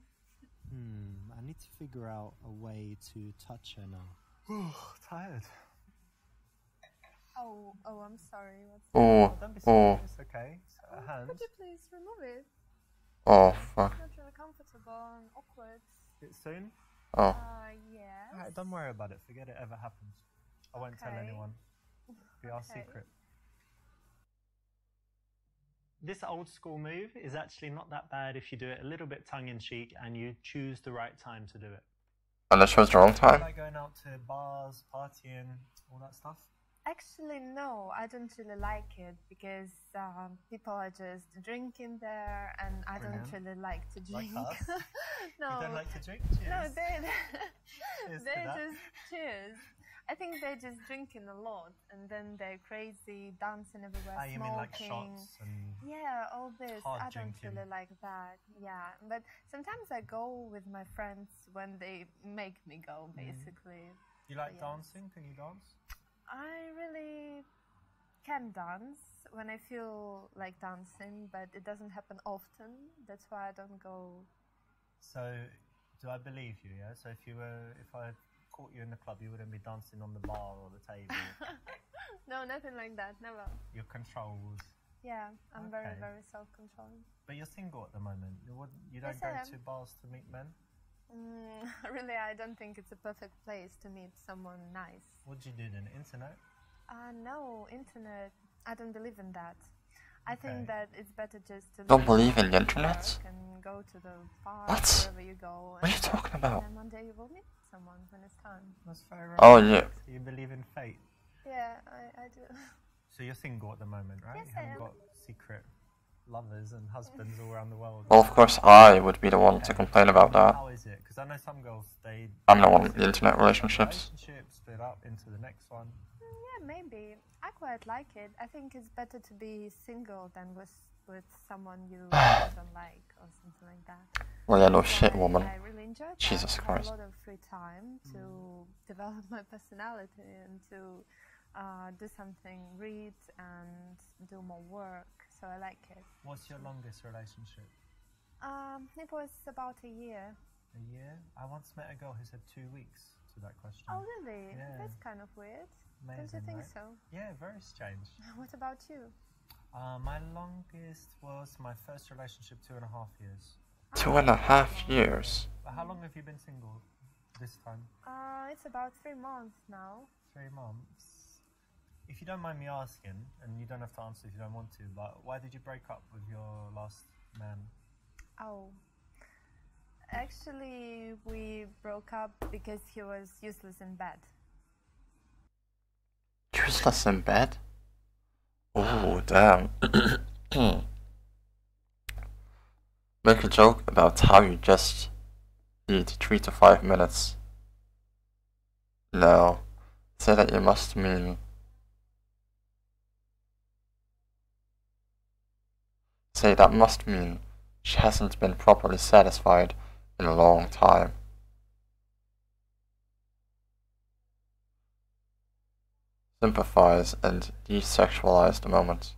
I need to figure out a way to touch her now. Tired. Oh, I'm sorry. Don't be sorry, it's okay. Hand. Could you please remove it? Oh, fuck. It's not really comfortable and awkward. Bit soon? Oh. Yes. Alright, don't worry about it. Forget it ever happens. I won't tell anyone. Be our secret. This old school move is actually not that bad if you do it a little bit tongue-in-cheek and you choose the right time to do it. And this was the wrong time? Like going out to bars, partying, all that stuff? Actually, no, I don't really like it because people are just drinking there, and I don't really like to drink. Like us? No, you don't like to drink? Cheers. No, they Cheers just cheers. I think they're just drinking a lot, and then they're crazy, dancing everywhere, you smoking. mean like shots and yeah, all this. I don't drinking. really like that. Yeah, but sometimes I go with my friends when they make me go, basically. You like dancing? Can you dance? I really can dance when I feel like dancing, but it doesn't happen often. That's why I don't go. So, do I believe you? Yeah. So if I caught you in the club, you wouldn't be dancing on the bar or the table. No, nothing like that. Never. You're controlled. Yeah, I'm very, very self-controlled. But you're single at the moment. You don't go to bars to meet men? Really, I don't think it's a perfect place to meet someone nice. What do you do then? Internet? No, internet. I don't believe in that. I think that it's better just to Don't believe in the internet? and go to the bar wherever you go. What are you talking about? And one day you will meet someone when it's time. That's fair. Oh yeah. You believe in fate? Yeah, I do. So you're single at the moment, right? Yes, you haven't I am. got secret lovers and husbands all around the world. Well, of course, I would be the one to complain about that. How is it? Because I know some girls, I'm the one with the internet relationships. Split up into the next one. Yeah, maybe. I quite like it. I think it's better to be single than with someone you don't like or something like that. Well, yeah, no shit, woman. I really enjoyed that. Jesus I Christ. have a lot of free time to develop my personality and to do something, read and do more work. So I like it. What's your longest relationship? It was about a year. A year? I once met a girl who said 2 weeks to that question. Oh, really? Yeah. That's kind of weird. Amazing, Don't you think right? so? Yeah, very strange. What about you? My longest was my first relationship, 2.5 years. 2.5 years? But how long have you been single this time? It's about 3 months now. 3 months. If you don't mind me asking, and you don't have to answer if you don't want to, but why did you break up with your last man? Oh. Actually, we broke up because he was useless in bed. Useless in bed? Oh, damn. Make a joke about how you just need 3 to 5 minutes. No. Say that you must mean... Say that must mean she hasn't been properly satisfied in a long time. Sympathize and desexualize the moment.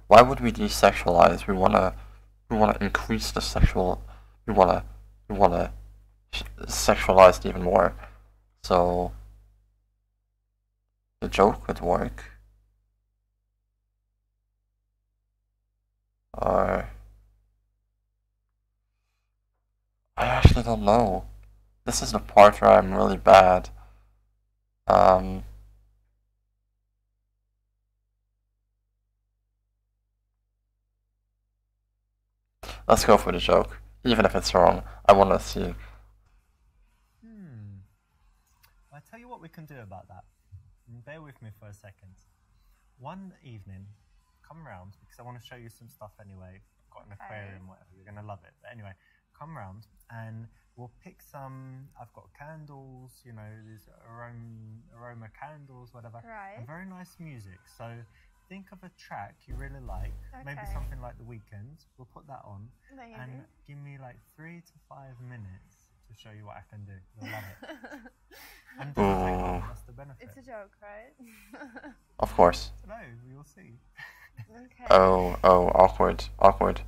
Why would we desexualize? We wanna increase the sexual. We wanna sexualize it even more. So the joke would work. I actually don't know. This is the part where I'm really bad. Let's go for the joke. Even if it's wrong, I want to see. I tell you what we can do about that. Bear with me for a second. One evening, come round, because I want to show you some stuff anyway. I've got an aquarium, whatever, you're going to love it. But anyway, come round and we'll pick some, I've got candles, you know, these aroma candles, whatever. Right. And very nice music. So think of a track you really like, maybe something like The Weeknd. We'll put that on. Amazing. And give me like 3 to 5 minutes to show you what I can do. You'll love it. And don't take long, that's the benefit. It's a joke, right? Of course. No, you'll see. Okay. Oh, awkward.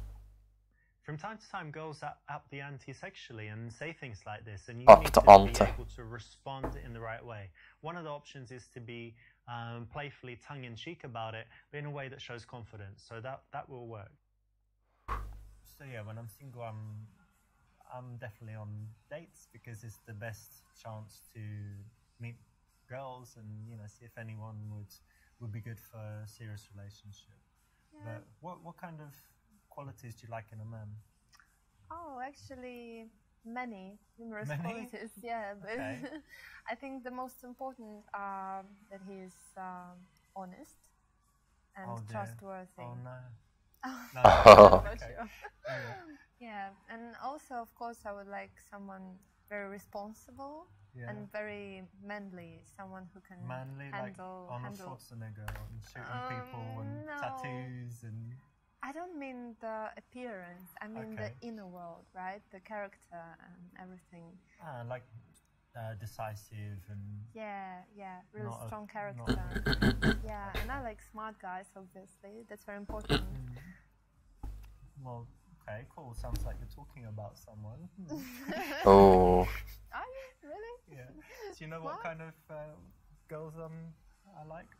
From time to time, girls up the ante sexually and say things like this, and you Up need the to ante. be able to respond in the right way. One of the options is to be playfully tongue-in-cheek about it, but in a way that shows confidence. So that will work. So yeah, when I'm single, I'm definitely on dates because it's the best chance to meet girls and, you know, see if anyone would be good for a serious relationship. Yeah. But what kind of qualities do you like in a man? Oh, actually, numerous qualities. Yeah, but Okay. I think the most important are that he is honest and Oh, dear. trustworthy. Oh no. No, Oh. not Okay. sure. Yeah, and also, of course, I would like someone very responsible Yeah. and very manly, someone who can Manly, like handle. Arnold Schwarzenegger and shooting people and no. tattoos and. I don't mean the appearance. I mean Okay. the inner world, right? The character and everything. Like decisive and. Yeah, really Not a- strong not- character. Yeah, and I like smart guys, obviously. That's very important. Well, okay, cool. Sounds like you're talking about someone. Oh. Are you really? Yeah. Do you know what kind of girls I like?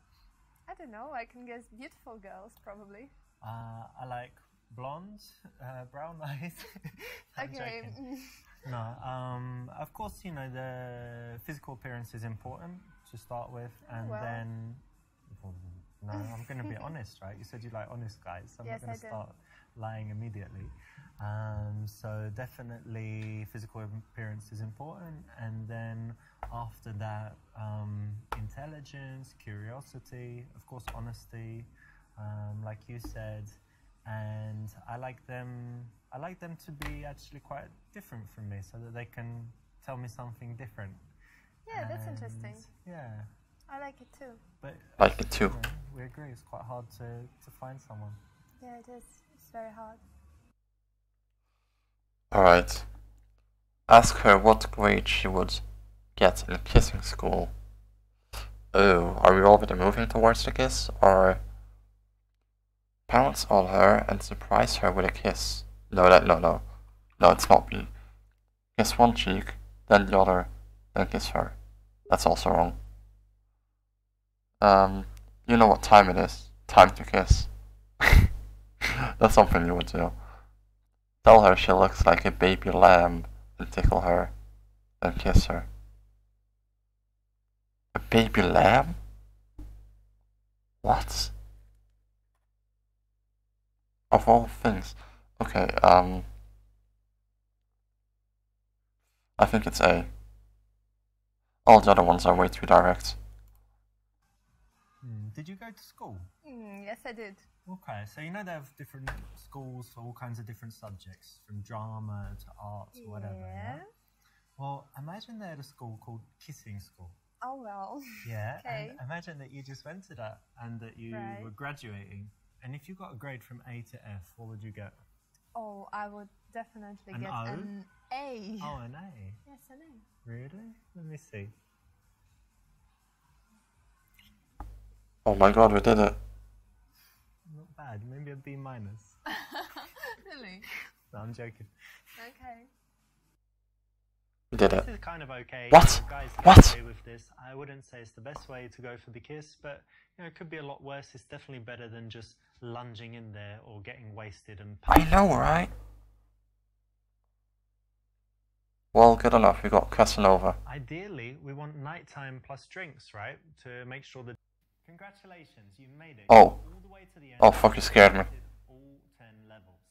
I don't know. I can guess beautiful girls, probably. I like blonde, brown eyes. I'm Okay. joking. No, of course, you know, the physical appearance is important to start with, and well. then. No, I'm going to be honest, right? You said you like honest guys, so I'm Yes, not going I to do. start lying immediately. So definitely physical appearance is important, and then after that, intelligence, curiosity, of course, honesty, like you said, and I like them to be actually quite different from me, so that they can tell me something different. Yeah, that's And, interesting. Yeah. I like it too. But Like it too. you know, we agree it's quite hard to find someone. Yeah, it is. It's very hard. Alright. Ask her what grade she would get in kissing school. Oh, are we already moving towards the kiss? Or pounce on her and surprise her with a kiss? No, no, it's not B. Kiss one cheek, then the other, then kiss her. That's also wrong. You know what time it is. Time to kiss. That's something you would do. Tell her she looks like a baby lamb and tickle her, then kiss her. A baby lamb? What? Of all things. Okay, I think it's A. All the other ones are way too direct. Did you go to school? Yes, I did. Okay, so you know they have different schools for all kinds of different subjects, from drama to arts or whatever. Yeah? Well, imagine they had a school called Kissing School. Oh well. Yeah, Okay. and imagine that you just went to that and that you Right. were graduating. And if you got a grade from A to F, what would you get? Oh, I would definitely An get O? an A. Oh, an A. Yes, an A. Really? Let me see. Oh my god, we did it. Not bad. Maybe a B minus. Really? No, I'm joking. Okay. We did it. This is kind of okay. What? Guys get What? away with this. I wouldn't say it's the best way to go for the kiss, but you know, it could be a lot worse. It's definitely better than just lunging in there or getting wasted and I know, right? Well, good enough. We got Casanova. Ideally, we want nighttime plus drinks, right? To make sure that. Congratulations, you made it. Oh. All the way to the end. Oh, fuck, you scared me. All 10 levels.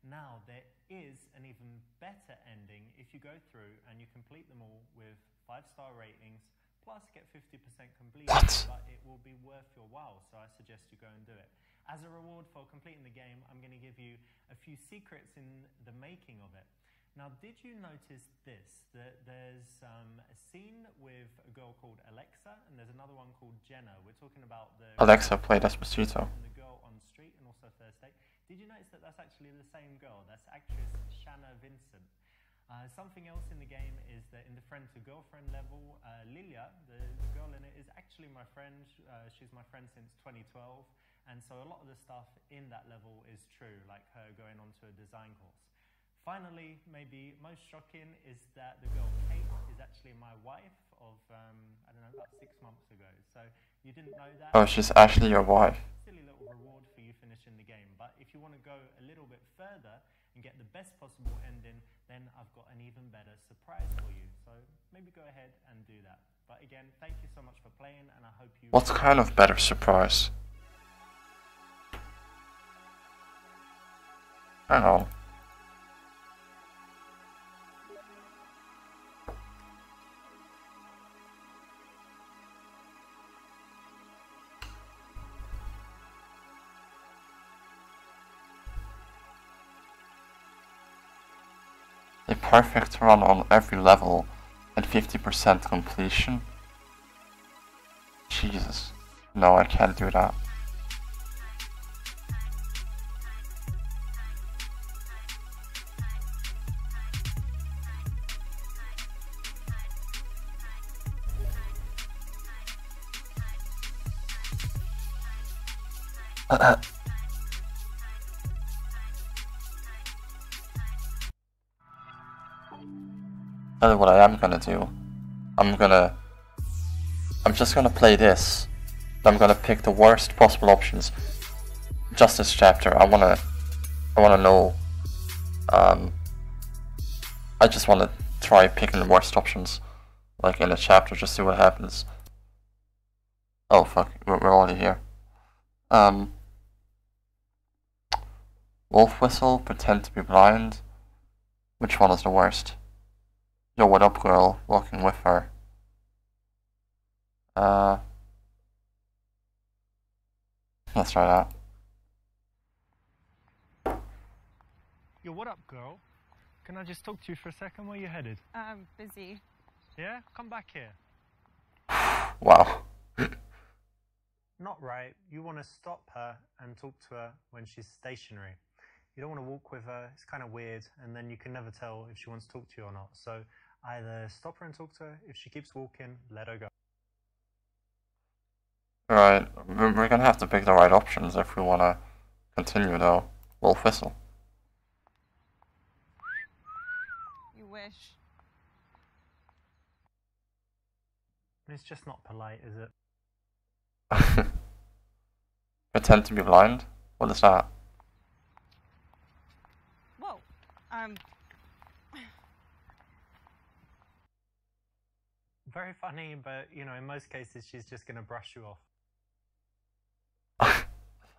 Now, there is an even better ending if you go through and you complete them all with 5-star ratings, plus get 50% complete. What? But it will be worth your while, so I suggest you go and do it. As a reward for completing the game, I'm going to give you a few secrets in the making of it. Now, did you notice this? That there's a scene with a girl called Alexa, and there's another one called Jenna. We're talking about the Alexa played Despacito. and the girl on Street, and also Thursday. Did you notice that that's actually the same girl? That's actress Shanna Vincent. Something else in the game is that in the friend to girlfriend level, Lilia, the girl in it, is actually my friend. She's my friend since 2012, and so a lot of the stuff in that level is true, like her going on to a design course. Finally, maybe most shocking is that the girl Kate is actually my wife of, I don't know, about 6 months ago. So you didn't know that. Oh, she's actually your wife. Silly little reward for you finishing the game. But if you want to go a little bit further and get the best possible ending, then I've got an even better surprise for you. So maybe go ahead and do that. But again, thank you so much for playing, and I hope you... What kind of better surprise? Hang on. A perfect run on every level and 50% completion? Jesus. No, I can't do that. Tell you what I am gonna do. I'm just gonna play this. I'm gonna pick the worst possible options. Just this chapter. I wanna know. I just wanna try picking the worst options, like in a chapter, just see what happens. Oh fuck, we're already here. Wolf whistle, pretend to be blind. Which one is the worst? Yo, what up, girl? Walking with her. Let's try that. Yo, what up, girl? Can I just talk to you for a second? Where you headed? I'm busy. Yeah? Come back here. Wow. Not right. You want to stop her and talk to her when she's stationary. You don't want to walk with her. It's kind of weird, and then you can never tell if she wants to talk to you or not. So either stop her and talk to her. If she keeps walking, let her go. Alright, we're gonna have to pick the right options if we wanna continue though. Wolf whistle. You wish. It's just not polite, is it? Pretend to be blind? What is that? Whoa. Very funny, but, you know, in most cases, she's just going to brush you off.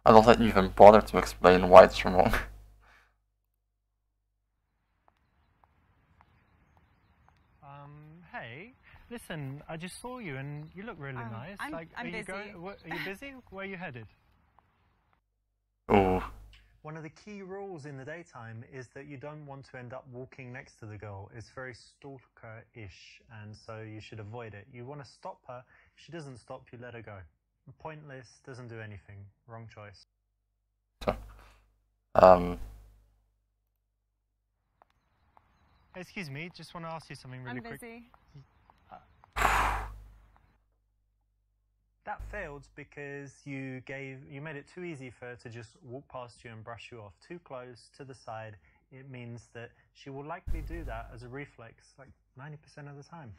I love that you even bothered to explain why it's wrong. Hey, listen, I just saw you and you look really nice. I'm busy. Are you busy? Where are you headed? Ooh. One of the key rules in the daytime is that you don't want to end up walking next to the girl. It's very stalker-ish, and so you should avoid it. You want to stop her. If she doesn't stop, you let her go. Pointless, doesn't do anything. Wrong choice. Excuse me, just want to ask you something really quick. I'm busy. That failed because you made it too easy for her to just walk past you and brush you off. Too close, to the side. It means that she will likely do that as a reflex, like 90% of the time.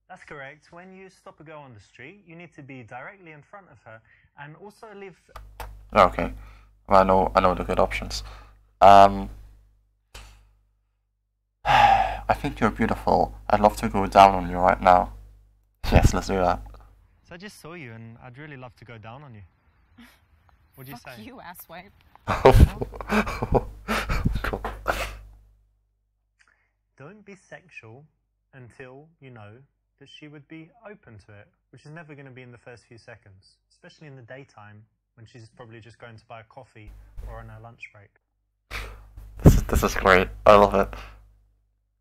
That's correct. When you stop a girl on the street, you need to be directly in front of her and also leave... Okay. Well, I know the good options. I think you're beautiful. I'd love to go down on you right now. Yes, let's do that. So I just saw you and I'd really love to go down on you. What'd you say? Fuck you, asswipe. Cool. Don't be sexual until you know that she would be open to it, which is never going to be in the first few seconds, especially in the daytime when she's probably just going to buy a coffee or on her lunch break. This is great. I love it.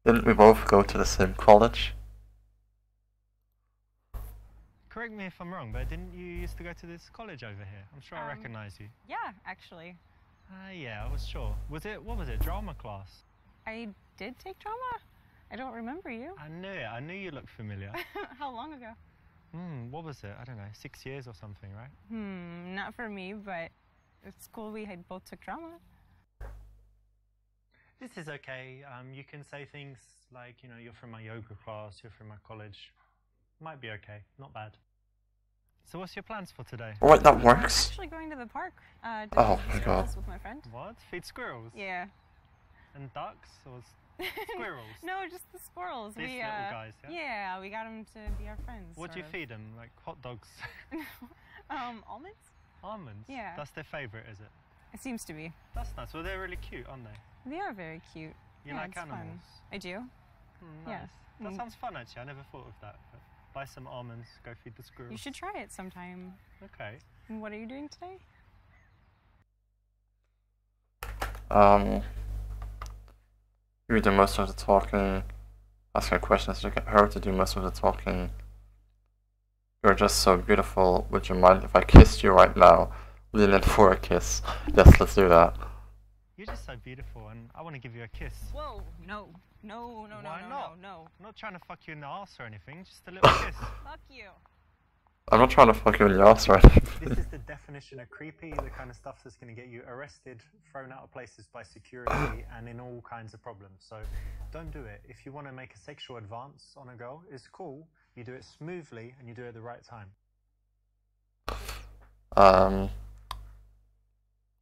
Didn't we both go to the same college? Correct me if I'm wrong, but didn't you used to go to this college over here? I'm sure I recognize you. Yeah, actually. Yeah, I was sure. What was it, drama class? I did take drama? I don't remember you. I knew it. I knew you looked familiar. How long ago? What was it? I don't know, 6 years or something, right? Not for me, but at school we had both took drama. This is okay. You can say things like, you know, you're from my yoga class, you're from my college. Might be okay. Not bad. So what's your plans for today? Alright, that works. I'm actually going to the park. Oh my god. With my friend. What? Feed squirrels? Yeah. And ducks? Or squirrels? No, just the squirrels. These little guys, yeah? Yeah, we got them to be our friends. What do you feed them? Like hot dogs? Almonds? Almonds? Yeah. That's their favourite, is it? It seems to be. That's nice. Well, they're really cute, aren't they? They are very cute. You like animals? Fun. I do. Nice. Yeah. That sounds fun, actually. I never thought of that. But buy some almonds, go feed the squirrels. You should try it sometime. Okay. And what are you doing today? You do most of the talking. Asking questions to get her to do most of the talking. You're just so beautiful. Would you mind if I kissed you right now? Lean in for a kiss. Yes, let's do that. You're just so beautiful, and I want to give you a kiss. Whoa, no. No. Why not? No. I'm not trying to fuck you in the arse or anything, just a little kiss. Fuck you. I'm not trying to fuck you in the ass or anything. This is the definition of creepy, the kind of stuff that's going to get you arrested, thrown out of places by security, and in all kinds of problems. So don't do it. If you want to make a sexual advance on a girl, it's cool. You do it smoothly, and you do it at the right time.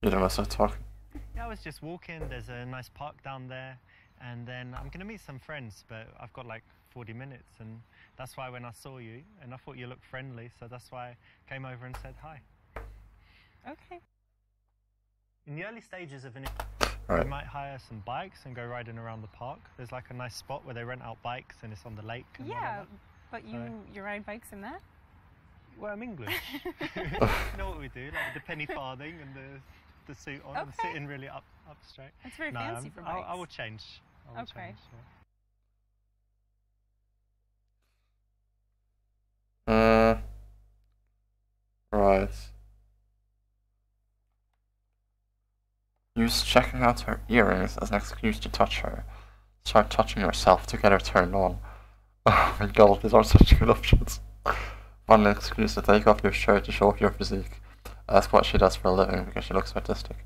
You do most of the talking. Yeah, I was just walking. There's a nice park down there. And then I'm going to meet some friends, but I've got like 40 minutes. And that's why when I saw you, and I thought you looked friendly, so that's why I came over and said hi. Okay. In the early stages of an Right. you might hire some bikes and go riding around the park. There's like a nice spot where they rent out bikes and it's on the lake. And Yeah, whatever. but you ride bikes in that? Well, I'm English. You know what we do, like the penny farthing and the suit on, and sitting really up straight. That's very fancy for bikes. I will change. Okay. Right. Use checking out her earrings as an excuse to touch her. Start touching yourself to get her turned on. Oh my god, these are such good options. Find an excuse to take off your shirt to show off your physique. Ask what she does for a living because she looks artistic.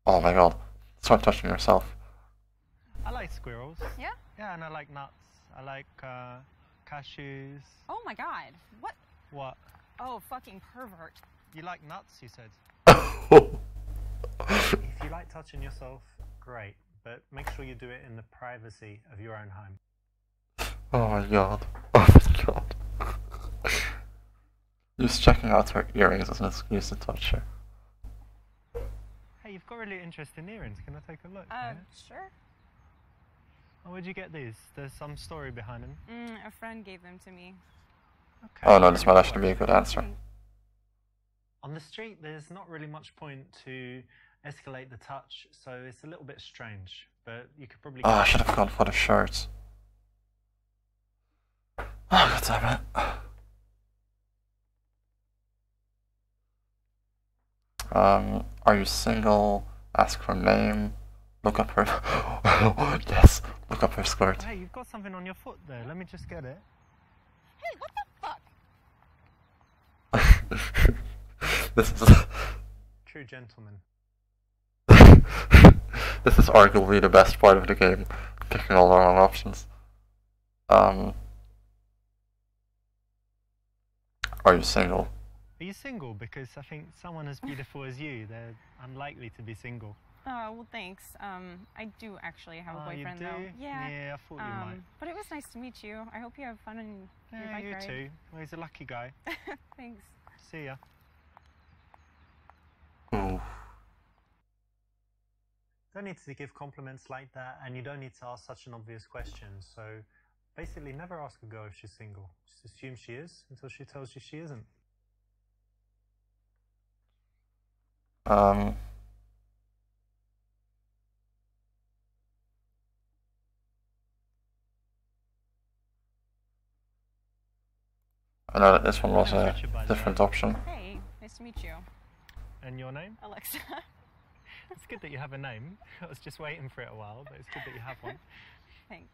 Oh my god. Start touching yourself. I like squirrels. Yeah? Yeah, and I like nuts. I like cashews. Oh my god. What? What? Oh, fucking pervert. You like nuts, you said? If you like touching yourself, great. But make sure you do it in the privacy of your own home. Oh my god. Oh my god. Use checking out her earrings as an excuse to touch her. Hey, you've got really interesting earrings. Can I take a look? Sure. Oh, where'd you get these? There's some story behind them. A friend gave them to me. Okay. Oh no, this might actually be a good answer. On the street, there's not really much point to escalate the touch, so it's a little bit strange. But you could probably. Oh, I should have gone for the shirts. Oh, god damn it. Are you single? Ask her name. Look up her. Yes, look up her skirt. Hey, you've got something on your foot there. Let me just get it. Hey, what the fuck? This is. True gentleman. This is arguably the best part of the game. Picking all the wrong options. Are you single? Are you single? Because I think someone as beautiful as you, they're unlikely to be single. Oh, well, thanks. I do actually have a boyfriend, you do? though. Yeah. Yeah, I thought you might. But it was nice to meet you. I hope you have fun in your Yeah, bike you ride. too. Well, he's a lucky guy. Thanks. See ya. Ooh. Don't need to give compliments like that, and you don't need to ask such an obvious question. So basically, never ask a girl if she's single. Just assume she is until she tells you she isn't. I know that this one was a different option. Hey, nice to meet you. And your name? Alexa. It's good that you have a name. I was just waiting for it a while, but it's good that you have one. Thanks.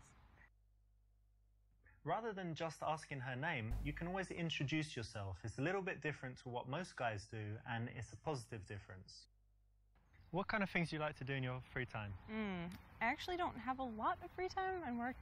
Rather than just asking her name, you can always introduce yourself. It's a little bit different to what most guys do, and it's a positive difference. What kind of things do you like to do in your free time? I actually don't have a lot of free time. I work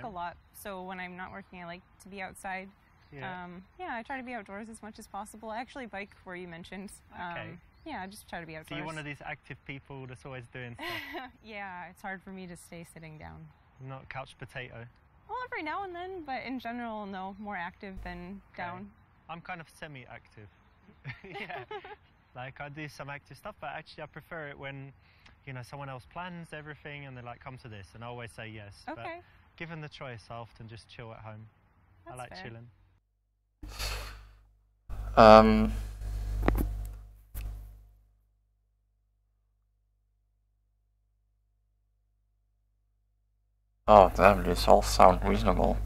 a lot, so when I'm not working, I like to be outside. Yeah. I try to be outdoors as much as possible. I actually bike where you mentioned. Okay. Yeah, I just try to be outdoors. So you're one of these active people that's always doing stuff? Yeah, it's hard for me to stay sitting down. Not couch potato? Well, every now and then, but in general, no, more active than down. I'm kind of semi-active. Yeah. Like, I do some active stuff, but actually I prefer it when you know, someone else plans everything and they're like, come to this, and I always say yes. Okay. But given the choice, I often just chill at home. That's I like fair. chilling. Oh damn, these all sound reasonable.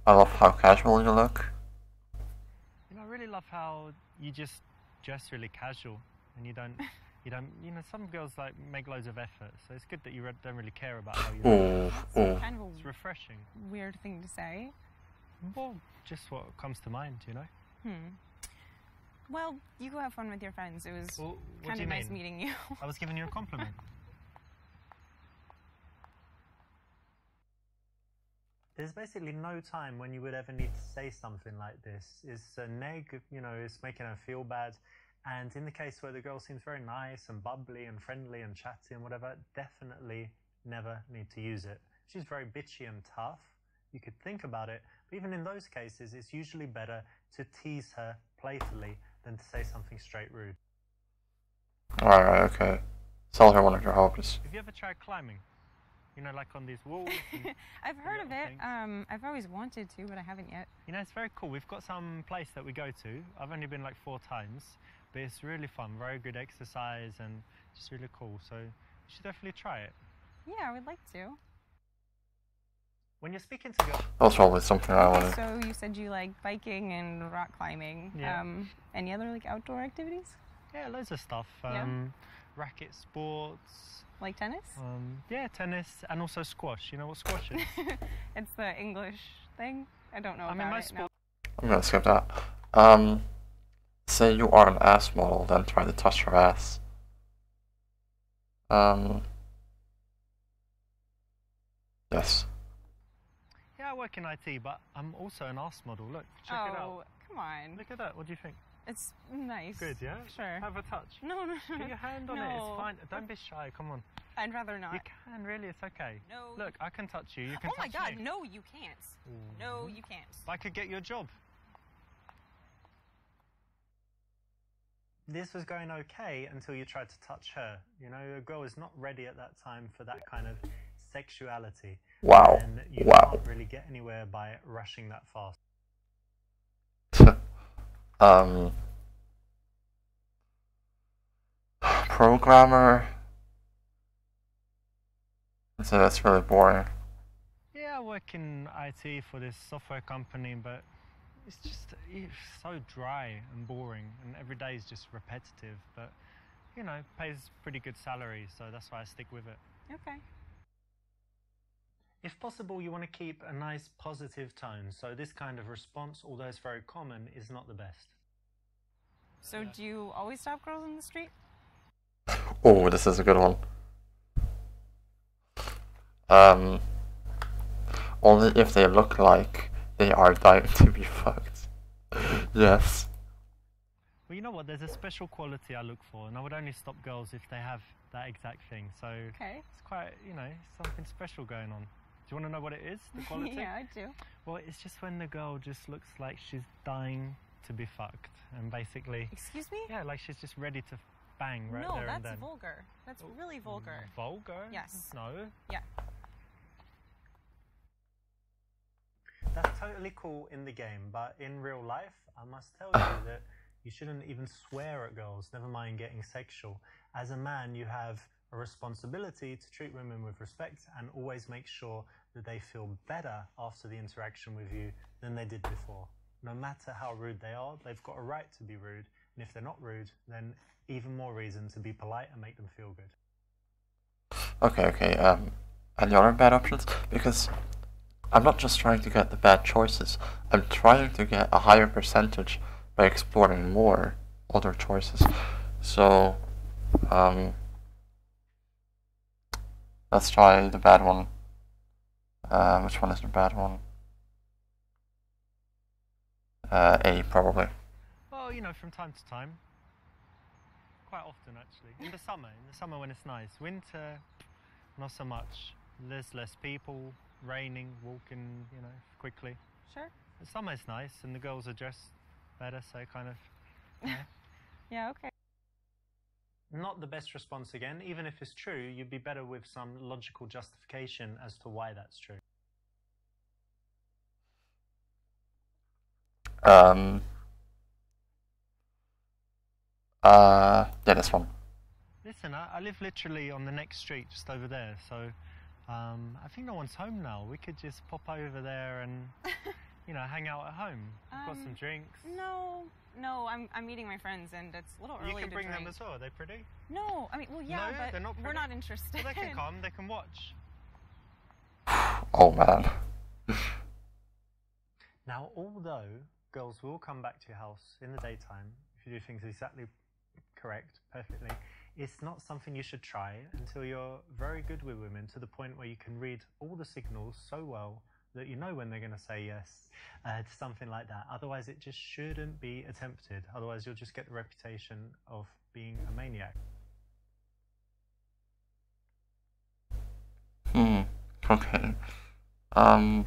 I love how casual you look. You know, I really love how you just dress really casual, and you don't, you know, some girls like make loads of effort, so it's good that you don't really care about how you look. Ooh. Kind of It's refreshing. a weird thing to say. Well, just what comes to mind, you know? Well, you go have fun with your friends. It was Well, what kind do of you nice mean? meeting you. I was giving you a compliment. There's basically no time when you would ever need to say something like this. It's a neg, you know, it's making her feel bad. And in the case where the girl seems very nice and bubbly and friendly and chatty and whatever, definitely never need to use it. She's very bitchy and tough. You could think about it, but even in those cases, it's usually better to tease her playfully than to say something straight rude. Alright, okay. Tell her one of your hobbies. Have you ever tried climbing? You know, like on these walls? I've heard of it. things? I've always wanted to, but I haven't yet. You know, it's very cool. We've got some place that we go to. I've only been like 4 times, but it's really fun. Very good exercise and just really cool. So you should definitely try it. Yeah, I would like to. When you're speaking to girls... That's probably something I wanted. So you said you like biking and rock climbing. Yeah. Any other like outdoor activities? Yeah, loads of stuff. Racket sports. Like tennis? Yeah, tennis and also squash. You know what squash is? It's the English thing. I don't know I about mean, most it. No. I'm gonna skip that. Say you are an ass model, then try to touch her ass. Yes. Yeah, I work in IT, but I'm also an arse model. Look, check it out. Oh, come on. Look at that. What do you think? It's nice. Good, yeah? Sure. Have a touch. No. Put your hand on it. It's fine. Don't be shy. Come on. I'd rather not. You can, really. It's okay. No. Look, I can touch you. You can Oh my touch God, me. no, you can't. No, you can't. I could get you a job. This was going okay until you tried to touch her. You know, a girl is not ready at that time for that kind of sexuality. Wow. And you Wow. can't really get anywhere by rushing that fast. Programmer. So that's really boring. Yeah, I work in IT for this software company, but it's so dry and boring, and every day is just repetitive. But you know, pays pretty good salary, so that's why I stick with it. Okay. If possible, you want to keep a nice positive tone, so this kind of response, although it's very common, is not the best. So do you always stop girls in the street? Oh, this is a good one. Only if they look like they are dying to be fucked. Yes. Well, you know what? There's a special quality I look for, and I would only stop girls if they have that exact thing. So Okay. it's quite, you know, something special going on. Do you want to know what it is, the quality? Yeah, I do. Well, it's just when the girl just looks like she's dying to be fucked, and basically... Excuse me? Yeah, like she's just ready to bang right No, there and then. that's vulgar. That's really vulgar. Vulgar? Yes. No. Yeah. That's totally cool in the game, but in real life, I must tell you that you shouldn't even swear at girls, never mind getting sexual. As a man, you have a responsibility to treat women with respect and always make sure that they feel better after the interaction with you than they did before. No matter how rude they are, they've got a right to be rude, and if they're not rude, then even more reason to be polite and make them feel good. Okay, any other bad options? Because I'm not just trying to get the bad choices, I'm trying to get a higher percentage by exploring more other choices. So, let's try the bad one. Which one is the bad one? A, probably. Well, you know, from time to time. Quite often, actually. In the summer when it's nice. Winter, not so much. There's less people, raining, walking, you know, quickly. Sure. The summer is nice, and the girls are dressed better, so kind of, you know. Yeah, okay. Not the best response again. Even if it's true, you'd be better with some logical justification as to why that's true. Yeah, this one. Listen, I live literally on the next street, just over there, so I think no one's home now. We could just pop over there and, you know, hang out at home. We've got some drinks. No, I'm meeting my friends, and it's a little early to drink. You can bring them as well. Are they pretty? No, I mean, well, yeah, no, but they're not we're not interested. Well, they can come. They can watch. Oh man. Now, although girls will come back to your house in the daytime if you do things exactly correct, perfectly, it's not something you should try until you're very good with women, to the point where you can read all the signals so well that you know when they're going to say yes to something like that. Otherwise, it just shouldn't be attempted. Otherwise, you'll just get the reputation of being a maniac. Okay. No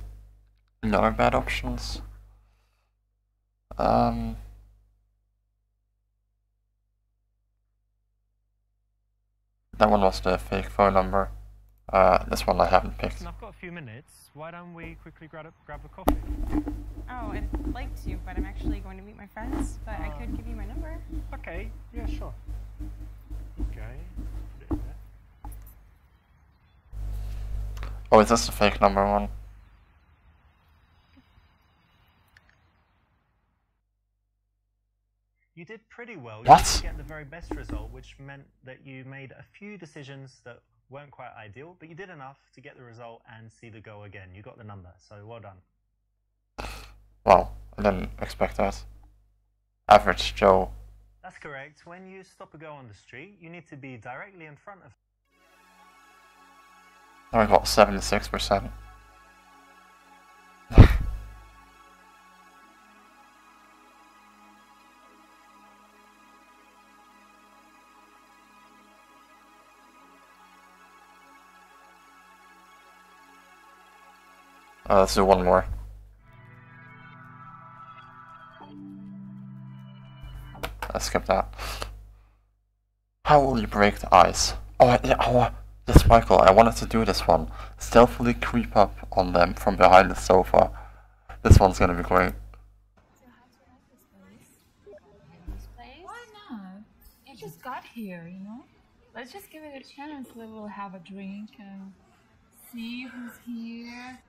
other bad options? That one was the fake phone number. This one I haven't picked. I've got a few minutes. Why don't we quickly grab a coffee? Oh, I'd like to, but I'm actually going to meet my friends. But I could give you my number. Okay, yeah, sure. Okay. Put it in there. Oh, is this the fake number one? You did pretty well. What? You didn't get the very best result, which meant that you made a few decisions that weren't quite ideal, but you did enough to get the result and see the go again. You got the number, so well done. Wow, I didn't expect that. Average Joe. That's correct. When you stop a girl on the street, you need to be directly in front of her. Now we got 76%. Let's do one more. Let's skip that. How will you break the ice? Oh, yeah, yes, Michael, I wanted to do this one. Stealthily creep up on them from behind the sofa. This one's gonna be great. Why not? You just got here, you know? Let's just give it a chance. We'll have a drink and see who's here.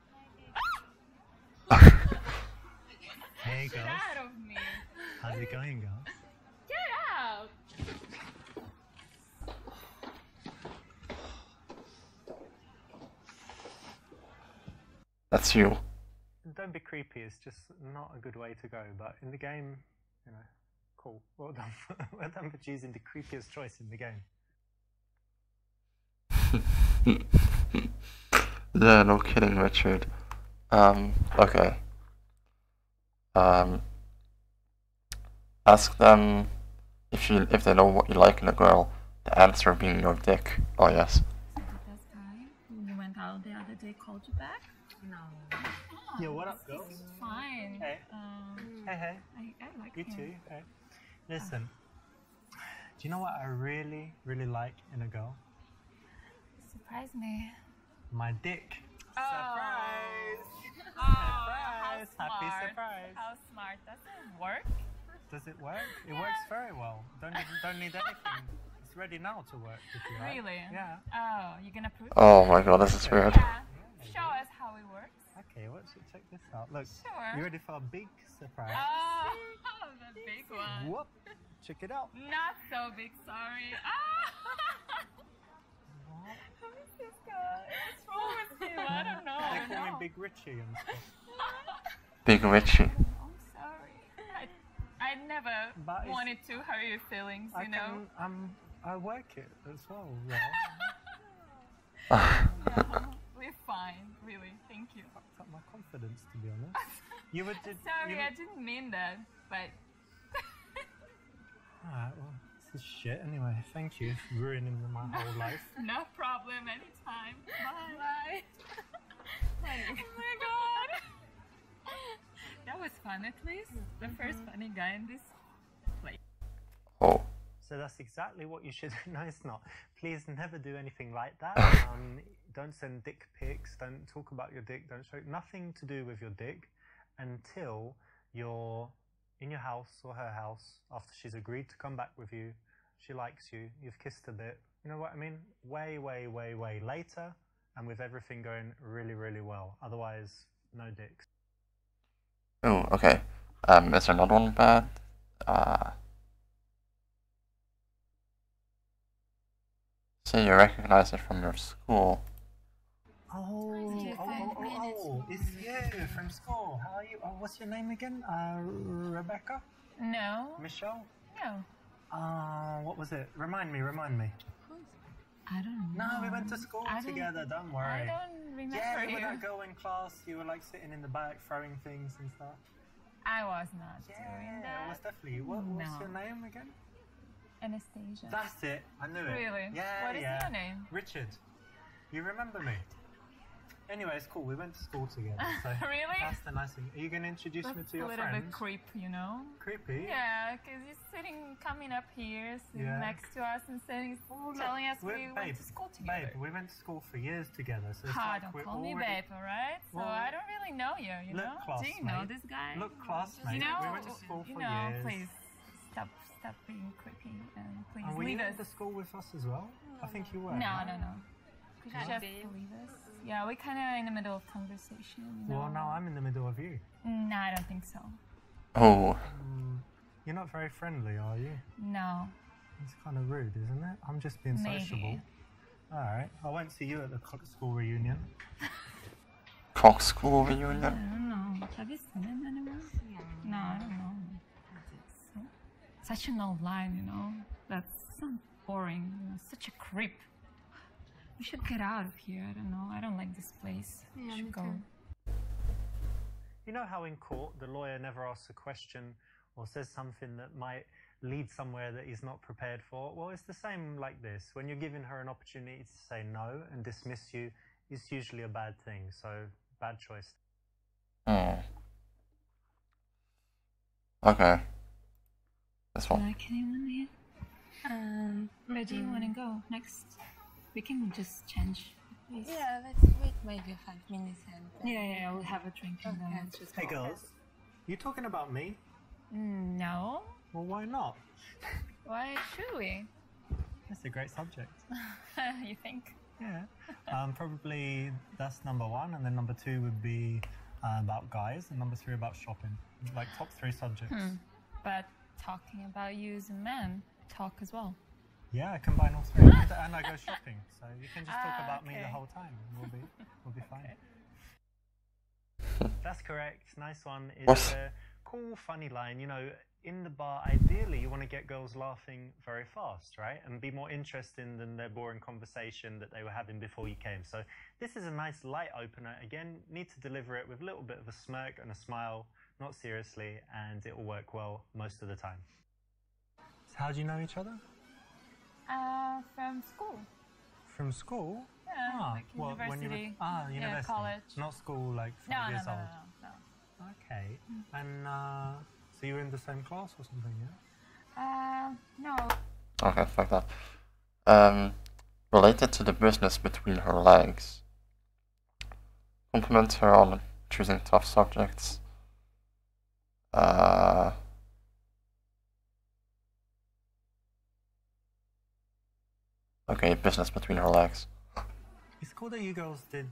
Hey, girls. Get out of me. How's it going, girls? Get out. That's you. Don't be creepy. It's just not a good way to go. But in the game, you know, cool. Well done. Well done for choosing the creepiest choice in the game. Yeah, no kidding, Richard. Okay. Ask them if they know what you like in a girl. The answer being your dick. Oh yes. So did that guy who went out the other day called you back? No. Oh, Yo, what up, girls? Fine. Hey. Hey. I like You him. too. Hey. Listen. Do you know what I really, really like in a girl? Surprise me. My dick. Oh. Surprise! Oh, Surprise! how Happy smart. surprise! How smart. Does it work? Does it work? It works very well. Don't need anything. It's ready now to work if you like. Really? Yeah. Oh, you're gonna prove Oh my god, this is weird. Yeah. Show us how it works. Okay, check this out. Look. Sure. You ready for a big surprise? Oh, the big one. Whoop! Check it out. Not so big, sorry. Ah! Who is this guy? What's wrong with him? I don't know. They call me Big Richie and stuff. Big Richie. I'm sorry. I never wanted to hurt your feelings, you know. I work it as well. Yeah, we're fine, really. Thank you. Fucked up my confidence, to be honest. You were Sorry, I didn't mean that, but. Alright, well, this is shit anyway. Thank you for ruining my whole life. No problem, anytime. Bye. Bye. Oh my god. That was fun, at least. The first funny guy in this place. Oh. So that's exactly what you should. No, it's not. Please never do anything like that. Don't send dick pics. Don't talk about your dick. Don't show nothing to do with your dick until you're in your house or her house after she's agreed to come back with you. She likes you. You've kissed a bit. You know what I mean? Way, way, way, way later, and with everything going really, really well. Otherwise, no dicks. Oh, okay. Is there another one bad? Say you recognize it from your school. Oh, it's you from school. How are you? Oh, what's your name again? Rebecca? No. Michelle? No. What was it? Remind me. I don't know. No, we went to school together, don't worry. I don't remember Yeah, you were you. that girl in class, you were like sitting in the back throwing things and stuff. I was not doing Yeah, that. it was definitely you. What's your name again? Anastasia. That's it, I knew it. Really? Yeah, What is your name? Richard. You remember me? Anyway, it's cool, we went to school together. So Really? That's the nice thing. Are you going to introduce me to your That's a little friends? bit creep, you know? Creepy? Yeah, because you're coming up here, sitting next to us and telling us we went to school together. Babe, we went to school for years together. So it's Ah, like don't we're call me already... babe, alright? So Well, I don't really know you, you know? Do you know this guy? Look, classmate. You know, we went to school for you know, years. please stop being creepy and please And were you leave at us. the school with us as well? I think you were. No. Could Just you be? leave us. Yeah, we're kind of in the middle of conversation. You know? Well, now I'm in the middle of you. No, I don't think so. Oh. You're not very friendly, are you? No. It's kind of rude, isn't it? I'm just being sociable. Alright, I won't see you at the school reunion. Cock school I reunion? don't know. Have you seen him anywhere? No, I don't know. Such an old line, you know? That's so boring. You know, such a creep. We should get out of here. I don't know. I don't like this place. Yeah, we should me go. too. You know how in court the lawyer never asks a question or says something that might lead somewhere that he's not prepared for? Well, it's the same like this. When you're giving her an opportunity to say no and dismiss you, it's usually a bad thing. So, bad choice. Okay. This one. Like anyone here? Where do you want to go next? We can just change. Please. Yeah, let's wait maybe 5 minutes and... Yeah, we'll have a drink and then let's just Hey go. girls, you talking about me? No. Well, why not? Why should we? That's a great subject. You think? Yeah. Probably that's number one, and then number two would be about guys, and number three about shopping. Like top three subjects. But talking about you as a man, talk as well. Yeah, I combine all three, and I go shopping, so you can just talk about me the whole time. We'll be fine. That's correct. Nice one. It's a cool, funny line. You know, in the bar, ideally, you want to get girls laughing very fast, right? And be more interesting than their boring conversation that they were having before you came. So this is a nice light opener. Again, need to deliver it with a little bit of a smirk and a smile, not seriously, and it will work well most of the time. So how do you know each other? From school. From school? Yeah, like university. University. Yeah, college. Not school like 5 years old. No. Okay. And so you were in the same class or something, yeah? No. Okay, fuck that. Related to the business between her legs. Compliment her on choosing tough subjects. Okay, business between her legs. It's cool that you girls did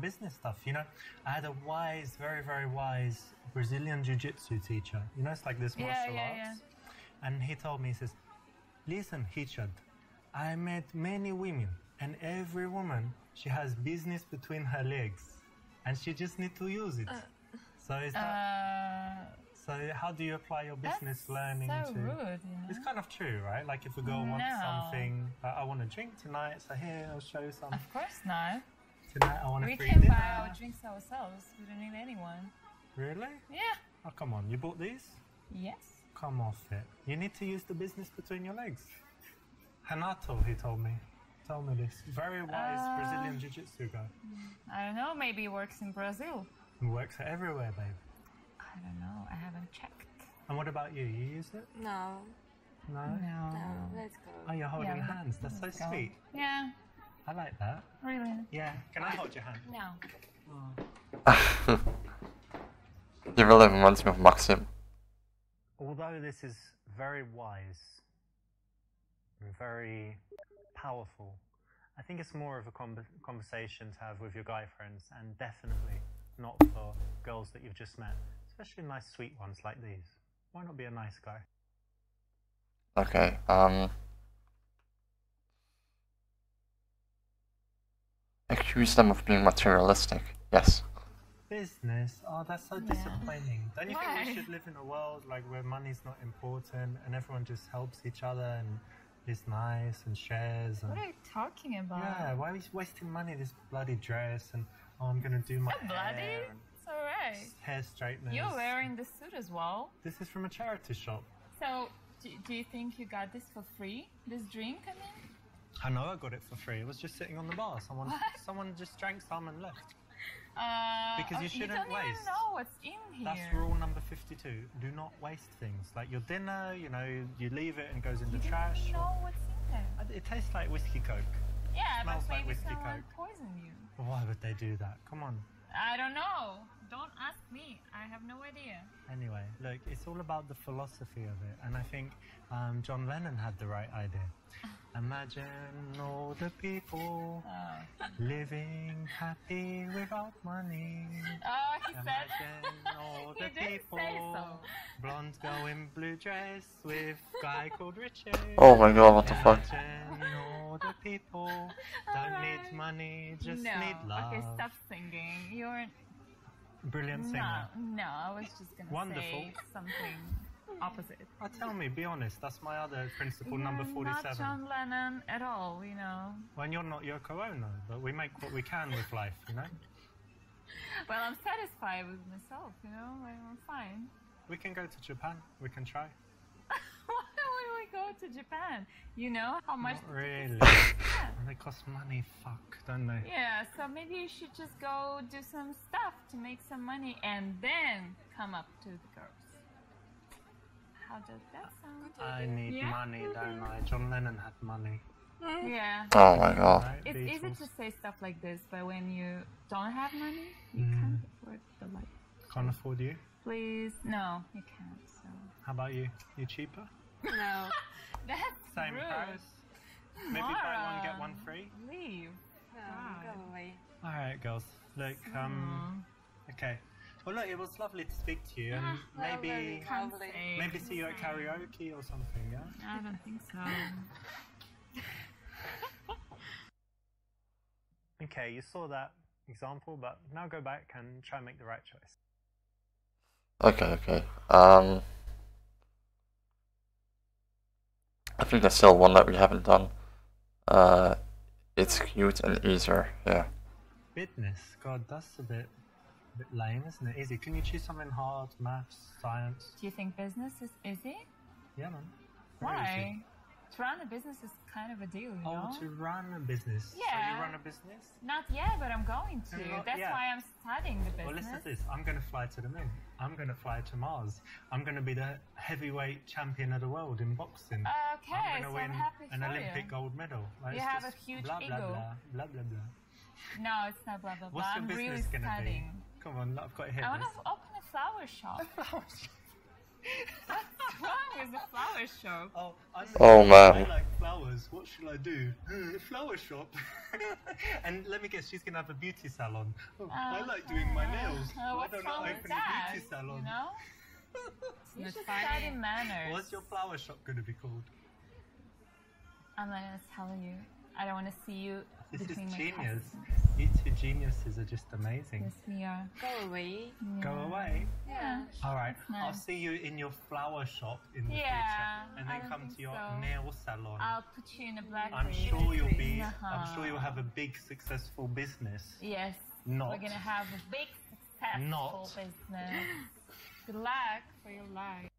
business stuff. You know, I had a wise, very, very wise Brazilian jiu-jitsu teacher. You know, it's like this martial arts. And he told me, he says, listen, Richard, I met many women, and every woman, she has business between her legs, and she just need to use it. So is that... So how do you apply your business learning so to... rude, you know? It's kind of true, right? Like if a girl wants something, I want a drink tonight, so here, I'll show you some. Of course not. Tonight I want a We free can dinner. buy our drinks ourselves. We don't need anyone. Really? Yeah. Oh, come on, you bought these? Yes. Come off it. You need to use the business between your legs. Hanato, he told me. Told me this. Very wise Brazilian jiu-jitsu guy. I don't know. Maybe it works in Brazil. It works everywhere, babe. I don't know. I haven't checked. And what about you? You use it? No. No? No. Let's go. Oh, you're holding Yeah, hands. That's so let's go. sweet. Yeah. I like that. Really? Yeah. Can I hold your hand? No. He really reminds me of Maxim. Although this is very wise and very powerful, I think it's more of a conversation to have with your guy friends, and definitely not for girls that you've just met, especially nice sweet ones like these. Why not be a nice guy? Okay, accuse them of being materialistic. Yes. Business? Oh, that's so disappointing. Don't you think we should live in a world like where money's not important and everyone just helps each other and is nice and shares? And What are you talking about? yeah, why are we wasting money? This bloody dress and I'm gonna do my Bloody? hair and It's alright. hair straighteners. You're wearing the suit as well. This is from a charity shop. So, do you think you got this for free? This drink, I mean? I know I got it for free. It was just sitting on the bar. Someone just drank some and left. Because you shouldn't don't waste. even know what's in here. That's rule number 52. Do not waste things. Like your dinner, you know, you leave it and it goes in the trash. You know what's in there. It tastes like whiskey coke. Yeah, Smells but like maybe whiskey someone coke. poisoned you. Why would they do that? Come on. I don't know. Don't ask me. I have no idea. Anyway, look, it's all about the philosophy of it. And I think John Lennon had the right idea. Imagine all the people living happy without money. Oh, he said. Imagine all the He did people. say so. Blonde girl in blue dress with guy called Richard. Oh my god, what the fuck? Imagine all the people don't need money, just need love. Okay, stop singing. You're Brilliant singer. No, I was just gonna Wonderful. say something opposite. Tell me, be honest. That's my other principle, number You're 47. not John Lennon at all, you know. When you're not Yoko Ono, but we make what we can with life, you know? Well, I'm satisfied with myself, you know. I'm fine. We can go to Japan. We can try. Why would we go to Japan? You know how much? Not really. They cost money, fuck, don't they? Yeah, so maybe you should just go do some stuff to make some money and then come up to the girls. How does that sound? I need money, don't I? John Lennon had money. Yeah. Oh my god. Right, It's easy Beatles. to say stuff like this, but when you don't have money, you can't afford the life. Can't afford you? Please, no, you can't. So How about you? You cheaper? no, that's Same rude. price? Maybe buy one, get one free? Leave. Go away. Alright, girls. Look, okay. Well, look, it was lovely to speak to you, and maybe see you at karaoke or something, yeah? I don't think so. Okay, you saw that example, but now go back and try and make the right choice. Okay. I think there's still one that we haven't done. It's cute and easier, yeah. Business? God, that's a bit lame, isn't it? Easy. Can you choose something hard? Maths, science? Do you think business is easy? Yeah, man. Very Why? easy. To run a business is kind of a deal, you know? Oh, to run a business. So Yeah. you run a business? Not yet, but I'm going to. That's why I'm studying the business. Well, listen to this. I'm going to fly to the moon. I'm going to fly to Mars. I'm going to be the heavyweight champion of the world in boxing. Okay, I'm so going to I'm win happy an for Olympic you. gold medal. Like, You it's have a just huge blah, blah, ego. blah, blah, blah, blah. No, it's not blah, blah, blah. What's your I'm really business going to be? studying. Come on, I've got to hear I want this. to open a flower shop. What's wrong with the flower shop? Oh, man. I like flowers. What should I do? Flower shop. And let me guess, she's gonna have a beauty salon. Oh, I like doing my nails. Why What's don't wrong I with open that? a beauty salon? You know? You should study manners. What's your flower shop gonna be called? I'm not gonna tell you. I don't want to see you This is between my genius. customers. You two geniuses are just amazing. Yes, we are. Go away. Go away. Yeah. All right. nice. I'll see you in your flower shop in the Yeah, future, and I then don't come think to your so. nail salon. I'll put you in a black I'm wig. sure you'll be. Uh-huh. I'm sure you'll have a big successful business. Yes. Not. We're gonna have a big successful Not. business. Good luck for your life.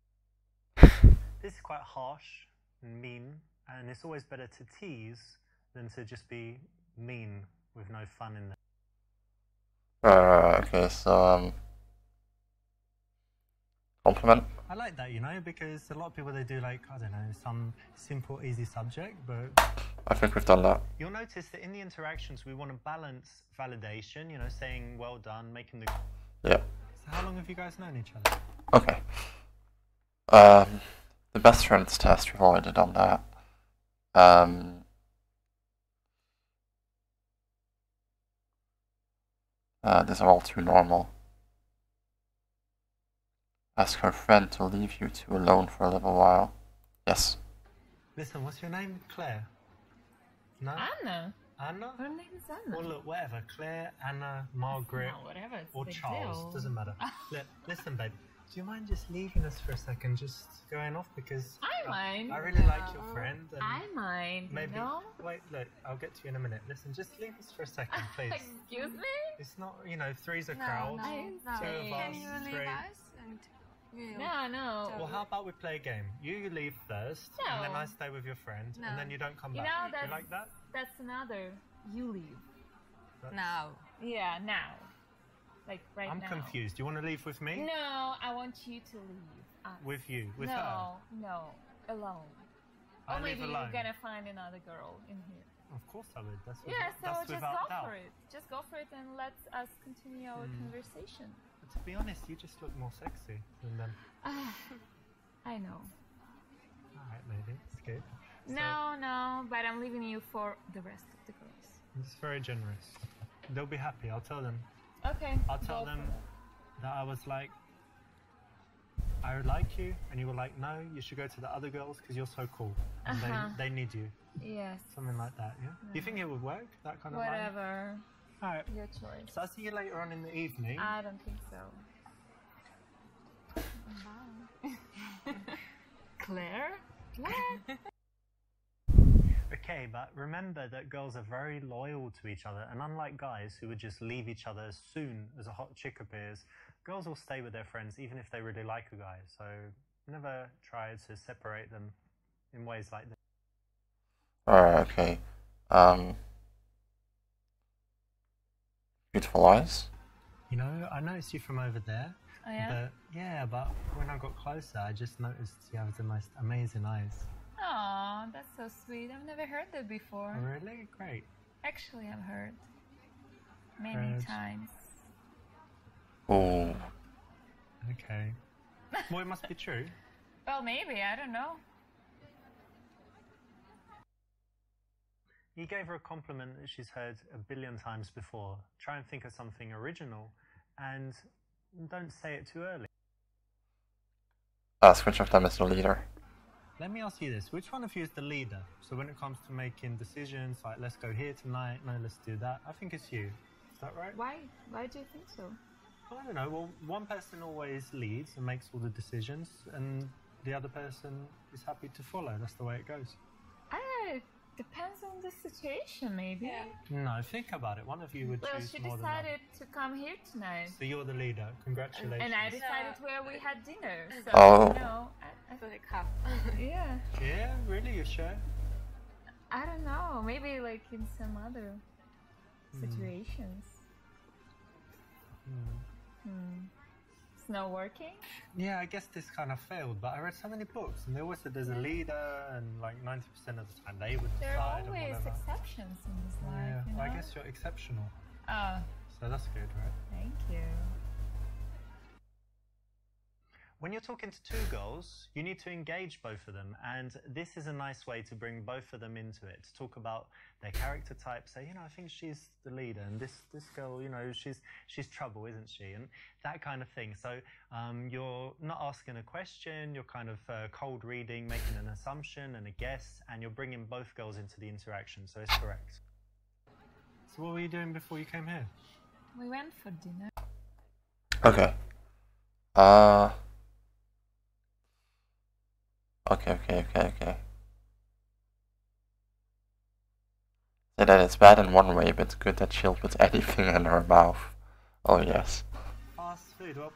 This is quite harsh and mean, and it's always better to tease than to just be mean with no fun in there. Okay, so, compliment. I like that, you know, because a lot of people, they do like, I don't know, some simple, easy subject, but... I think we've done that. You'll notice that in the interactions, we want to balance validation, you know, saying well done, making the... Yeah. So how long have you guys known each other? Okay. The best friends test, we've already done that. These are all too normal. Ask her friend to leave you two alone for a little while. Yes. Listen, what's your name? Claire? No? Anna. Anna? Her name is Anna. Well, look, whatever. Claire, Anna, Margaret, No, whatever. It's a or big Charles. deal. Doesn't matter. Look, listen, babe. Do you mind just leaving us for a second, just going off? Because I mind. I really like your friend. And I mind. maybe. No? Wait, look, I'll get to you in a minute. Listen, just leave us for a second, please. Excuse me? It's not, you know, three's a crowd. No. Two of us, Can you leave three. us? And we'll No. Well, how about we play a game? You leave first, and then No. I stay with your friend, No. and then you don't come You back. know, that's, You like that? that's another. You leave. now. Yeah, now. Like right I'm now. confused. You want to leave with me? No, I want you to leave. Us. With you? With no, her? No, alone. I Or leave maybe alone. you're gonna find another girl in here. Of course I would. That's Yeah, so that's just without go doubt. for it. Just go for it and let us continue our conversation. But to be honest, you just look more sexy than them. I know. Alright, maybe. It's good. No, but I'm leaving you for the rest of the girls. It's very generous. They'll be happy. I'll tell them. Okay. I'll tell go them for it. that I was like, I would like you, and you were like, no, you should go to the other girls because you're so cool. And they need you. Yes. Something like that, yeah? Do you think it would work? That kind of line? Whatever. Alright. Your choice. So I'll see you later on in the evening. I don't think so. Bye. Claire? What? Okay, but remember that girls are very loyal to each other, and unlike guys who would just leave each other as soon as a hot chick appears, girls will stay with their friends even if they really like a guy, so never try to separate them in ways like this. Alright, okay. Beautiful eyes. You know, I noticed you from over there. Oh, yeah? But when I got closer, I just noticed you have the most amazing eyes. Aw, that's so sweet. I've never heard that before. Really? Great. Actually, I've heard many times. Oh. Okay. Well, it must be true. Well, maybe. I don't know. You gave her a compliment that she's heard a billion times before. Try and think of something original, and don't say it too early. Ask which of them is the leader. Let me ask you this. Which one of you is the leader? So when it comes to making decisions, like let's go here tonight, no, let's do that, I think it's you. Is that right? Why? Why do you think so? I don't know. Well, one person always leads and makes all the decisions, and the other person is happy to follow. That's the way it goes. It depends on the situation, maybe. Yeah. No, think about it. One of you would Well, choose she more than decided to come here tonight. So you're the leader. Congratulations. And I decided where we had dinner. So, Oh. you know, I feel like half. yeah. Yeah, really? You sure? I don't know. Maybe like in some other situations. It's not working? Yeah, I guess this kind of failed, but I read so many books, and they always said there's a leader, and like 90% of the time they would There are decide and always whatever. exceptions in this life, Yeah, you know? well, I guess you're exceptional, Oh, so that's good, right? thank you. When you're talking to two girls, you need to engage both of them, and this is a nice way to bring both of them into it. To talk about their character type, say, you know, I think she's the leader, and this girl, you know, she's trouble, isn't she? And that kind of thing. So you're not asking a question, you're kind of cold reading, making an assumption and a guess, and you're bringing both girls into the interaction, so it's correct. So what were you doing before you came here? We went for dinner. Okay. Okay. Say that it's bad in one way, but good that she'll put anything in her mouth. Oh yes. Fast food, well,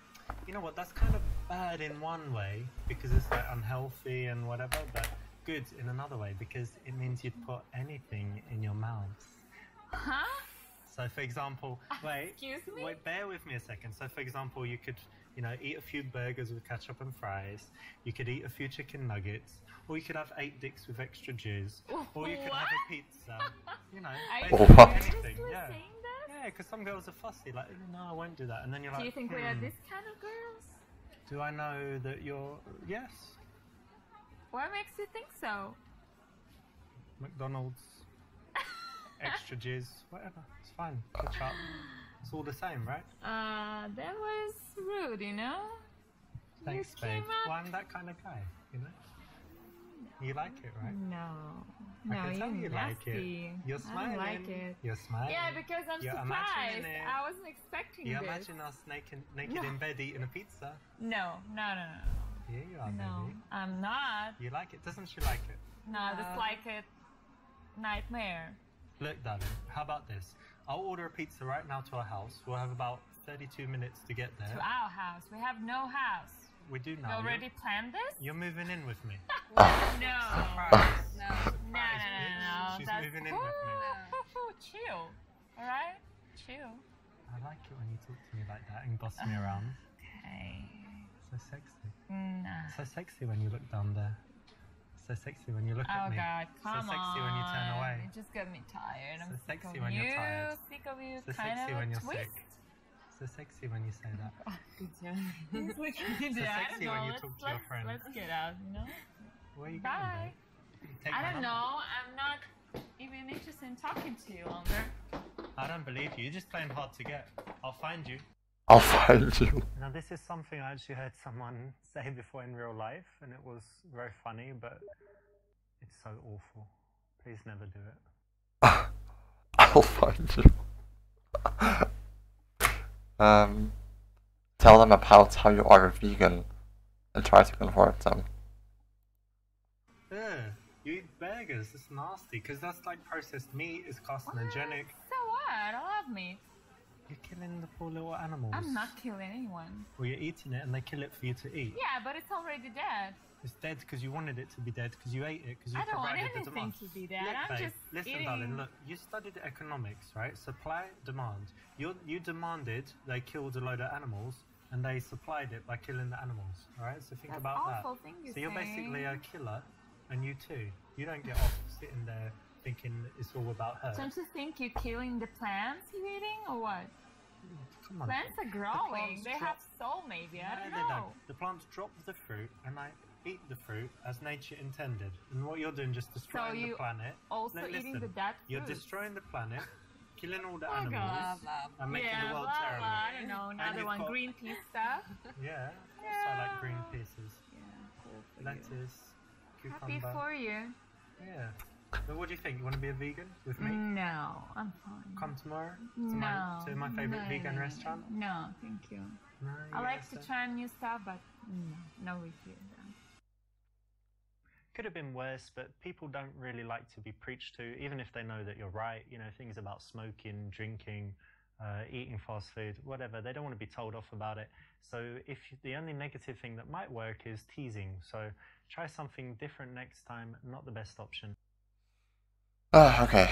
you know what, that's kind of bad in one way, because it's like unhealthy and whatever, but good in another way, because it means you'd put anything in your mouth. Huh? So for example, Excuse me? wait, bear with me a second. So for example, you could You know, eat a few burgers with ketchup and fries. You could eat a few chicken nuggets, or you could have 8 dicks with extra jizz, or you could have a pizza. You know, basically anything. Yeah. Yeah, because some girls are fussy, like, no, I won't do that. And then you're like, do you think we are this kind of girls? Do I know that you're... Yes. What makes you think so? McDonald's, extra jizz, whatever. It's fine. Ketchup. It's all the same, right? That was rude, you know? Thanks, babe. Well, I'm that kind of guy, you know? You like it, right? No. I can tell you like nasty. it. You're smiling. I don't like it. You're smiling. Yeah, because I'm surprised. I wasn't expecting you this. imagine us naked in bed eating a pizza? No. Yeah, you are, no, baby. I'm not. You like it? Doesn't she like it? No, I just like it. Nightmare. Look, darling, how about this? I'll order a pizza right now to our house. We'll have about 32 minutes to get there. To our house. We have no house. We do now. You already planned this? You're moving in with me. No. Surprise. No. She's That's moving in with me. Chill. Alright? Chill. I like it when you talk to me like that and boss me around. Okay. So sexy. Nah. So sexy when you look down there. So sexy when you look at me. Oh God, come on. So sexy when you turn away. You just got me tired. So I'm sexy sick of when you. you're tired. Sick of you. So kind sexy of when a you're twist. sick. So sexy when you say that. Good job. So sexy when you talk to your friend. Let's get out, you know? Where are you Bye. going, I don't know. I'm not even interested in talking to you longer. I don't believe you. You're just playing hard to get. I'll find you. I'll find you. Now this is something I actually heard someone say before in real life, and it was very funny, but it's so awful. Please never do it. I'll find you. Tell them about how you are a vegan and try to convert them. You eat burgers. It's nasty because that's like processed meat. It's carcinogenic. So what? I love meat. You're killing the poor little animals. I'm not killing anyone. Well, you're eating it and they kill it for you to eat. Yeah, but it's already dead. It's dead because you wanted it to be dead because you ate it because you I don't want provided the anything demand. to be dead. Look, I'm babe, just listen, eating. darling. Look, you studied economics, right? Supply, demand. You demanded they killed a load of animals and they supplied it by killing the animals. All right, so think That's about awful that. Thing you're so you're saying. basically a killer, and you too. You don't get off sitting there thinking it's all about her. Don't you think you're killing the plants you're eating, or what? Come on. Plants are growing. They have soul, maybe. I don't They know. don't. The plants drop the fruit, and I eat the fruit as nature intended. And what you're doing just destroying the planet. Also Look, eating listen, the dead fruit. You're destroying the planet, killing all the Oh, animals, God. and making yeah, the world blah, terrible. blah. I don't know. Another you've one, got- Greenpeace stuff. Yeah, of course I like green pieces. Yeah, cool for Lettuce, you. cucumber. Happy for you. Yeah. But what do you think? You want to be a vegan with me? No, I'm fine. Come tomorrow to No. my favorite No, vegan no, restaurant? No, thank you. No, I like yes, to try new stuff, but no with you. Could have been worse, but people don't really like to be preached to, even if they know that you're right. You know, things about smoking, drinking, eating fast food, whatever. They don't want to be told off about it. So if the only negative thing that might work is teasing. So try something different next time. Not the best option. Okay.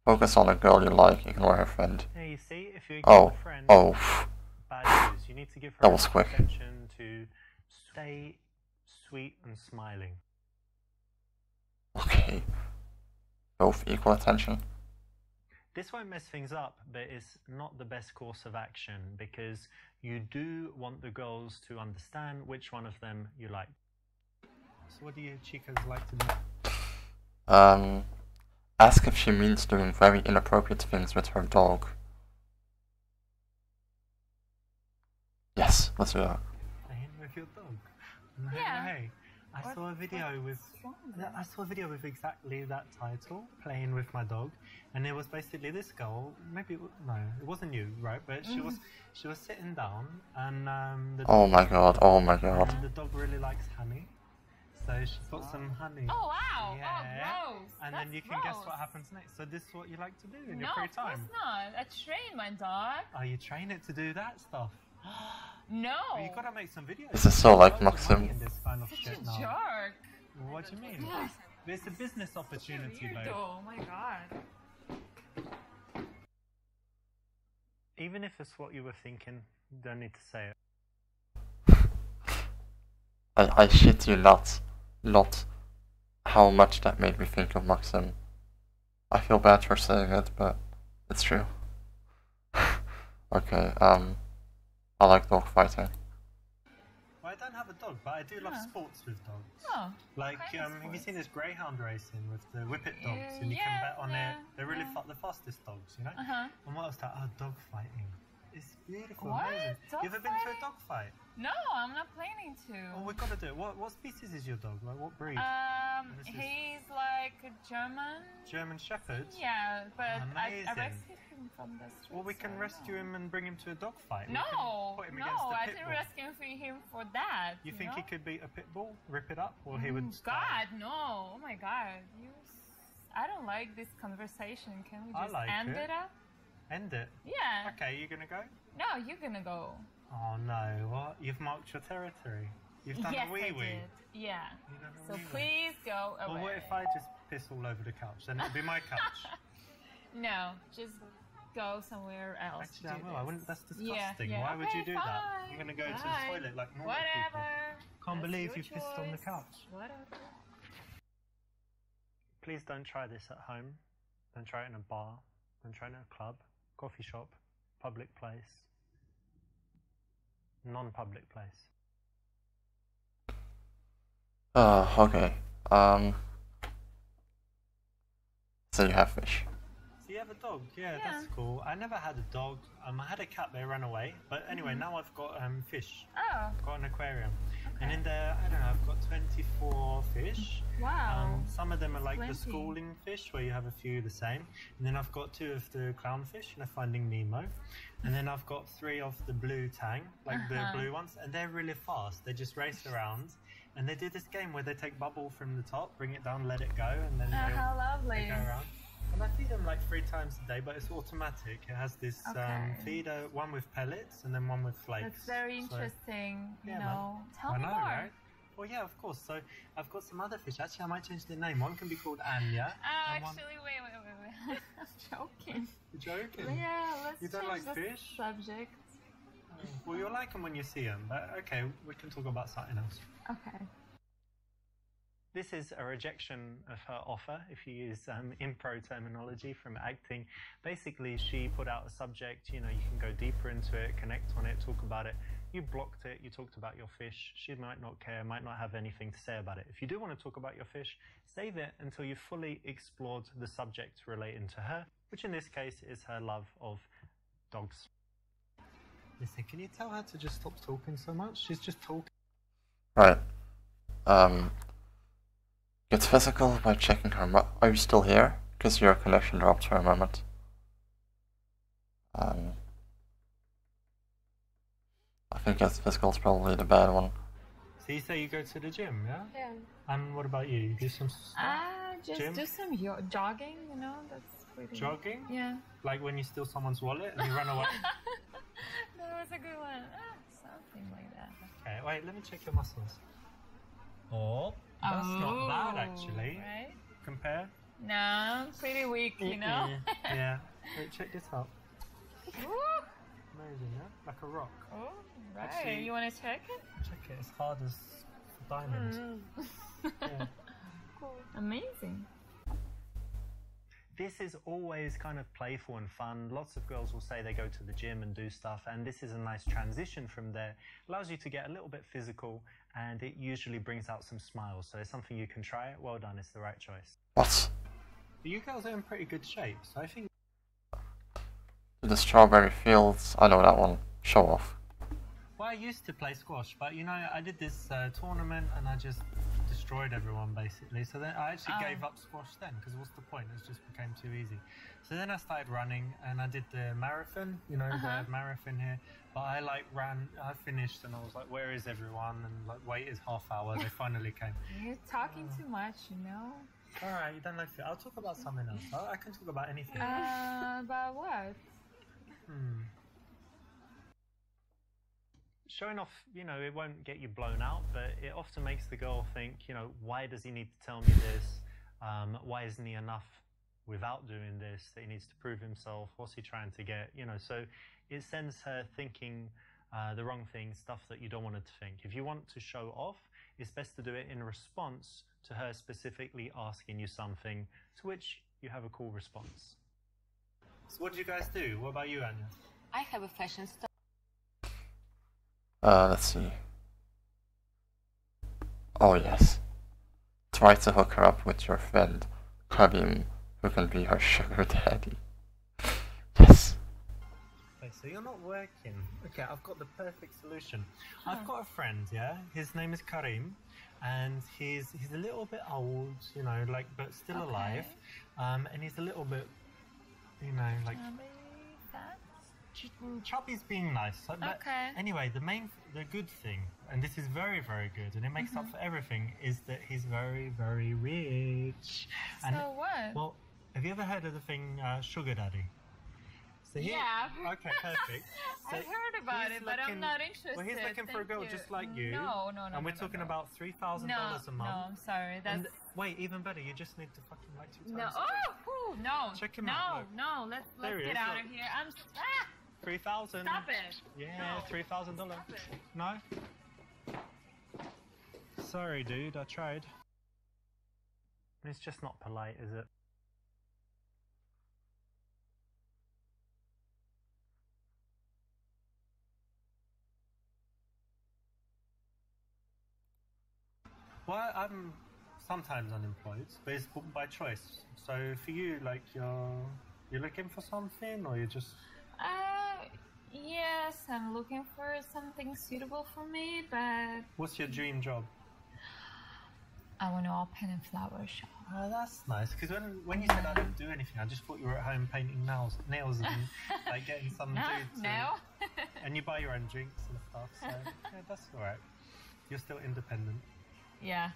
Focus on a girl you like, ignore her friend. Yeah, you see, if you ignore a friend, bad news. You need to give her That was quick. attention to stay sweet and smiling. Okay. Both equal attention. This won't mess things up, but it's not the best course of action because you do want the girls to understand which one of them you like. So what do you chicas like to do? Ask if she means doing very inappropriate things with her dog. Yes, let's do that. Playing with your dog? No Yeah. way. I saw a video with exactly that title, Playing with My Dog, and it was basically this girl, maybe, no, it wasn't you, right, but she was sitting down, and the Oh my god, oh my god. and the dog really likes honey, so she put some honey. Oh wow! Yeah. Oh gross! And That's then you can guess gross. what happens next. So this is what you like to do in your No, free of course time. not. I train my dog. Oh, you train it to do that stuff. No. Well, you gotta make some videos. This is so like There's loads of money Maxim. in this kind of Such shit a now. jerk. What do you mean? Yes. It's a business opportunity, babe. Oh my god. Even if it's what you were thinking, you don't need to say it. I shit you not how much that made me think of Maxim. I feel bad for saying it, but it's true. Okay, I like dog fighting. Well, I don't have a dog, but I do love sports with dogs. Oh, like, have you seen this greyhound racing with the whippet dogs? And you can bet on it. They're really the fastest dogs, you know? And what else? Dog fighting. It's beautiful. What? Amazing. Dog You ever been to a dog fight? No, I'm not planning to. Oh, we've got to do it. What species is your dog? Like, what breed? He's like a German Shepherd? Yeah, but I Amazing. rescued him from the street. Well, we can rescue him and bring him to a dog fight. No, put him against the I pit didn't bull. rescue him for that. You think know? he could beat a pit bull, rip it up, or he would? God, no! Oh my God, I don't like this conversation. Can we just end it up? End it? Yeah. Okay, you gonna go? No, you're gonna go. Oh no! What? You've marked your territory. You've done Yes, a wee I wee. did. Yeah. You've done a So wee wee. please go away. Well, what if I just piss all over the couch? Then it'll be my couch. No, just go somewhere else. Actually, to I do will. I this. wouldn't. That's disgusting. Yeah, Why would you do that? fine, I'm gonna go to the fine. toilet like normal Whatever. people. Can't That's believe your you pissed on the choice. couch. Whatever. Please don't try this at home. Don't try it in a bar. Don't try it in a club, coffee shop, public place, non-public place. Okay. So you have fish. So you have a dog? Yeah, that's cool. I never had a dog. I had a cat, they ran away. But anyway, now I've got fish. Oh. I've got an aquarium. And in there, I don't know, I've got 24 fish. Wow. Some of them are like the Plenty. schooling fish, where you have a few the same. And then I've got 2 of the clownfish, Finding Nemo. And then I've got 3 of the blue tang, like the blue ones. And they're really fast. They just race around. And they do this game where they take bubble from the top, bring it down, let it go, and then how lovely. they go around. And I feed them like 3 times a day, but it's automatic. It has this feeder, one with pellets and then one with flakes. That's very interesting. Yeah, you know. Tell I me know, more. right? Well, yeah, of course. So I've got some other fish. Actually, I might change the name. One can be called Anya. Actually, wait. I'm joking. You're joking? Yeah, let's You don't change like the fish? subject. Well, you'll like them when you see them, but okay, we can talk about something else. Okay. This is a rejection of her offer, if you use impro terminology from acting. Basically, she put out a subject, you can go deeper into it, connect on it, talk about it. You blocked it, you talked about your fish. She might not care, might not have anything to say about it. If you do want to talk about your fish, save it until you've fully explored the subject relating to her, which in this case is her love of dogs. Listen, can you tell her to just stop talking so much? She's just talking. Right. Get physical by checking her Are you still here? Because your connection dropped for a moment. I think get physical is probably the bad one. So you say you go to the gym, yeah? Yeah. And what about you? You do some Just gym? do some jogging, that's pretty Jogging? Yeah. Like when you steal someone's wallet and you run away? That was a good one. Something like that. Okay, wait, let me check your muscles. Oh, that's not bad actually. Right? Compare? No, pretty weak, Yeah. Wait, check this out. Woo! Amazing, yeah? Like a rock. Oh, right. Actually, you want to check it? Check it, it's hard as diamonds. Yeah. Cool. Amazing. This is always kind of playful and fun. Lots of girls will say they go to the gym and do stuff, and this is a nice transition from there. Allows you to get a little bit physical, and it usually brings out some smiles. So it's something you can try. Well done, it's the right choice. What? You girls are in pretty good shape, so I think... The strawberry fields. I know that one. Show off. Well, I used to play squash, but I did this tournament and I just destroyed everyone basically. So then I actually gave up squash then, because what's the point? It just became too easy. So then I started running and I did the marathon, the marathon here. But I I finished and I was like, where is everyone? And waited half hour, they finally came. You're talking too much, Alright, you don't like it. I'll talk about something else. I can talk about anything. About what? Showing off, it won't get you blown out, but it often makes the girl think, why does he need to tell me this? Why isn't he enough without doing this, that he needs to prove himself, what's he trying to get, you know, so it sends her thinking the wrong thing, stuff that you don't want her to think. If you want to show off, it's best to do it in response to her specifically asking you something, to which you have a cool response. So what do you guys do? What about you, Anya? I have a fashion store. Let's see. Oh yes. Try to hook her up with your friend, Karim, who can be her sugar daddy. Yes. Okay, so you're not working. Okay, I've got the perfect solution. I've got a friend, yeah? His name is Karim, and he's a little bit old, you know, like, but still alive. And he's a little bit, you know, like... Chubby's being nice. But anyway, the good thing, and this is very, very good, and it makes up for everything, is that he's very, very rich. And, so what? Well, have you ever heard of the thing sugar daddy? So yeah. Okay, perfect. So I've heard about it, but I'm not interested. Well, he's looking for a girl just like you. No. And we're talking about $3,000 a month. No, I'm sorry. That's... And wait, even better, you just need to fucking like 2 times. No. Check him out. No. Let's get out of here. I'm... 3,000. Stop it. Yeah, $3,000. No? Sorry, dude, I tried. It's just not polite, is it? Well, I'm sometimes unemployed, but it's by choice. So for you, like, you're looking for something, or you're just... Yes, I'm looking for something suitable for me, but... What's your dream job? I want to open a flower shop. Oh, that's nice, because when you said I didn't do anything, I just thought you were at home painting nails and like getting some dude No. And you buy your own drinks and stuff, so yeah, that's alright. You're still independent. Yeah,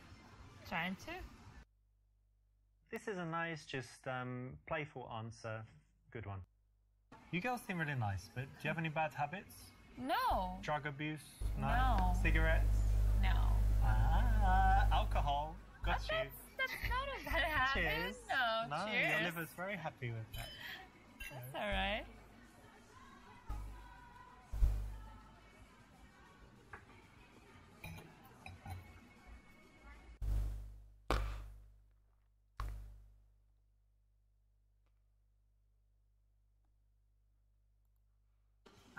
trying to. This is a nice, just playful answer. Good one. You girls seem really nice, but do you have any bad habits? No. Drug abuse? No. Cigarettes? No. Alcohol? Got you. That's not a bad habit. Cheers. No, cheers. Your liver's very happy with that. That's alright.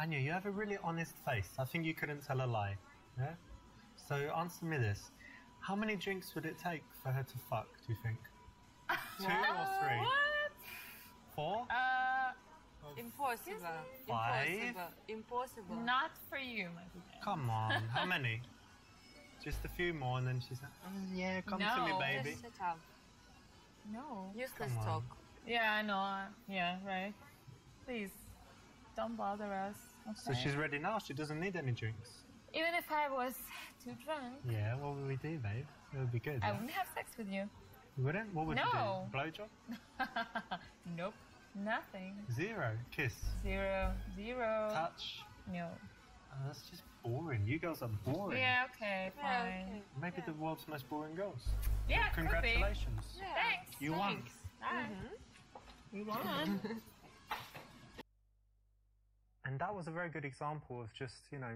Anya, you have a really honest face. I think you couldn't tell a lie. Yeah? So answer me this. How many drinks would it take for her to fuck, do you think? 2 or 3? What? 4? Impossible. 5? Impossible. Not for you, my friend. Come on, how many? Just a few more, and then she's like, oh, yeah, come to me, baby. Just shut up. No. Useless talk. Yeah, I know. Yeah, right. Please, don't bother us. Okay? So she's ready now. She doesn't need any drinks. Even if I was too drunk. Yeah, what would we do, babe? It would be good. I wouldn't have sex with you. You wouldn't? What would you do? Blowjob? Nope. Nothing. 0. Kiss? 0. Touch? No. Oh, that's just boring. You girls are boring. Yeah, okay, fine. Yeah, okay. Maybe the world's most boring girls. Yeah, congratulations. Yeah. Thanks. You won. You won. And that was a very good example of just, you know,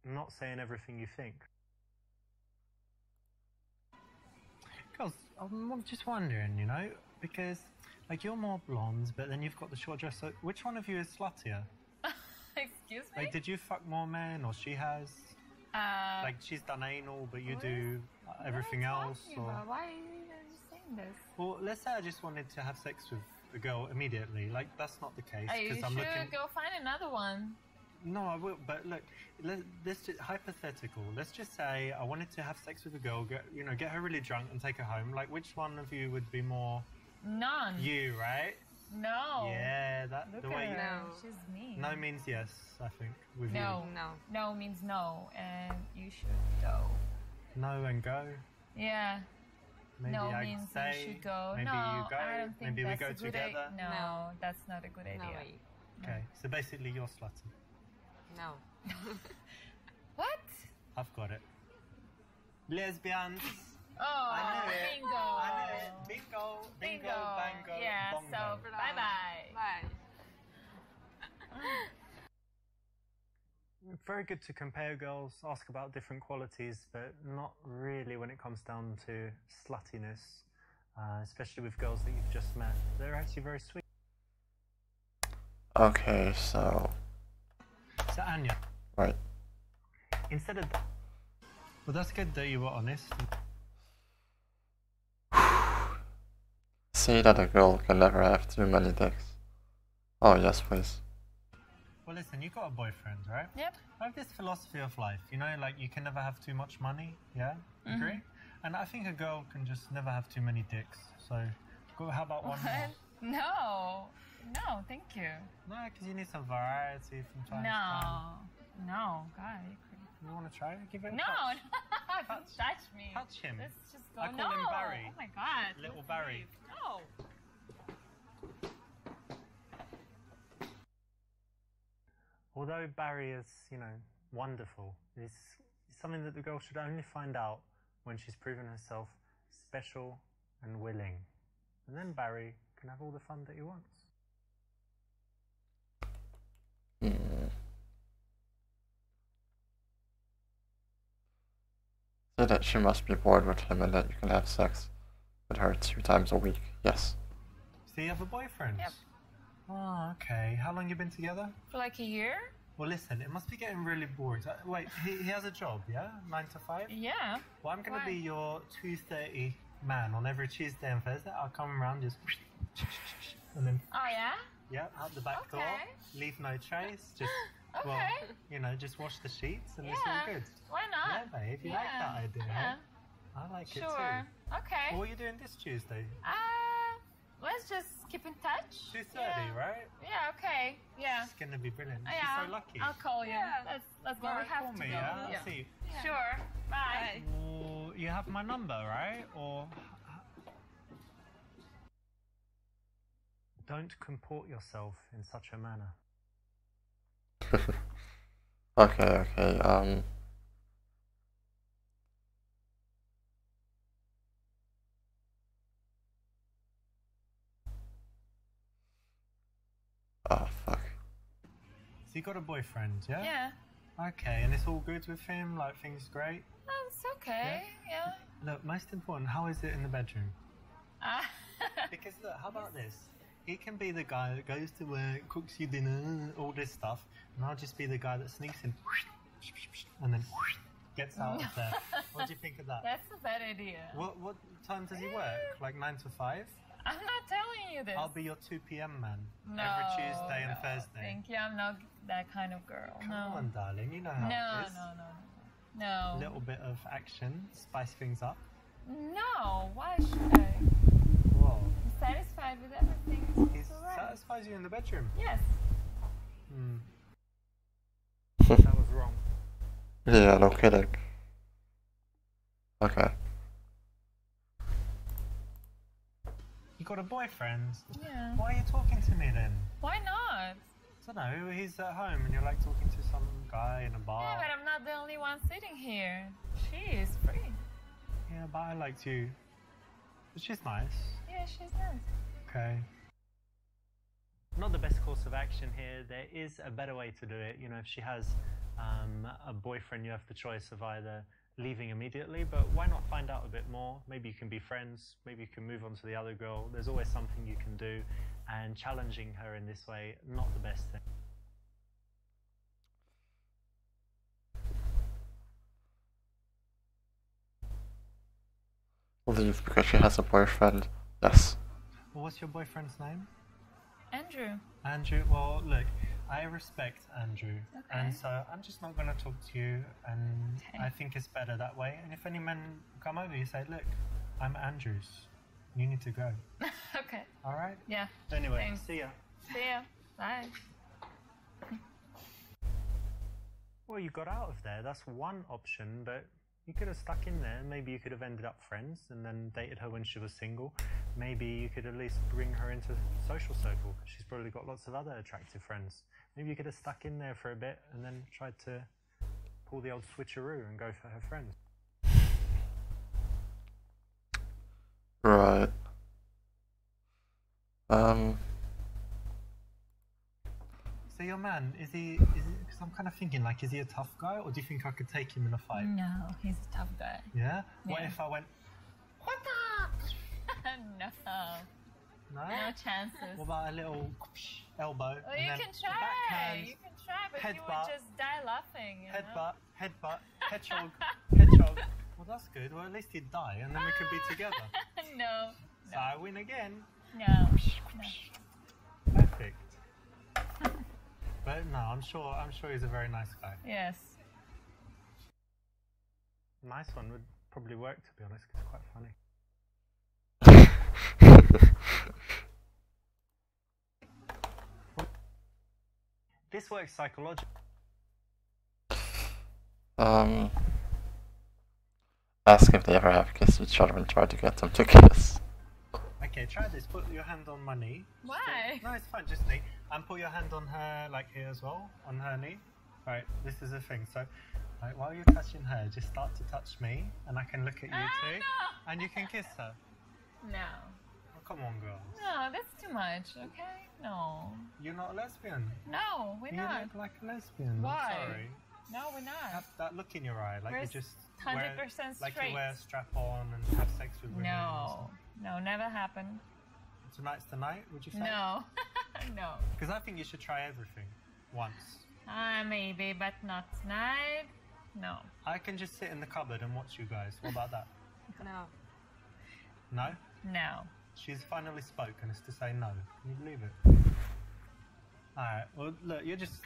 not saying everything you think. Girls, I'm just wondering, you know, because, like, you're more blonde, but then you've got the short dress, so which one of you is sluttier? Excuse me? Like, did you fuck more men, or she has? Like, she's done anal, but you do everything else, or... Why are you saying this? Well, let's say I just wanted to have sex with a girl immediately. Like, that's not the case. Are you I'm sure? looking... Go find another one. No, I will, but look, let's just, hypothetical. Let's just say I wanted to have sex with a girl, get her really drunk and take her home. Like, which one of you would be more... None. You, right? No. Yeah, Look the at way her. you... She's mean. No means yes, I think, with no. you. No. No means no, and you should go. No and go? Yeah. Maybe no I means say, you should go. Maybe no, you go. I don't think maybe that's we go a good together. No, that's not a good idea. No way. Okay, so basically you're slutty. No. What? I've got it. Lesbians. Oh, I knew it. bingo. I knew it. Bingo, bingo, bango, Yeah, bongo. so bye-bye. Bye. Very good to compare girls, ask about different qualities, but not really when it comes down to sluttiness, especially with girls that you've just met. They're actually very sweet. Okay, so Anya. right. Instead of... Well, that's good that you were honest. Say that a girl can never have too many dicks. Oh yes, please. Well, listen, you got a boyfriend, right? Yep. I have this philosophy of life, you know, like you can never have too much money, yeah? Agree? And I think a girl can just never have too many dicks. So, how about one more? No. No, thank you. No, because you need some variety from time to time. No. God, you crazy. You want to try it? Give it a No, touch. don't touch me. Touch him. Let's just go. I call him Barry. Oh my God. Little Barry. No. Although Barry is, you know, wonderful, it's something that the girl should only find out when she's proven herself special and willing. And then Barry can have all the fun that he wants. Say that she must be bored with him and that you can have sex with her 2 times a week. Yes. So you have a boyfriend? Yep. Oh, okay. How long you been together? For like a year? Well, listen, it must be getting really bored. Wait, he has a job, yeah? 9 to 5? Yeah. Well, I'm going to be your 2:30 man on every Tuesday and Thursday. I'll come around just... And then... Oh, yeah? Yeah, out the back door. Leave no trace. Just, well, you know, just wash the sheets and it's all good. Why not? Yeah, babe, you like that idea, Yeah. I like it too. Sure. Okay. What are you doing this Tuesday? Let's just keep in touch. 2:30, right? Yeah, okay. Yeah. It's gonna be brilliant. Yeah. She's so lucky. I'll call you. Yeah. Let's go. Alright, We have call to me, go. yeah? I'll see you. Sure. Bye. Well, you have my number, right? Or... Don't comport yourself in such a manner. Okay, Oh, fuck. So you got a boyfriend, yeah? Yeah. Okay, and it's all good with him? Like, things great? It's okay. Yeah. Look, most important, how is it in the bedroom? Because look, how about this? He can be the guy that goes to work, cooks you dinner, all this stuff, and I'll just be the guy that sneaks in and then gets out of there. What do you think of that? That's a bad idea. What time does he work? Like 9 to 5? I'm not telling you this. I'll be your 2 p.m. man. No, Every Tuesday and Thursday. Thank you. I'm not that kind of girl. Come no. on, darling. You know how it is. No. A little bit of action, spice things up. No. Why should I? Whoa. I'm satisfied with everything. He It's alright. satisfies you in the bedroom? Yes. That was wrong. Yeah, no kidding. Okay. You got a boyfriend? Yeah. Why are you talking to me then? Why not? I don't know, he's at home and you're like talking to some guy in a bar. Yeah, but I'm not the only one sitting here. She is free. Yeah, but I liked you. But she's nice. Yeah, she's nice. Okay. Not the best course of action here. There is a better way to do it. You know, if she has a boyfriend, you have the choice of either leaving immediately, but why not find out a bit more? Maybe you can be friends, maybe you can move on to the other girl. There's always something you can do, and challenging her in this way, not the best thing. Leave because she has a boyfriend. Yes. Well, what's your boyfriend's name? Andrew. Andrew, well, look, I respect Andrew, Okay. and so I'm just not going to talk to you, and I think it's better that way. And if any men come over, you say, look, I'm Andrews. You need to go. Okay. All right? Yeah. Anyway, Thanks. see ya. See ya. Bye. Well, you got out of there. That's one option, but you could have stuck in there. Maybe you could have ended up friends and then dated her when she was single. Maybe you could at least bring her into social circle. She's probably got lots of other attractive friends. Maybe you could have stuck in there for a bit and then tried to pull the old switcheroo and go for her friends. Right. So your man, is he, because I'm kind of thinking, like, is he a tough guy, or do you think I could take him in a fight? No, he's a tough guy. Yeah? What Yeah. if I went, No. no? No chances. What about a little elbow? Well, and you then can the try. backhand, You can try, but you headbutt, would just die laughing. You know? headbutt, hedgehog. Well, that's good. Well, at least he'd die, and then we could be together. No. So I win again. No. Perfect. But no, I'm sure he's a very nice guy. Yes. Nice one would probably work, to be honest, 'cause it's quite funny. This works psychologically. Ask if they ever have kissed each other and try to get them to kiss. Okay, try this. Put your hand on my knee. Why? No, it's fine, just knee. And put your hand on her, like here as well, on her knee. Right, this is the thing. So, like, while you're touching her, just start to touch me, and I can look at you too, No. and you can kiss her. No. Oh, come on, girls. No, that's too much, okay? No. You're not a lesbian. No, we're You not. look like a lesbian. Why? I'm sorry. No, we're not. Have that look in your eye, like We're you just 100% wear, like straight. you wear a strap on and have sex with women. No. No, never happened. Tonight's the night, would you say? No. No. Because I think you should try everything once. Maybe, but not tonight. No. I can just sit in the cupboard and watch you guys. What about that? No. No? No. She's finally spoken as to say no. Can you believe it? Alright, well look, you're just,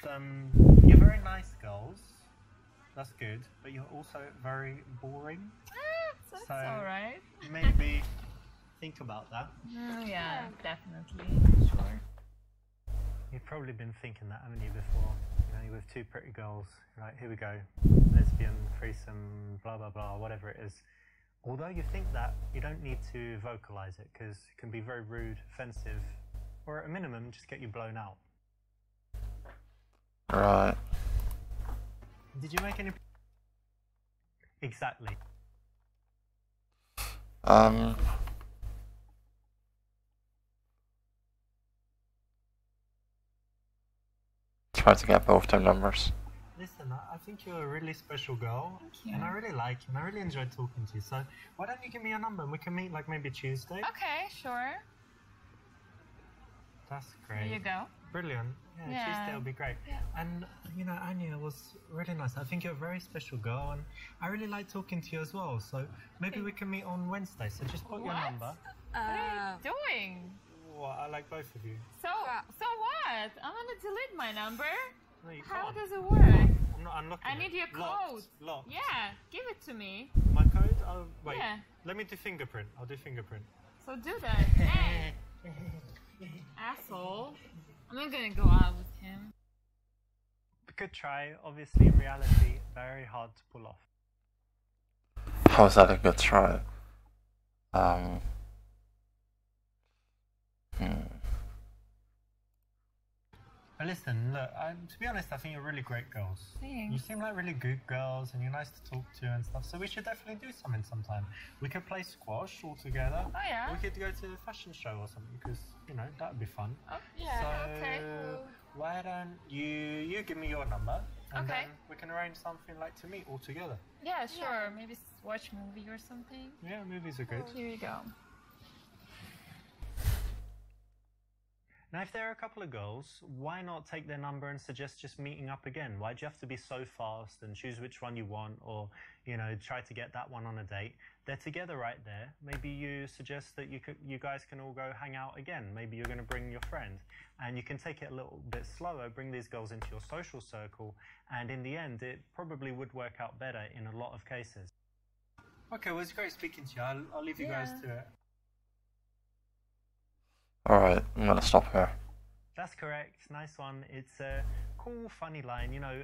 you're very nice girls. That's good. But you're also very boring. That's So, alright. Maybe think about that. Yeah, definitely. Sure. You've probably been thinking that, haven't you, before? You know, you're with two pretty girls, right, here we go, lesbian, threesome, blah, blah, blah, whatever it is. Although you think that, you don't need to vocalize it, because it can be very rude, offensive, or at a minimum, just get you blown out. Right. Did you make any... Exactly. Try to get both their numbers. Listen, I think you're a really special girl. Thank you. And I really like you, and I really enjoyed talking to you. So, why don't you give me your number and we can meet like maybe Tuesday? Okay, sure. That's There great. you go. Brilliant. Yeah, Tuesday will be great. Yeah. And, you know, Anya was really nice. I think you're a very special girl, and I really like talking to you as well. So, maybe we can meet on Wednesday. So, just put your What? number. What are you doing? What? I like both of you. So what? I'm gonna delete my number. No, you How can't. does it work? I'm not unlocking I need your code. Locked. Yeah, give it to me. My code? Oh, wait. Yeah. Let me do fingerprint. I'll do fingerprint. So do that. Hey, asshole. I'm not gonna go out with him. Good try, obviously in reality, very hard to pull off. How's that a good try? But listen, look, to be honest, I think you're really great girls. Thanks. You seem like really good girls, and you're nice to talk to and stuff, so we should definitely do something sometime. We could play squash all together. Oh, yeah? We could go to a fashion show or something, because, you know, that would be fun. Oh, yeah, So, okay, cool. why don't you give me your number, and Okay. then we can arrange something like to meet all together. Yeah, sure. Maybe watch a movie or something. Yeah, movies are good. Here you go. Now, if there are a couple of girls, why not take their number and suggest just meeting up again? Why do you have to be so fast and choose which one you want, or, you know, try to get that one on a date? They're together right there. Maybe you suggest that you guys can all go hang out again. Maybe you're going to bring your friend, and you can take it a little bit slower, bring these girls into your social circle, and in the end, it probably would work out better in a lot of cases. Okay, well, it's great speaking to you. I'll leave you guys to it. Alright, I'm gonna stop here. That's correct. Nice one. It's a cool, funny line. You know,